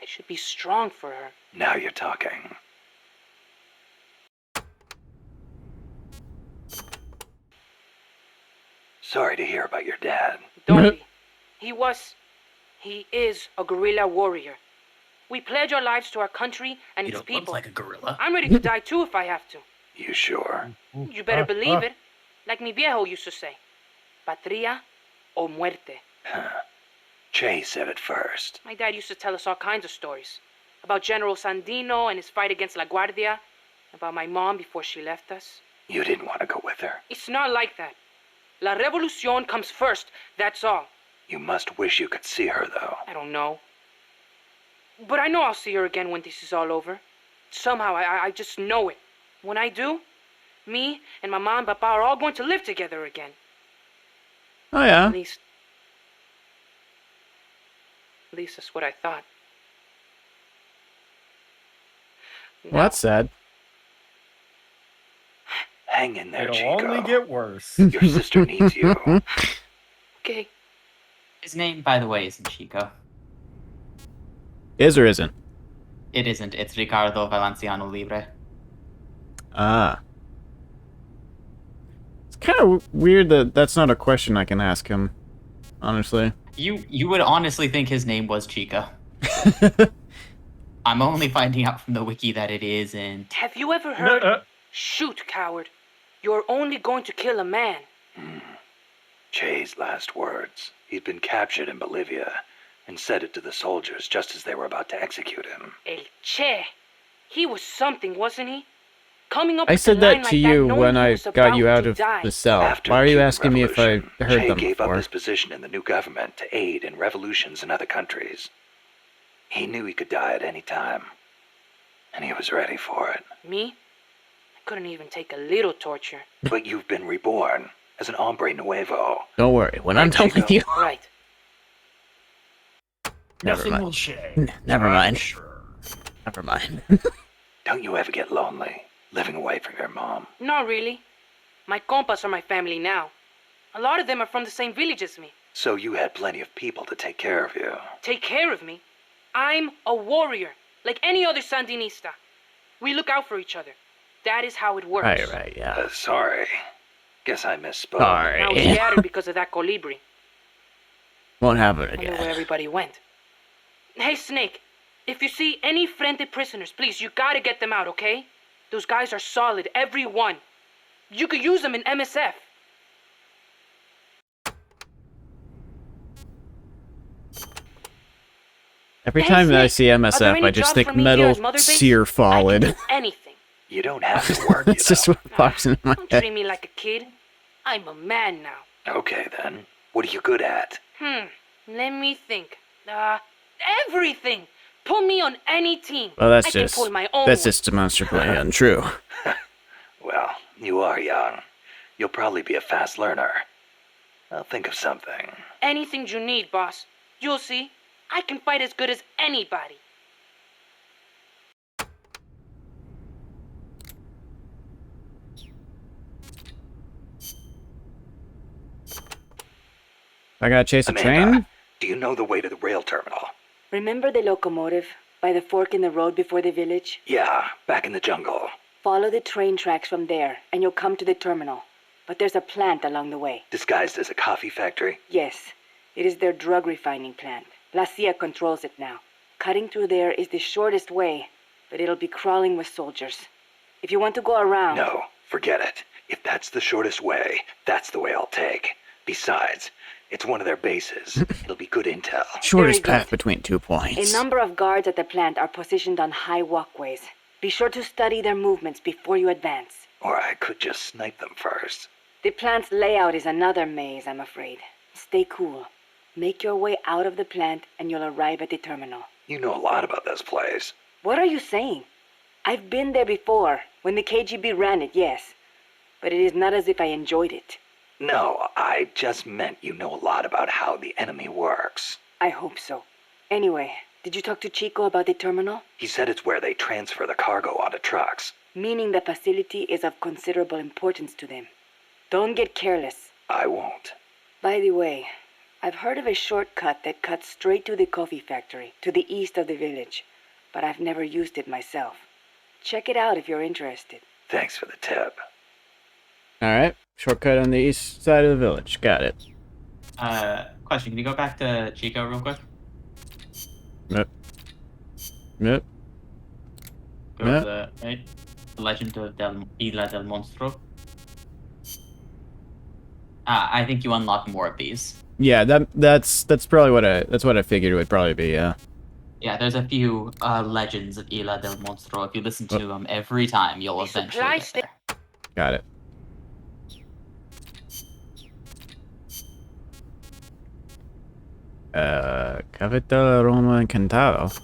I should be strong for her. Now you're talking. Sorry to hear about your dad. Don't be. He is a guerrilla warrior. We pledge our lives to our country and You its don't look people. like a gorilla. I'm ready to die too if I have to. You sure? You better believe it. Like mi viejo used to say. Patria o muerte. Che said it first. My dad used to tell us all kinds of stories. About General Sandino and his fight against La Guardia. About my mom before she left us. You didn't want to go with her. It's not like that. La Revolucion comes first, that's all. You must wish you could see her, though. I don't know. But I know I'll see her again when this is all over. Somehow, I just know it. When I do, me and my mom and papa are all going to live together again. Oh, yeah. At least that's what I thought. Well, that's sad. Hang in there, It'll Chico. only get worse. Your sister needs you. Okay. His name, by the way, isn't Chico. Is or isn't? It isn't. It's Ricardo Valenciano Libre. Ah. It's kind of weird that that's not a question I can ask him, honestly. You would honestly think his name was Chico. I'm only finding out from the wiki that it is, and Have you ever heard? Shoot, coward. You're only going to kill a man. Che's last words. He'd been captured in Bolivia and said it to the soldiers just as they were about to execute him. El Che. He was something, wasn't he? Coming up I with said a that line to like you knowing when he I was got about you out to of die. the cell. After Why are the you Cuban asking me if I Revolution, heard Che them gave up before? his position in the new government to aid in revolutions in other countries. He knew he could die at any time, and he was ready for it. Me? I couldn't even take a little torture. But you've been reborn as an hombre nuevo. Don't worry, when I'm done with you... Right. Never Nothing mind. will change. Never I'm mind. Sure. Never mind. Don't you ever get lonely living away from your mom? Not really. My compas are my family now. A lot of them are from the same village as me. So you had plenty of people to take care of you. Take care of me. I'm a warrior, like any other Sandinista. We look out for each other. That is how it works. Right, yeah. Sorry. Guess I misspoke. Now Sorry. scattered because of that colibri. Won't happen Wonder where again. everybody went. Hey, Snake. If you see any Frente prisoners, please, you gotta get them out, okay? Those guys are solid, every one. You could use them in MSF. Every Hey, time that I Snake, see are there MSF, any I just jobs think for me here metal at Mother Base? sear I can fallen. do anything. You don't have to work, It's just what pops into my Don't head. treat me like a kid. I'm a man now. Okay, then. What are you good at? Let me think. Everything. Put me on any team. Well, I can pull my own that's weight. just demonstrably untrue. Well, you are young. You'll probably be a fast learner. I'll think of something. Anything you need, boss. You'll see. I can fight as good as anybody. I gotta chase a Amanda, train? do you know the way to the rail terminal? Remember the locomotive by the fork in the road before the village? Yeah, back in the jungle. Follow the train tracks from there, and you'll come to the terminal. But there's a plant along the way. Disguised as a coffee factory? Yes, it is their drug refining plant. La CIA controls it now. Cutting through there is the shortest way, but it'll be crawling with soldiers. If you want to go around... No, forget it. If that's the shortest way, that's the way I'll take. Besides, it's one of their bases. It'll be good intel. Shortest Very good. path between 2 points. A number of guards at the plant are positioned on high walkways. Be sure to study their movements before you advance. Or I could just snipe them first. The plant's layout is another maze, I'm afraid. Stay cool. Make your way out of the plant and you'll arrive at the terminal. You know a lot about this place. What are you saying? I've been there before, when the KGB ran it, yes. But it is not as if I enjoyed it. No, I just meant you know a lot about how the enemy works. I hope so. Anyway, did you talk to Chico about the terminal? He said it's where they transfer the cargo onto trucks. Meaning the facility is of considerable importance to them. Don't get careless. I won't. By the way, I've heard of a shortcut that cuts straight to the coffee factory, to the east of the village. But I've never used it myself. Check it out if you're interested. Thanks for the tip. Alright, shortcut on the east side of the village. Got it. Question, can you go back to Chico real quick? Yep. Yep. Go to the, right? The Legend of Isla del Monstro. I think you unlock more of these. Yeah, that's probably what I figured it would probably be, yeah. Yeah, there's a few legends of Isla del Monstro. If you listen to them every time, you'll eventually get there. Got it. Capital Roma Encantado.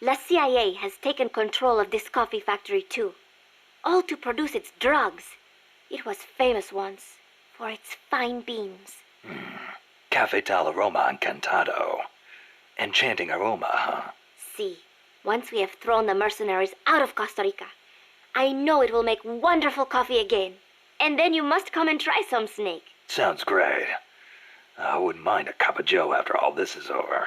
La CIA has taken control of this coffee factory too. All to produce its drugs. It was famous once for its fine beans. Cafe Aroma Encantado. Enchanting aroma, huh? See, once we have thrown the mercenaries out of Costa Rica, I know it will make wonderful coffee again. And then you must come and try some, Snake. Sounds great. I wouldn't mind a cup of joe after all this is over.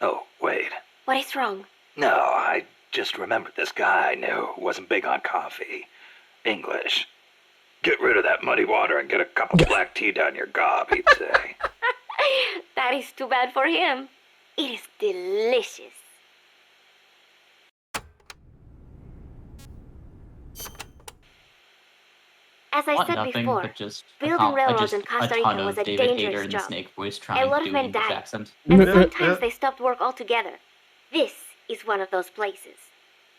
Oh, wait. What is wrong? No, I just remembered this guy I knew who wasn't big on coffee. English. Get rid of that muddy water and get a cup of black tea down your gob, he'd say. That is too bad for him. It is delicious. As I said nothing, before, but just building railroads in Costa Rica was a David Hayter dangerous in the job. Snake voice A trying lot to of do men an English died, accent. and sometimes they stopped work altogether. This is one of those places.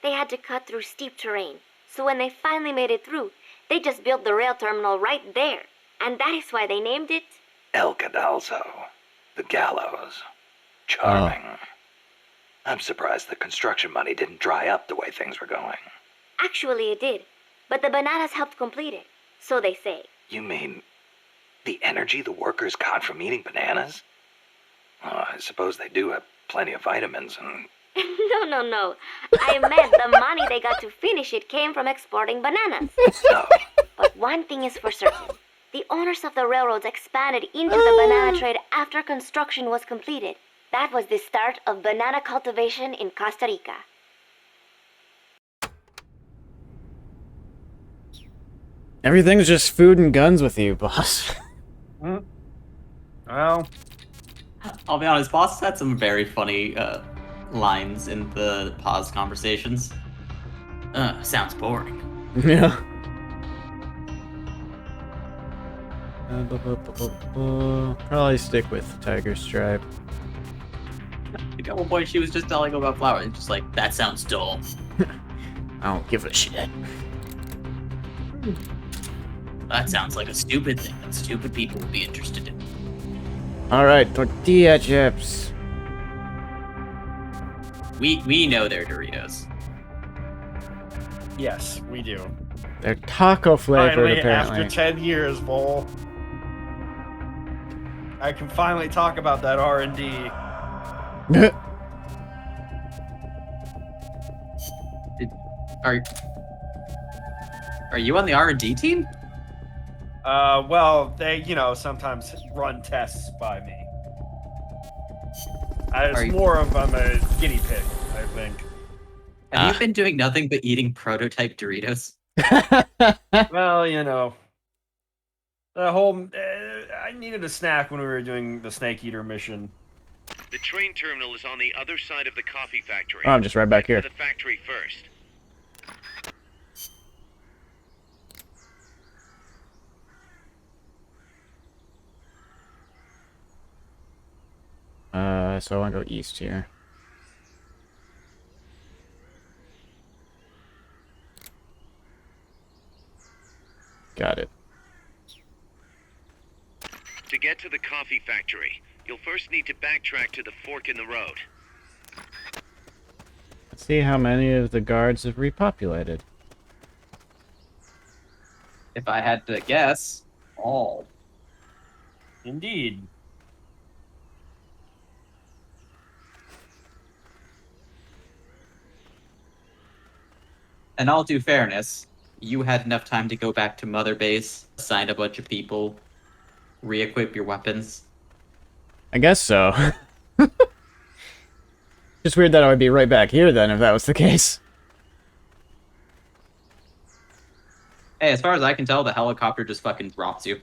They had to cut through steep terrain, so when they finally made it through, they just built the rail terminal right there. And that is why they named it El Cadalso. The gallows. Charming. I'm surprised the construction money didn't dry up the way things were going. Actually, it did. But the bananas helped complete it. So they say. You mean the energy the workers got from eating bananas? I suppose they do have plenty of vitamins and... No. I meant the money they got to finish it came from exporting bananas. No. But one thing is for certain. The owners of the railroads expanded into the banana trade after construction was completed. That was the start of banana cultivation in Costa Rica. Everything's just food and guns with you, boss. Well, I'll be honest, Boss had some very funny lines in the pause conversations. Sounds boring. Yeah. Probably stick with Tiger Stripe. At one point, she was just telling him about flowers, and just like, that sounds dull. I don't give a shit. That sounds like a stupid thing that stupid people would be interested in. Alright, tortilla chips. We know they're Doritos. yes, we do. They're taco flavored, Finally, apparently. after 10 years, Vol, I can finally talk about that R&D. Are you on the R&D team? Well, they, sometimes run tests by me. It's more of I'm a guinea pig, I think. Have you been doing nothing but eating prototype Doritos? Well, the whole... I needed a snack when we were doing the Snake Eater mission. The train terminal is on the other side of the coffee factory. Oh, I'm just right back here. To the factory first. So I want to go east here. Got it. To get to the coffee factory, you'll first need to backtrack to the fork in the road. Let's see how many of the guards have repopulated. If I had to guess, all. Indeed. In all due fairness, you had enough time to go back to Mother Base, assign a bunch of people, re-equip your weapons. I guess so. Just weird that I would be right back here then if that was the case. Hey, as far as I can tell, the helicopter just fucking drops you.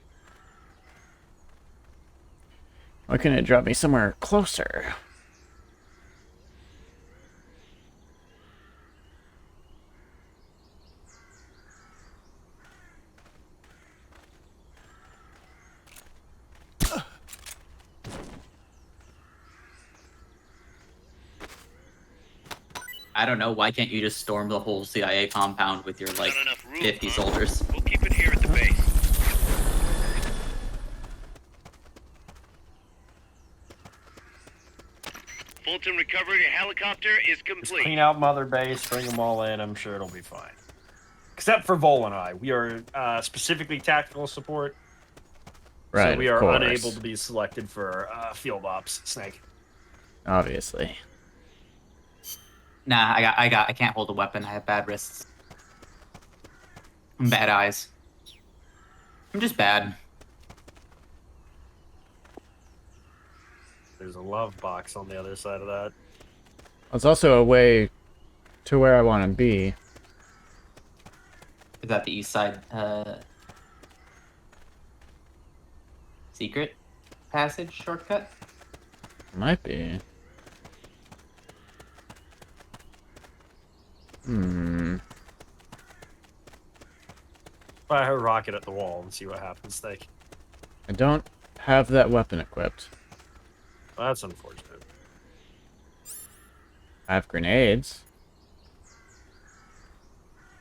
Why couldn't it drop me somewhere closer? I don't know, why can't you just storm the whole CIA compound with your, like, 50 soldiers? We'll keep it here at the base. Fulton recovery helicopter is Just complete. clean out Mother Base, bring them all in, I'm sure it'll be fine. Except for Vol and I. We are specifically tactical support. Right, So we of are course. unable to be selected for field ops, Snake. Obviously. Nah, I can't hold a weapon. I have bad wrists. And bad eyes. I'm just bad. There's a love box on the other side of that. It's also a way to where I want to be. Is that the east side, secret passage shortcut? Might be. Fire a rocket at the wall and see what happens, Snake. I don't have that weapon equipped. Well, that's unfortunate. I have grenades.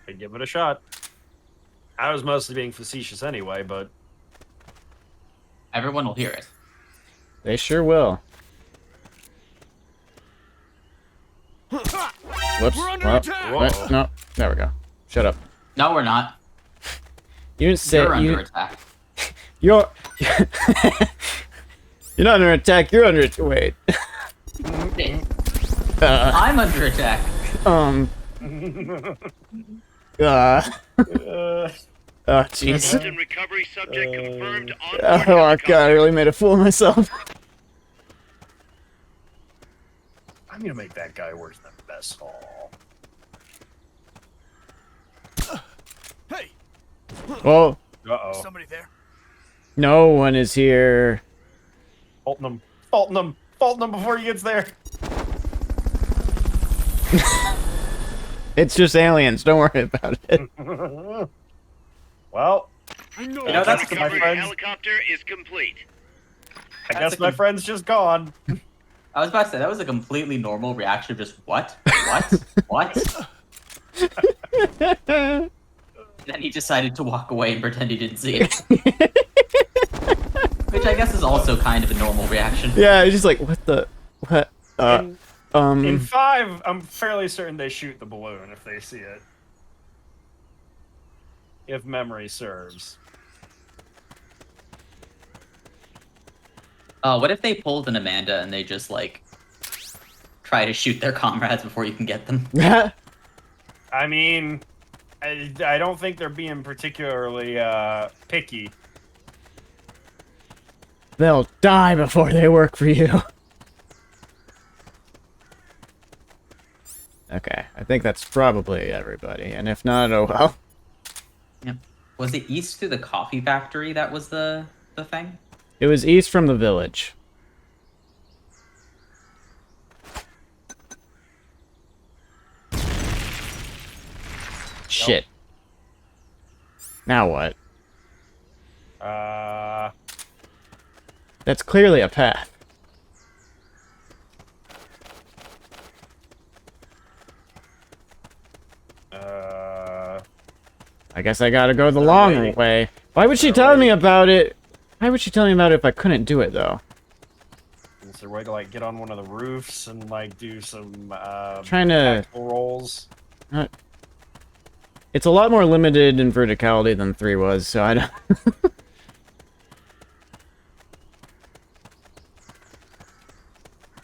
I'd give it a shot. I was mostly being facetious anyway, but... Everyone will hear it. They sure will. Whoops. We're under Well, attack! what? No, there we go. Shut up. No, we're not. You didn't say You're under attack. You're you're not under attack. You're under. Wait. I'm under attack. Oh, jeez. Fulton recovery subject confirmed on Oh my god, I really made a fool of myself. I'm gonna make that guy worse than mess hall. Hey! Well, Uh-oh. Somebody there? no one is here. Faulting him. Faulting him. Faulting him before he gets there. It's just aliens. Don't worry about it. Well, You know, that's my friends. helicopter is complete. I guess my friend's just gone. I was about to say, that was a completely normal reaction of just, what? What? What? And then he decided to walk away and pretend he didn't see it. Which I guess is also kind of a normal reaction. Yeah, it's just like, what the... What? In 5, I'm fairly certain they shoot the balloon if they see it. If memory serves. What if they pulled an Amanda and they just, like, try to shoot their comrades before you can get them? I mean, I don't think they're being particularly picky. They'll die before they work for you. Okay, I think that's probably everybody, and if not, oh well. Yep. Was it east through the coffee factory that was the thing? It was east from the village. Shit. Now what? That's clearly a path. I guess I gotta go the long way. Why would she tell me about it? Why would she tell me about it if I couldn't do it, though? Is there a way to, like, get on one of the roofs and, like, do some, trying to... tactical rolls? It's a lot more limited in verticality than 3 was, so I don't...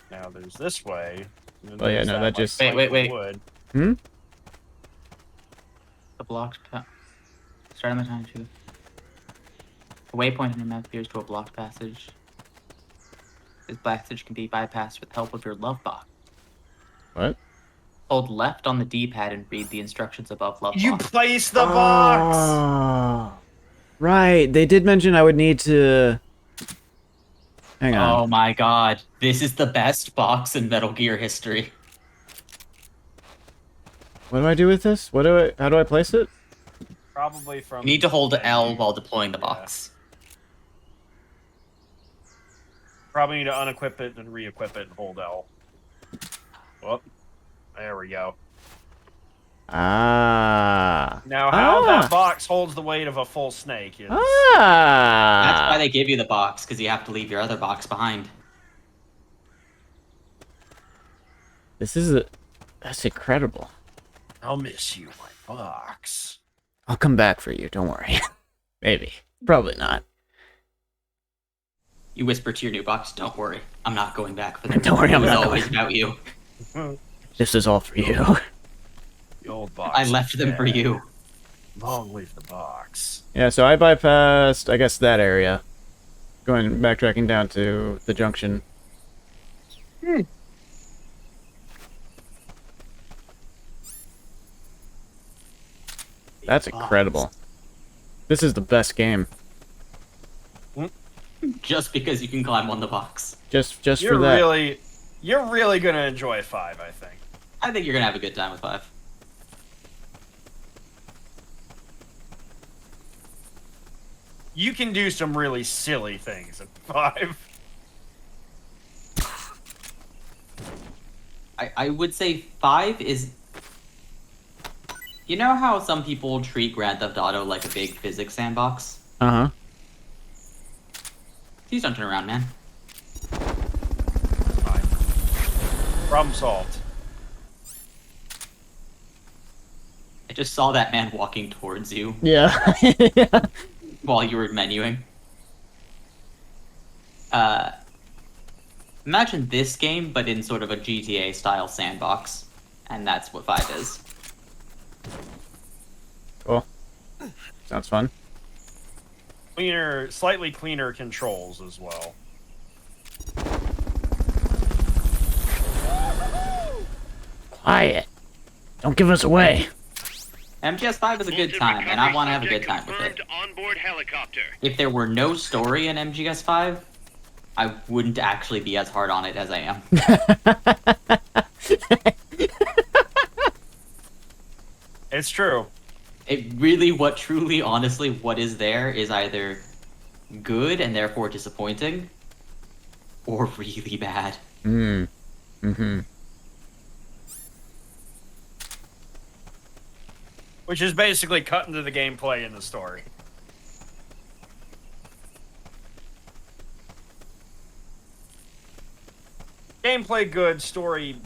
Now there's this way. Oh yeah, no, that just... Wait. Wood. Hmm? The blocked path. Start on the time too. A waypoint in your map appears to a blocked passage. This passage can be bypassed with help of your love box. What? Hold left on the D-pad and read the instructions above love box. You place the box! Oh, right, they did mention I would need to... Hang on. Oh my god. This is the best box in Metal Gear history. What do I do with this? How do I place it? Probably from... You need to hold L while deploying the box. Probably need to unequip it and re-equip it and hold L. Well, there we go. Ah. Now, how that box holds the weight of a full snake is... Ah. That's why they give you the box, because you have to leave your other box behind. This is that's incredible. I'll miss you, my box. I'll come back for you, don't worry. Maybe. Probably not. You whisper to your new box, don't worry, I'm not going back for them. Don't worry, I'm It was not always going. about you. This is all for you. The old box. I left them for you. Long live the box. Yeah, so I bypassed, I guess, that area. Backtracking down to the junction. That's incredible. This is the best game. Just because you can climb on the box. Just for that. You're really gonna enjoy 5, I think. I think you're gonna have a good time with 5. You can do some really silly things in 5. I would say 5 is... You know how some people treat Grand Theft Auto like a big physics sandbox? Uh-huh. Please don't turn around, man. Fine. Problem solved. I just saw that man walking towards you. Yeah. While you were menuing. Imagine this game, but in sort of a GTA-style sandbox. And that's what 5 is. Cool. Sounds fun. Slightly cleaner controls as well. Quiet. Don't give us away. MGS 5 is a good time, and I want to have a good time with it. Onboard helicopter. If there were no story in MGS 5, I wouldn't actually be as hard on it as I am. It's true. It really, what is there is either good and therefore disappointing, or really bad. Which is basically cut into the gameplay in the story. Gameplay good, story...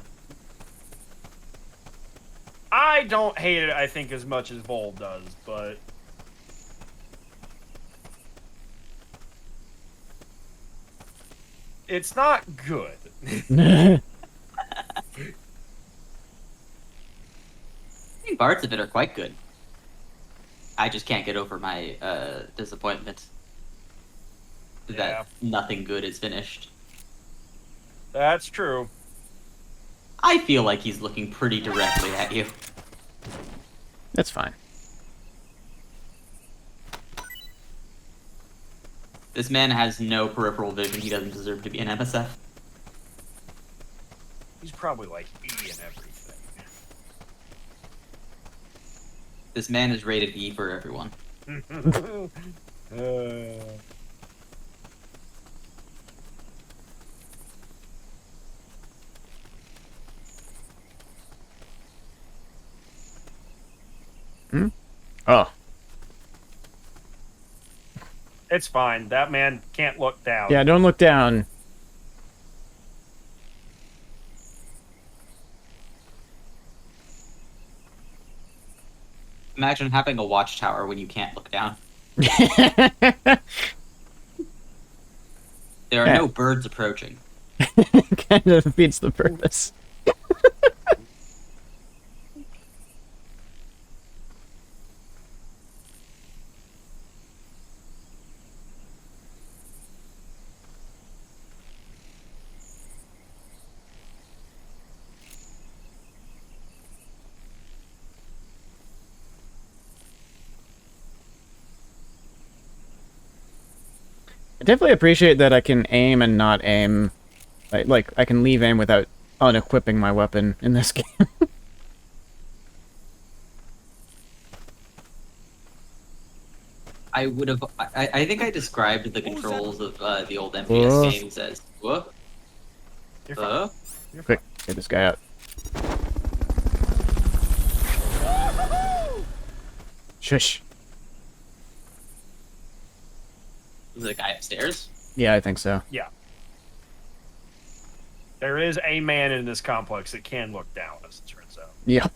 I don't hate it, I think, as much as Vol does, but... It's not good. I think parts of it are quite good. I just can't get over my disappointment that nothing good is finished. That's true. I feel like he's looking pretty directly at you. That's fine. This man has no peripheral vision. He doesn't deserve to be an MSF. He's probably like E and everything. This man is rated E for everyone. Oh. It's fine. That man can't look down. Yeah, don't look down. Imagine having a watchtower when you can't look down. There are no birds approaching. Kind of defeats the purpose. I definitely appreciate that I can aim and not aim. Like I can leave aim without unequipping my weapon in this game. I would have. I think I described the controls of the old MGS games as. What? Quick, get this guy out. Shush. Is the guy upstairs? Yeah, I think so. Yeah. There is a man in this complex that can look down, as it turns out. Yep.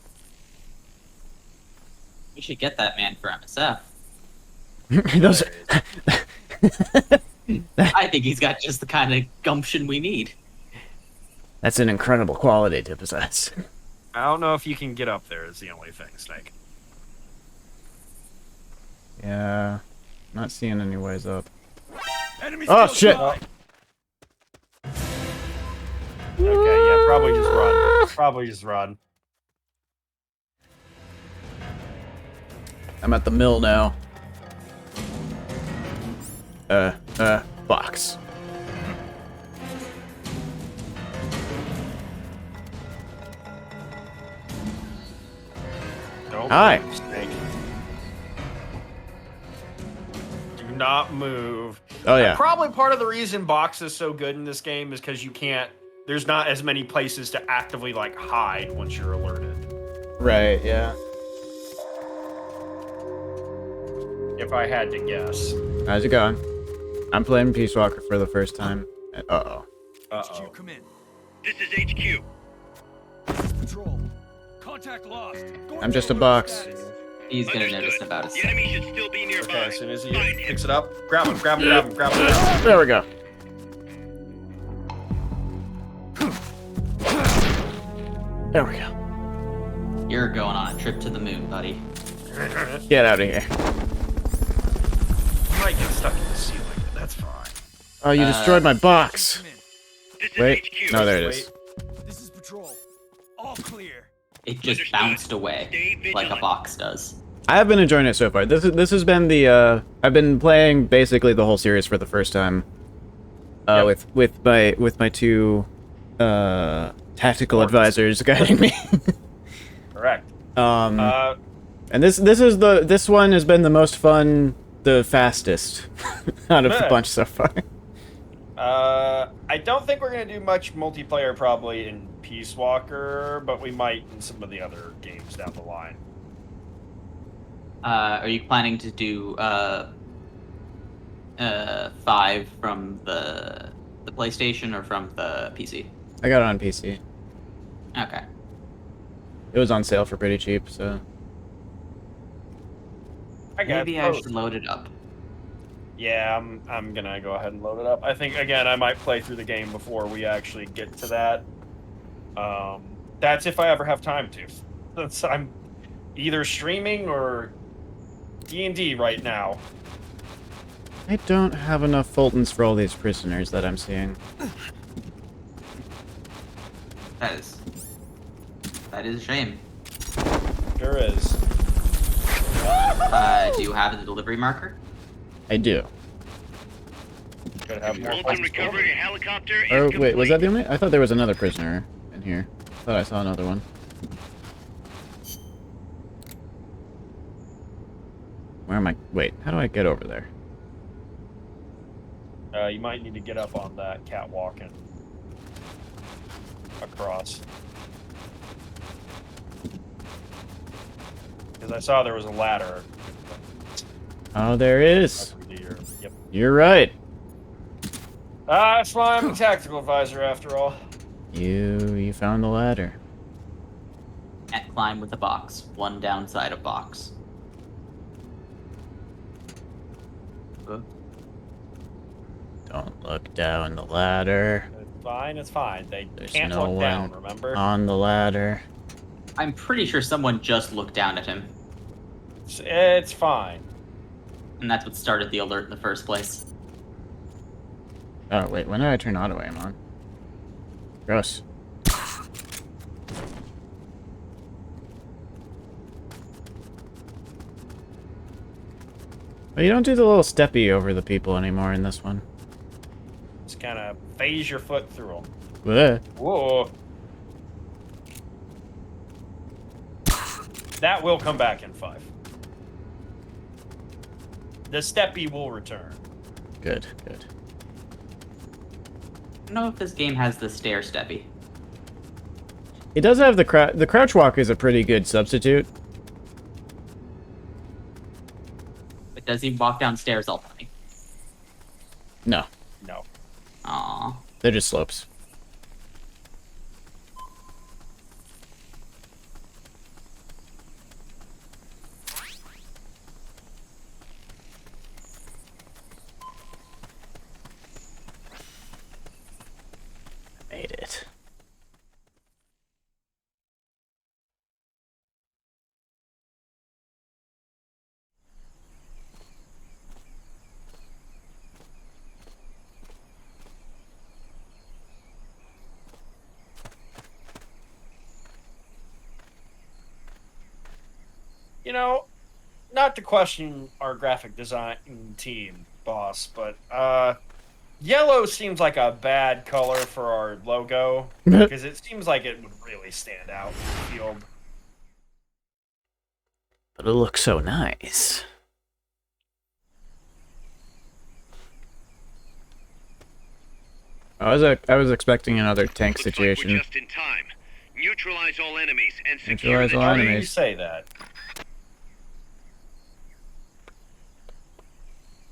We should get that man for MSF. Those I think he's got just the kind of gumption we need. That's an incredible quality to possess. I don't know if you can get up there, is the only thing, Snake. Yeah. Not seeing any ways up. Oh, shit! Okay, yeah, probably just run. Probably just run. I'm at the mill now. Box. Don't Hi. move, Snake. Do not move. Oh, yeah. Probably part of the reason box is so good in this game is because you can't... There's not as many places to actively, like, hide once you're alerted. Right, yeah. If I had to guess. How's it going? I'm playing Peace Walker for the first time. Uh-oh. Uh-oh. Come in. This is HQ. Patrol. Contact lost. I'm just a box. He's gonna notice about us. The enemy should still be nearby. Okay, as soon as he picks it up, grab him, grab him, grab him, grab him. There we go. There we go. You're going on a trip to the moon, buddy. Get out of here. You might get stuck in the ceiling, but that's fine. Oh, you destroyed my box. This is Wait. HQ. No, there it is. This is patrol. All clear. It just bounced away like a box does. I have been enjoying it so far. This has been the I've been playing basically the whole series for the first time. With my two tactical advisors guiding me. Correct. And this one has been the most fun, the fastest out of the bunch so far. I don't think we're gonna do much multiplayer probably in Peace Walker, but we might in some of the other games down the line. Are you planning to do 5 from the PlayStation or from the PC? I got it on PC. Okay. It was on sale for pretty cheap, so. Maybe I should load it up. Yeah, I'm gonna go ahead and load it up. I think again I might play through the game before we actually get to that. That's if I ever have time to. I'm either streaming or D&D right now. I don't have enough Fultons for all these prisoners that I'm seeing. That is a shame. Sure is. Do you have the delivery marker? I do. Gotta have more Fulton recovery helicopter is Oh, wait, complete. was that the only? I thought there was another prisoner in here. I thought I saw another one. Where am I? Wait, how do I get over there? You might need to get up on that catwalk and across. Because I saw there was a ladder. Oh, there is. Yep. You're right. That's why I'm a tactical advisor after all. You found the ladder. Can't climb with a box. One downside of box. Don't look down the ladder. It's fine, it's fine. They There's can't no look down, one remember? on the ladder. I'm pretty sure someone just looked down at him. It's fine. And that's what started the alert in the first place. Oh, wait, when did I turn auto aim on? Gross. Well, you don't do the little steppy over the people anymore in this one. Just kind of phase your foot through them. Bleh. Whoa. That will come back in 5. The steppy will return. Good, good. I don't know if this game has the stair steppy. It does have the crouch walk is a pretty good substitute. But does he walk downstairs all the time? No, No. Aww. they're just slopes. Made it. You know, not to question our graphic design team, boss, but yellow seems like a bad color for our logo because it seems like it would really stand out in the field. But it looks so nice. I was expecting another tank Looks like situation. we're just in time. Neutralize all enemies and secure Neutralize the all Why do you enemies. say that?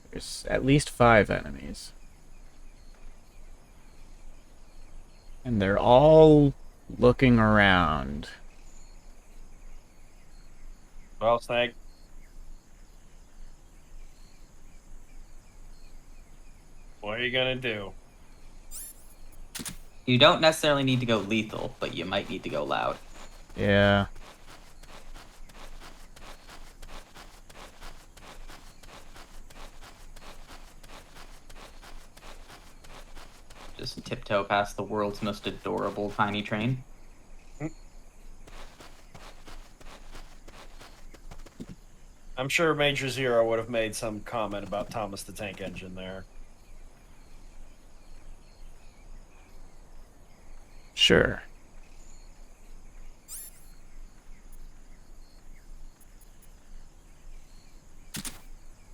There's at least 5 enemies. And they're all looking around. Well, Snake. What are you gonna do? You don't necessarily need to go lethal, but you might need to go loud. Yeah. Just tiptoe past the world's most adorable tiny train. I'm sure Major Zero would have made some comment about Thomas the Tank Engine there. Sure.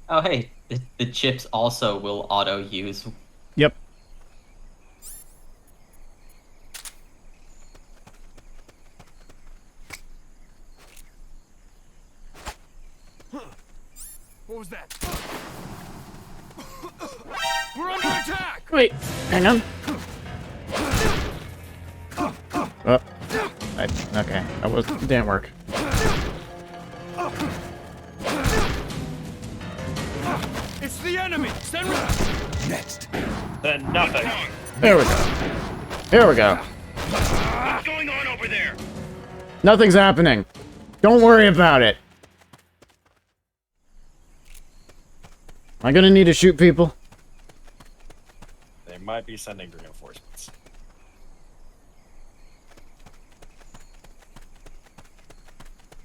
Oh, hey, the chips also will auto-use. Yep. What was that? We're under attack! Wait, hang on. Oh, okay, that was didn't work. It's the enemy! Send me Next. Then nothing. There we go. Here we go. What's going on over there? Nothing's happening. Don't worry about it. Am I gonna need to shoot people? They might be sending reinforcements.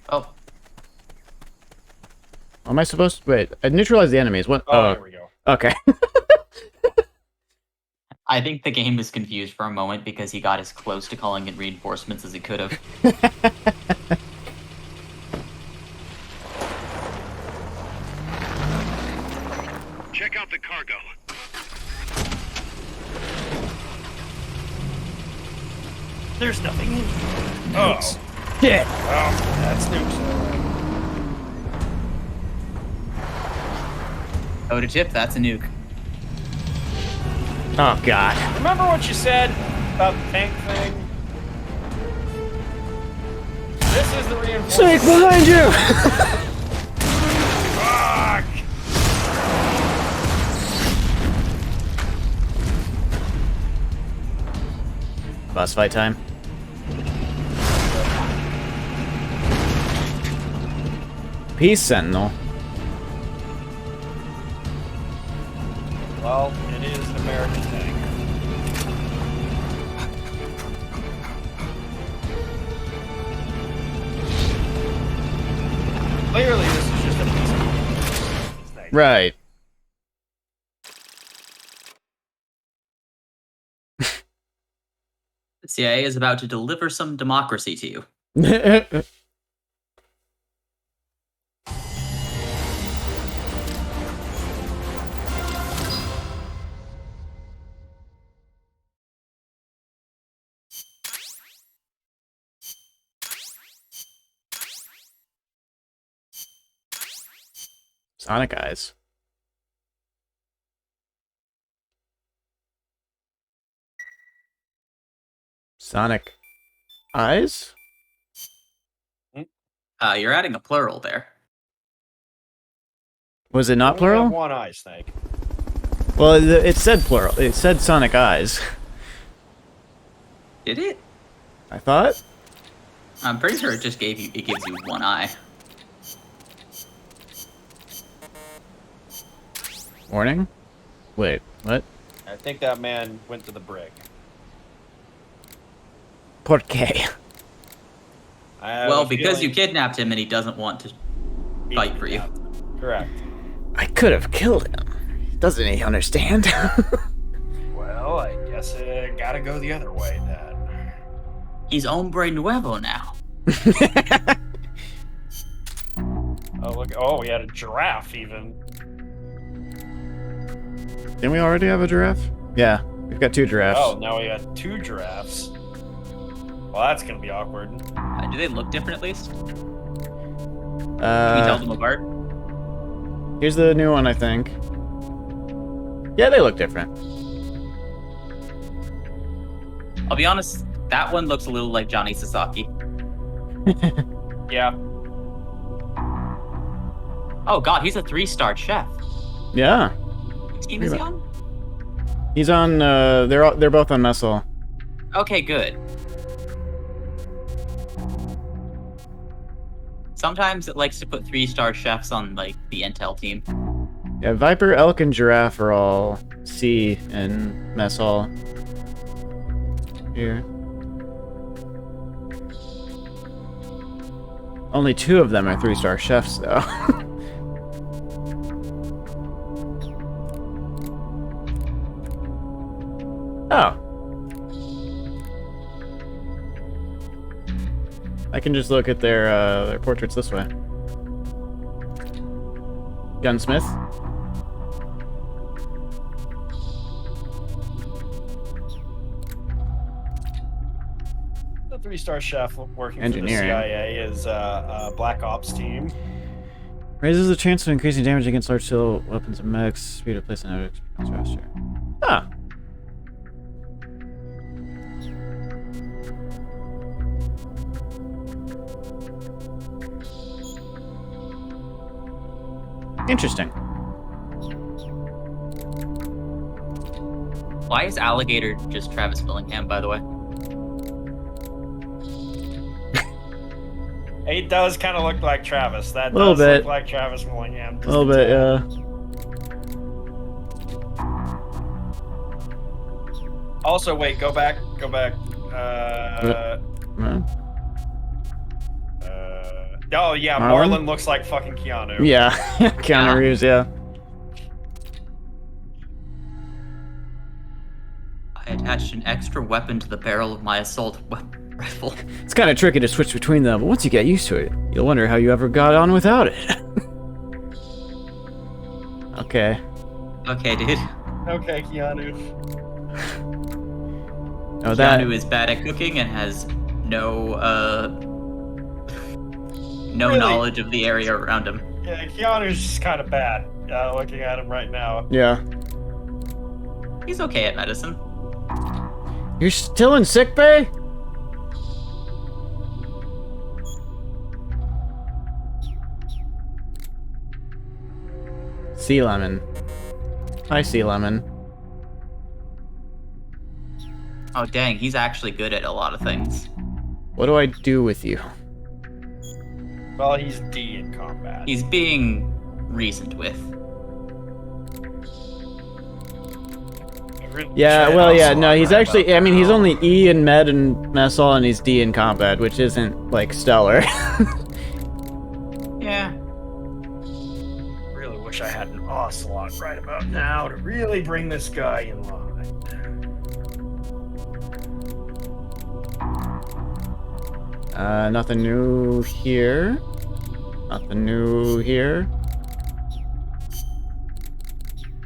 Oh, Am I supposed to wait? I neutralized the enemies. What? Oh, here we go. Okay. I think the game was confused for a moment because he got as close to calling in reinforcements as he could have. Check out the cargo. There's nothing in here. Oh. Shit. Oh, that's nukes. Oh, to chip, that's a nuke. Oh god. Remember what you said about the tank thing? This is the reinforcement. Snake behind you! Fuck! Boss fight time. Peace, Sentinel. Well, it is an American tank. Clearly, this is just a piece of snake. Right. The CIA is about to deliver some democracy to you. Sonic Eyes. Sonic Eyes? You're adding a plural there. Was it not Only plural? have one eye snake. Well, it said plural. It said Sonic Eyes. Did it? I thought. I'm pretty sure it just gives you one eye. Warning? Wait, what? I think that man went to the brig. Por qué? I have Well, a because you feeling kidnapped him and he doesn't want to fight for you. Correct. I could have killed him. Doesn't he understand? Well, I guess it gotta go the other way then. He's hombre nuevo now. Oh, look. Oh, we had a giraffe even. Didn't we already have a giraffe? Yeah, we've got 2 giraffes. Oh, now we got 2 giraffes. Well, that's gonna be awkward. Do they look different at least? Can you tell them apart? Here's the new one, I think. Yeah, they look different. I'll be honest, that one looks a little like Johnny Sasaki. Yeah. Oh god, he's a 3-star chef. Yeah. What team is he on? He's on, they're both on Messel. Okay, good. Sometimes it likes to put 3-star chefs on, like, the intel team. Yeah, Viper, Elk, and Giraffe are all C in Mess Hall. Here. Only 2 of them are 3-star chefs, though. I can just look at their portraits this way. Gunsmith. The 3-star chef working Engineering. for the CIA is Black Ops team. Raises the chance of increasing damage against large-scale weapons and mechs. Speed of place and evidence faster. Ah. Interesting. Why is Alligator just Travis Willingham, by the way? He does kind of look like Travis. That Little does bit. look like Travis Willingham. A little bit, yeah. Also, wait, go back. Oh yeah, Marlon looks like fucking Keanu. Yeah, Keanu Reeves, yeah. I attached an extra weapon to the barrel of my assault rifle. It's kind of tricky to switch between them, but once you get used to it, you'll wonder how you ever got on without it. Okay. Okay, dude. Okay, Keanu. Oh, that... Keanu is bad at cooking and has no Really? knowledge of the area around him. Yeah, Keanu's just kind of bad. Looking at him right now. Yeah. He's okay at medicine. You're still in sickbay? Sea Lemon. Hi, Sea Lemon. Oh dang, he's actually good at a lot of things. What do I do with you? Well, he's D in combat. He's being reasoned with. Yeah, well, yeah, no, he's actually, I mean, he's only E in med and Messal, and he's D in combat, which isn't, like, stellar. Yeah. Really wish I had an Ocelot right about now to really bring this guy in line. Nothing new here. Nothing new here.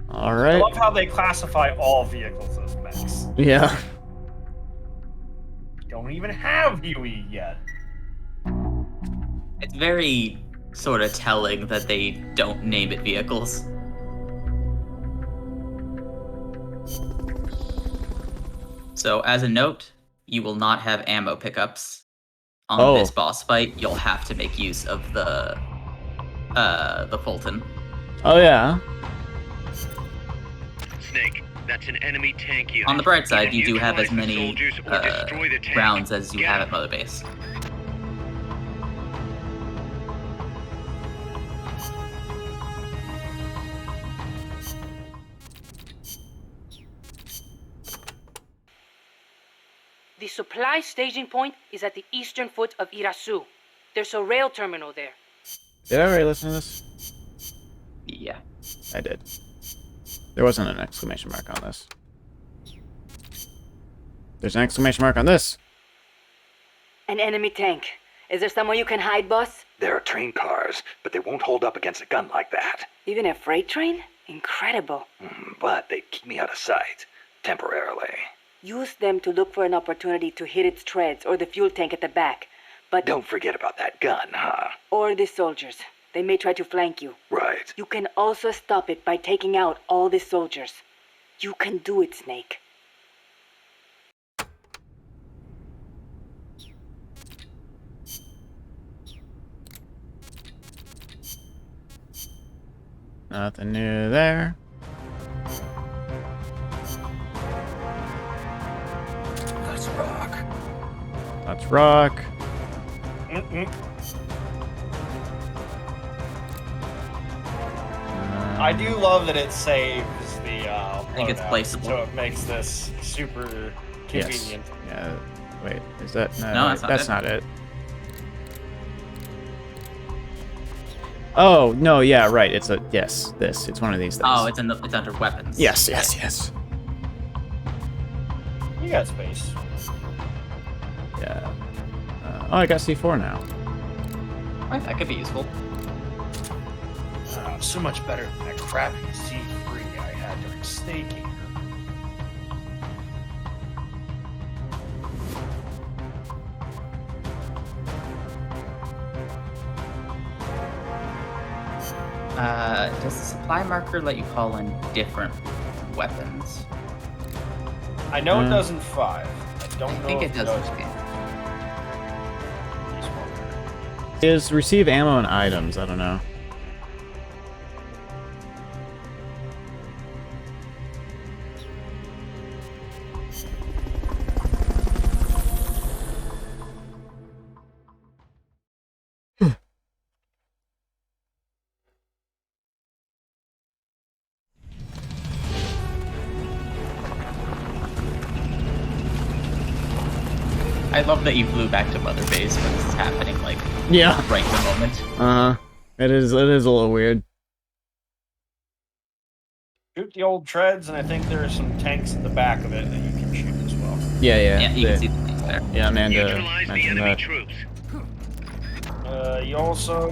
I Alright. love how they classify all vehicles as mechs. Yeah. Don't even have Huey yet. It's very sort of telling that they don't name it vehicles. So, as a note, you will not have ammo pickups on this boss fight. You'll have to make use of the Fulton. Oh, yeah. Snake, that's an enemy tank unit. On the bright side, Either you do have as neutralize the many soldiers or destroy the tank. rounds as you Get have 'em. at Mother Base. The supply staging point is at the eastern foot of Irasu. There's a rail terminal there. Did I already listen to this? Yeah. I did. There wasn't an exclamation mark on this. There's an exclamation mark on this. An enemy tank. Is there somewhere you can hide, boss? There are train cars, but they won't hold up against a gun like that. Even a freight train? Incredible. But they keep me out of sight. Temporarily. Use them to look for an opportunity to hit its treads or the fuel tank at the back. But Don't forget about that gun, huh? or the soldiers. They may try to flank you. Right. You can also stop it by taking out all the soldiers. You can do it, Snake. Nothing new there. Let's rock. Let's rock. I do love that it saves the I think it's loadout, placeable. so it makes this super Yes. convenient. Yeah. Wait, is that No, that's not it. not it. Oh no, yeah, right. It's a yes. This. It's one of these things. Oh, it's under weapons. Yes, yes, yes. You got space. Yeah. Oh, I got C4 now. Right, that could be useful. So much better than that crappy C3 I had during staking. Does the supply marker let you call in different weapons? I know it does in 5. I don't know I think if it does. Is receive ammo and items. I don't know. I love that you flew back to Mother Base when this is happening, like, yeah, right in the moment. It is a little weird. Shoot the old treads, and I think there are some tanks at the back of it that you can shoot as well. Yeah, you can see the things there. Yeah, Amanda Neutralize the mentioned enemy that. troops. You also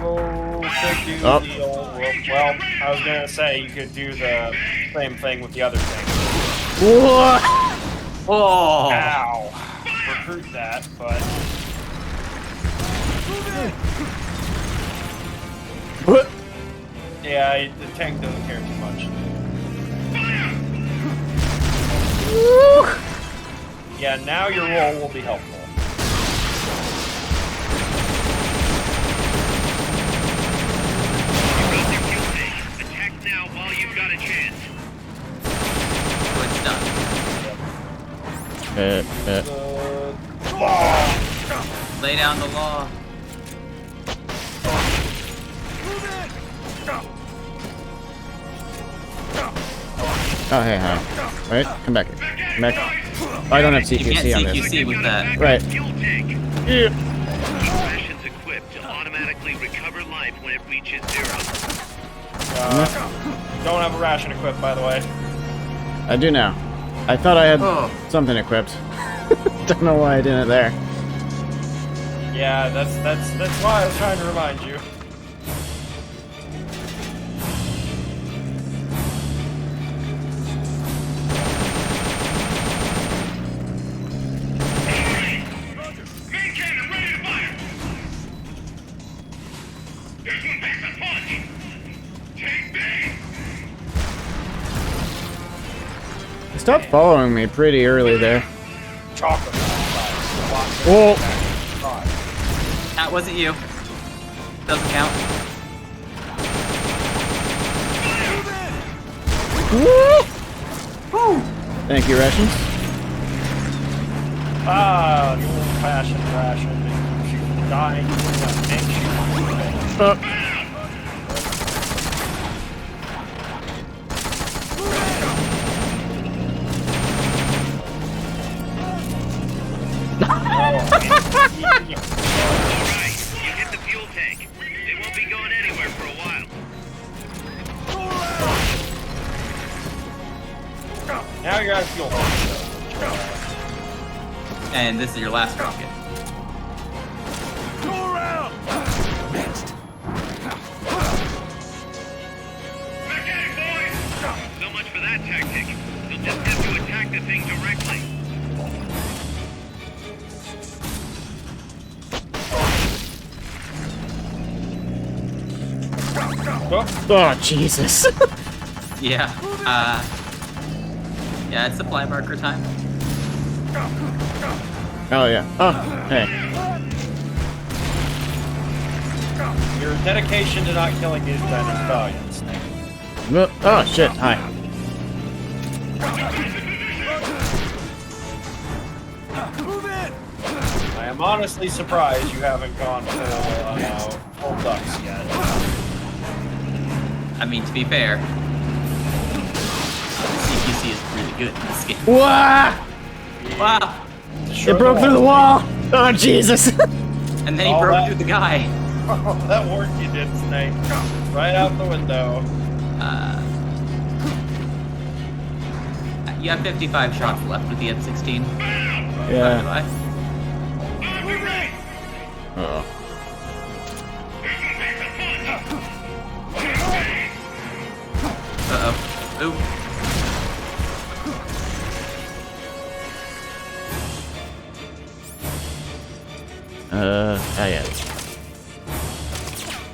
could do the old, well, I was gonna say you could do the same thing with the other thing. What? Oh! Ow! Recruit that, but What? yeah, the tank doesn't care too much. Yeah, now your roll will be helpful. Attack now while you've got a chance. It's done. Lay down the law. Oh, hey, hi. Right, come back here. Come back. Oh, I don't have You can't CQC on this. CQC with that. Right. Keep rations equipped to automatically recover life when it reaches 0. Don't have a ration equipped, by the way. I do now. I thought I had something equipped. Don't know why I didn't there. Yeah, that's why I was trying to remind you. He stopped following me pretty early there. Chocolate. Whoa! That wasn't you. Doesn't count. Woo! Thank you, rations. Ah, the old fashioned ration. She's dying. Alright, you hit the fuel tank. They won't be going anywhere for a while. Now you're out of fuel. And this is your last rocket. Go around! Mechanic boys! So much for that tactic. You'll just have to attack the thing directly. Oh, Jesus. Yeah. Yeah, it's supply marker time. Oh, yeah. Oh, hey. Your dedication to not killing these men is valiant, Snake. Oh, shit. Hi. I am honestly surprised you haven't gone full ducks yet. I mean, to be fair, CQC is really good in this game. Wow! Wow! It broke through the wall! Oh, Jesus! And then he broke through the guy. Oh, that work you did, Snake. Right out the window. You have 55 shots left with the M16. Yeah. Uh-oh. Uh-oh. Ooh. Yeah.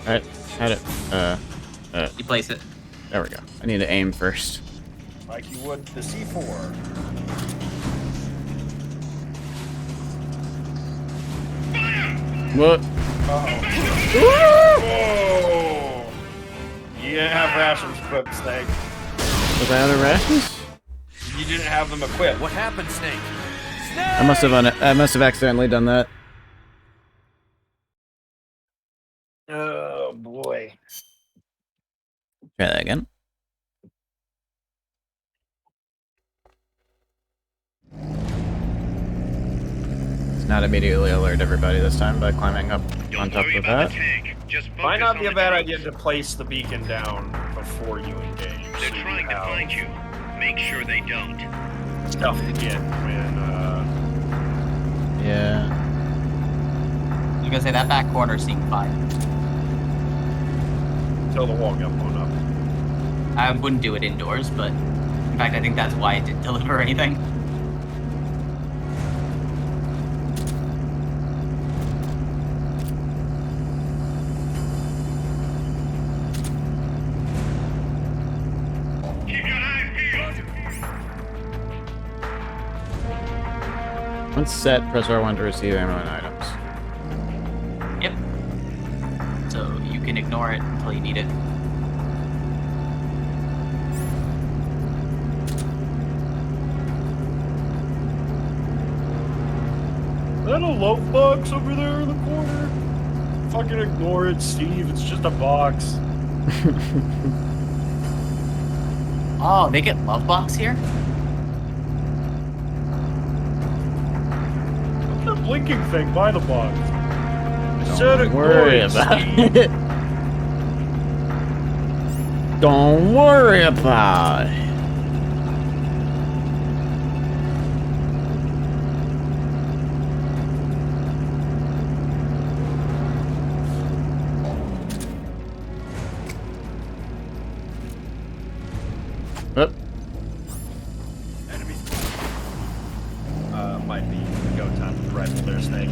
Alright, had it. You place it. There we go. I need to aim first. Like you would the C4. What? Whoa! You didn't have rations equipped, Snake. Was I out of rations? You didn't have them equipped. What happened, Snake? I must have accidentally done that. Oh boy. Try that again. Let's not immediately alert everybody this time by climbing up on top of that. Might not be a bad idea to place the beacon down before you engage. They're trying to find you. Make sure they don't. Stuff to get when, Yeah. I was gonna say that back corner seemed fine. Until the wall got blown up. I wouldn't do it indoors, but in fact, I think that's why it didn't deliver anything. Once set, press R1 to receive ammo and items. Yep. So you can ignore it until you need it. Is that a loaf box over there in the corner? Fucking ignore it, Steve. It's just a box. Oh, they get love box here? What's that blinking thing by the box? Don't worry about it. Don't worry about it. Oop. Might be go time with the rifle there, Snake.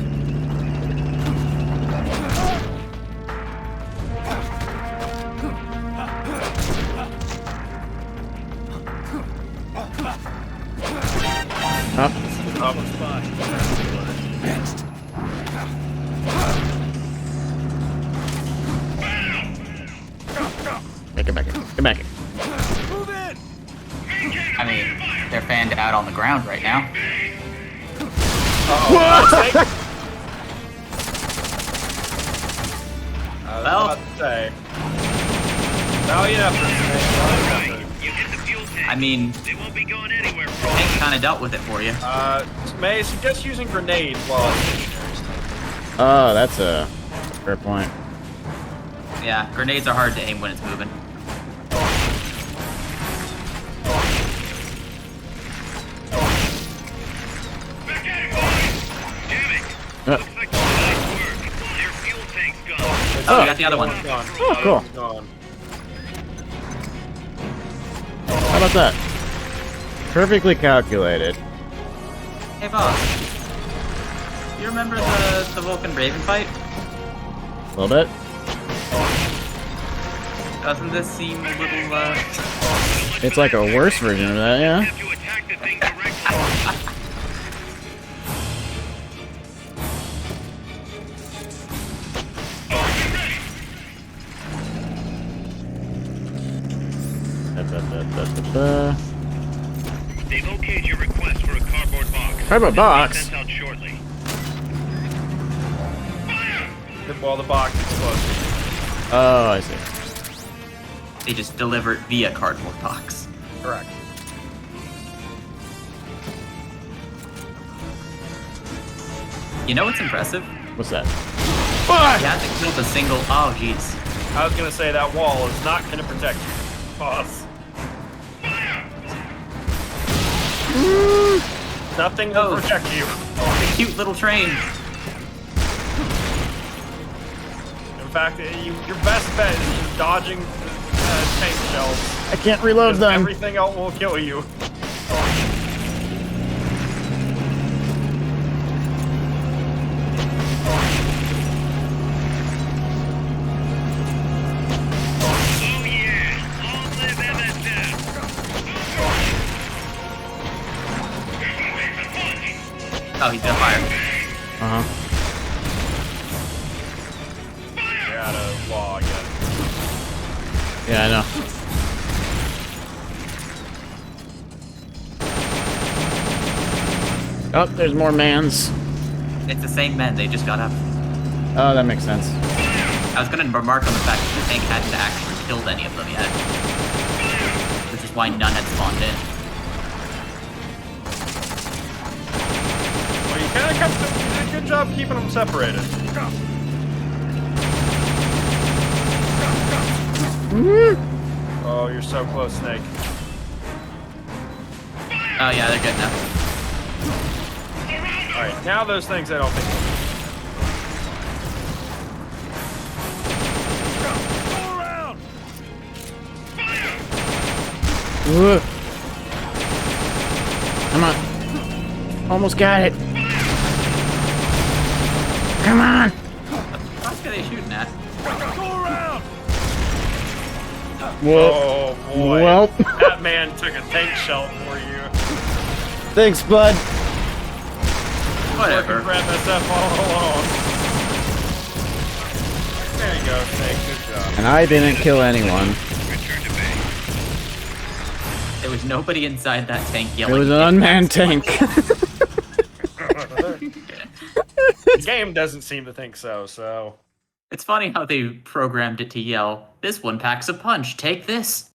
Up. Get back in. Get back in. I mean, they're fanned out on the ground right now. Well, valiant effort, Snake. I mean, Hank kind of dealt with it for you. May I suggest using grenades while Oh, that's a fair point. Yeah, grenades are hard to aim when it's moving. Oh, you got the other one. Oh, cool. How about that? Perfectly calculated. Hey, boss. You remember the Vulcan Raven fight? A little bit. Doesn't this seem a little, It's like a worse version of that, yeah? They've okayed your request for a cardboard box. Cardboard box? Sent out shortly. While the box explodes. Oh, I see. They just deliver it via cardboard box. Correct. You know what's impressive? What's that? You have to kill the single. Oh, jeez. I was gonna say that wall is not gonna protect you, boss. Nothing will protect you. The cute little train. fact that your best bet is just dodging tank shells. I can't reload them. Everything else will kill you. Oh, he's gonna fire. Uh-huh. You're out of law again. Yeah, I know. Oh, there's more mans. It's the same men, they just got up. Oh, that makes sense. I was gonna remark on the fact that the tank hadn't actually killed any of them yet. Which is why none had spawned in. Well, you kinda kept them, you did a good job keeping them separated. Oh, you're so close, Snake. Oh yeah, they're good now. Alright, now those things I don't think. Go around! Come on. Almost got it. Come on. What are they shooting at? Go around! Whoa. Oh boy. Well. That man took a tank shell for you. Thanks, bud. Whatever. Grab SF all along. There you go, Snake. Good job. And I didn't kill anyone. There was nobody inside that tank yelling. It was an unmanned tank. The game doesn't seem to think so. It's funny how they programmed it to yell, "This one packs a punch, take this."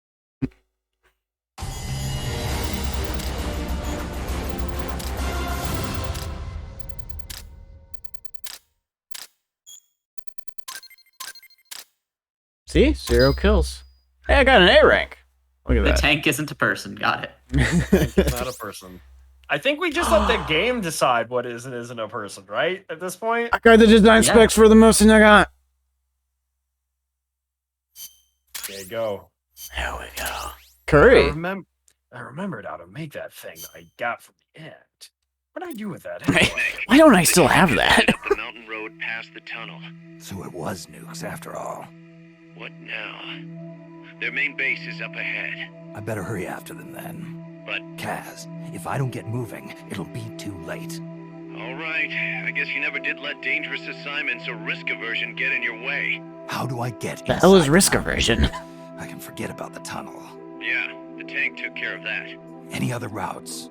See? 0 kills. Hey, I got an A rank. Look at The that. tank isn't a person, got it. It's not a person. I think we just let the game decide what is and isn't a person, right? At this point? I got the design specs for the most thing I got. There you go. There we go. Curry. I remembered how to make that thing that I got from the end. What did I do with that anyway? Why don't I still have that? Up the mountain road past the tunnel. So it was nukes after all. What now? Their main base is up ahead. I better hurry after them then. But Kaz, if I don't get moving, it'll be too late. all right, I guess you never did let dangerous assignments or risk aversion get in your way. How do I get The hell is inside risk now? aversion? I can forget about the tunnel. Yeah, the tank took care of that. Any other routes?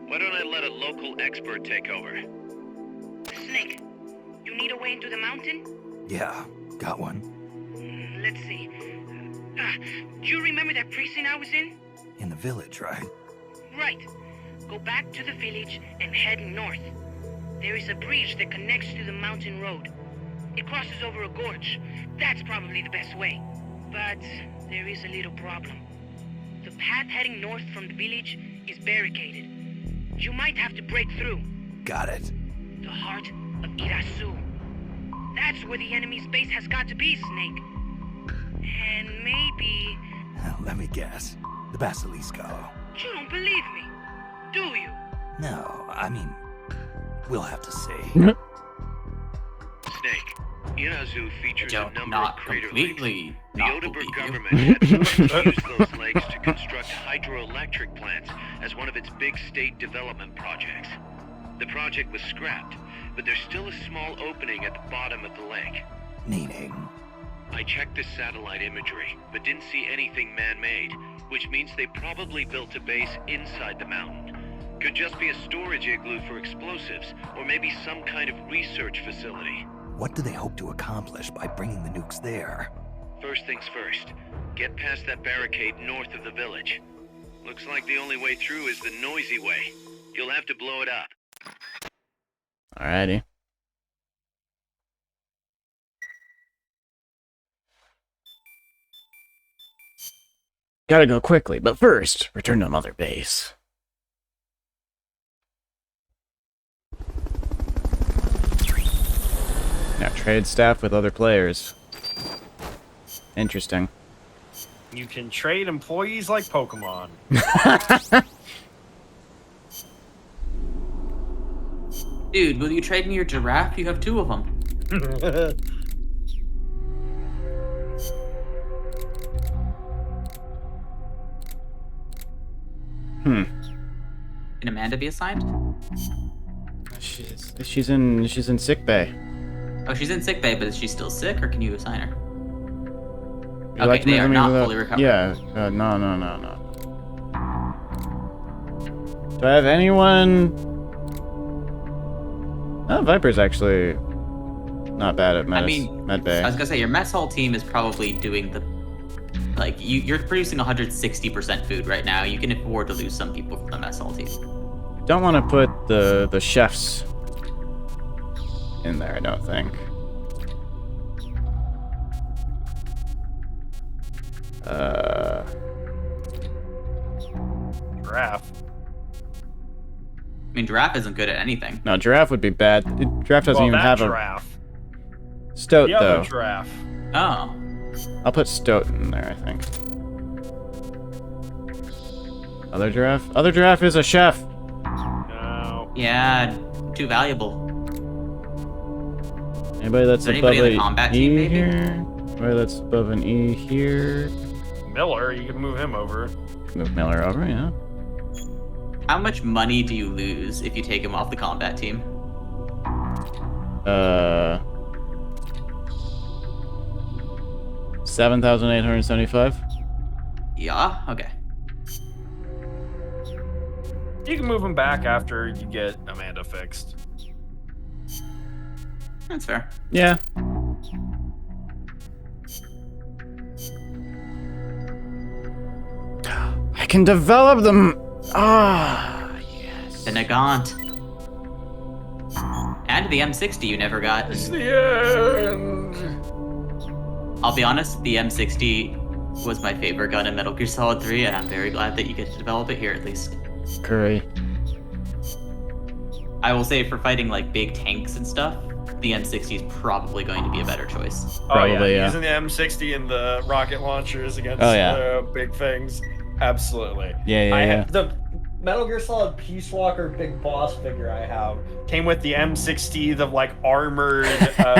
Why don't I let a local expert take over? Snake, you need a way into the mountain? Yeah, got one. Let's see. Do you remember that precinct I was in? In the village, right? Right. Go back to the village and head north. There is a bridge that connects to the mountain road. It crosses over a gorge. That's probably the best way. But there is a little problem. The path heading north from the village is barricaded. You might have to break through. Got it. The heart of Irasu. That's where the enemy's base has got to be, Snake. And maybe... Let me guess. The Basilisco. You don't believe me, do you? No, I mean, we'll have to see. Snake, Irazu features a number Not of crater completely lakes. The not Odeberg believe you. government had started to use those lakes to construct hydroelectric plants as one of its big state development projects. The project was scrapped, but there's still a small opening at the bottom of the lake. Meaning? I checked the satellite imagery, but didn't see anything man-made, which means they probably built a base inside the mountain. Could just be a storage igloo for explosives, or maybe some kind of research facility. What do they hope to accomplish by bringing the nukes there? First things first, get past that barricade north of the village. Looks like the only way through is the noisy way. You'll have to blow it up. Alrighty. Gotta go quickly, but first, return to Mother Base. Now trade staff with other players. Interesting. You can trade employees like Pokemon. Dude, will you trade me your giraffe? You have 2 of them. Can Amanda be assigned? She's in sick bay. Oh, she's in sick bay, but is she still sick, or can you assign her? You like Okay, they are moving not without- fully recovered. Yeah, no. Do I have anyone? Oh, Viper's actually not bad at med bay. I was gonna say, your mess hall team is probably doing the... Like, you're producing 160% food right now. You can afford to lose some people from the mess hall team. Don't want to put the chefs in there, I don't think. Giraffe. I mean, Giraffe isn't good at anything. No, Giraffe would be bad. Giraffe doesn't even have giraffe. a... Stoat, The other though. giraffe. Oh. I'll put Stoat in there, I think. Other Giraffe? Other Giraffe is a chef! No. Yeah, too valuable. Anybody that's Is there above anybody in the a combat E team, maybe? here? Anybody that's above an E here? Miller, you can move him over. Move Miller over, yeah. How much money do you lose if you take him off the combat team? 7,875. Yeah? Okay. You can move him back after you get Amanda fixed. That's fair. Yeah. I can develop them. Ah, yes. The Nagant. And the M60 you never got. It's the end. I'll be honest, the M60 was my favorite gun in Metal Gear Solid 3, and I'm very glad that you get to develop it here at least. Curry. I will say, for fighting like big tanks and stuff, the M60 is probably going to be a better choice. Probably, yeah. Using the M60 and the rocket launchers against big things. Absolutely. Yeah. The Metal Gear Solid Peace Walker big boss figure I have came with the M60, the like armored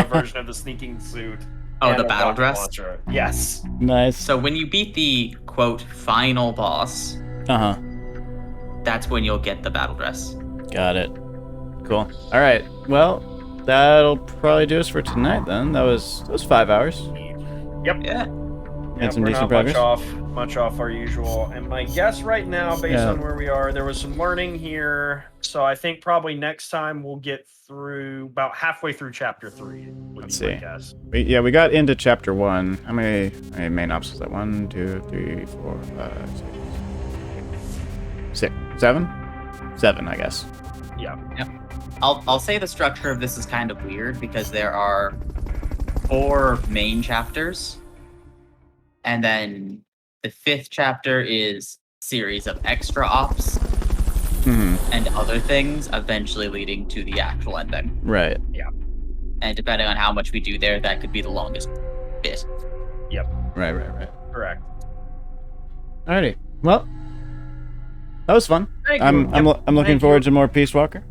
version of the sneaking suit. Oh, and the a battle rocket dress? launcher. Yes. Nice. So when you beat the, quote, final boss, that's when you'll get the battle dress. Got it. Cool. All right. Well, that'll probably do us for tonight then. That was 5 hours. Yep. Yeah. Had some we're decent not progress. much off our usual. And my guess right now, based on where we are, there was some learning here. So I think probably next time we'll get through about halfway through chapter 3. Let's see. We got into chapter 1. How many main ops was that? 1, 2, 3, 4, 5, 6, 6, 7? 7, I guess. Yeah. Yep. I'll say the structure of this is kind of weird because there are 4 main chapters, and then the 5th chapter is series of extra ops and other things, eventually leading to the actual ending. Right. Yeah. And depending on how much we do there, that could be the longest bit. Yep. Right. Correct. Alrighty. Well, that was fun. Thank I'm you. looking forward to more Peace Walker.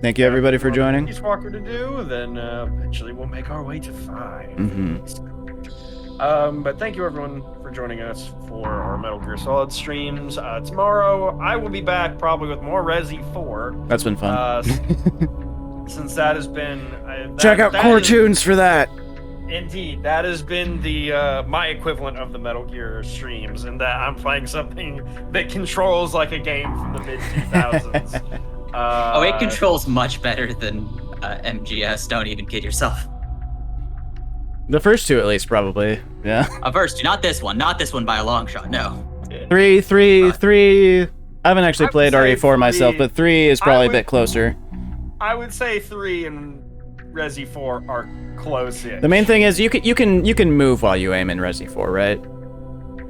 Thank you everybody for joining. Peace Walker to do, then eventually we'll make our way to 5. But thank you everyone for joining us for our Metal Gear Solid streams. Tomorrow I will be back probably with more Resi 4. That's been fun. Since that has been check out Core Tunes for that. Indeed, that has been the my equivalent of the Metal Gear streams, in that I'm playing something that controls like a game from the mid 2000s. It controls much better than MGS. Don't even kid yourself. The first 2 at least, probably. Yeah. First 2, not this one by a long shot. No. 3. I haven't actually played RE4 myself, but 3 is probably a bit closer. I would say 3 and Resi 4 are close-ish. The main thing is you can move while you aim in Resi 4, right?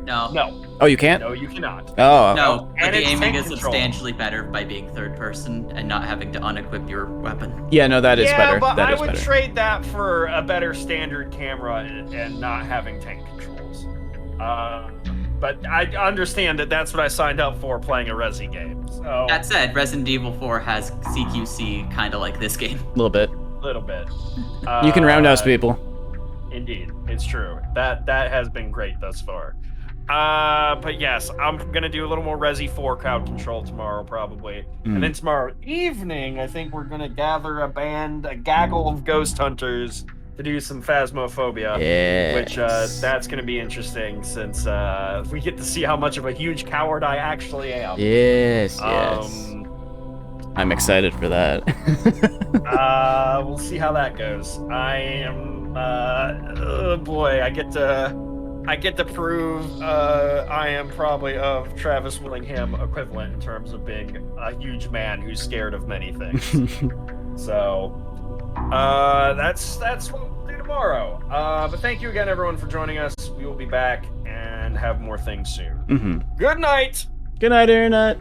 No. Oh, you can't? No, you cannot. Oh. No, but And the it's aiming tank is control. substantially better by being third person and not having to unequip your weapon. Yeah, no, that is better. But That I is would better. trade that for a better standard camera and not having tank controls. But I understand that that's what I signed up for playing a Resi game. So That said, Resident Evil 4 has CQC kind of like this game. A little bit. little bit. You can roundhouse people. Indeed, it's true. That has been great thus far. But yes, I'm gonna do a little more Resi 4 crowd control tomorrow, probably. And then tomorrow evening, I think we're gonna gather a gaggle of ghost hunters to do some Phasmophobia. Yes. Which that's gonna be interesting since we get to see how much of a huge coward I actually am. Yes, yes. I'm excited for that. We'll see how that goes. I am oh boy, I get to prove I am probably of Travis Willingham equivalent in terms of being a huge man who's scared of many things. So that's what we'll do tomorrow. But thank you again, everyone, for joining us. We will be back and have more things soon. Good night. Good night, Internet.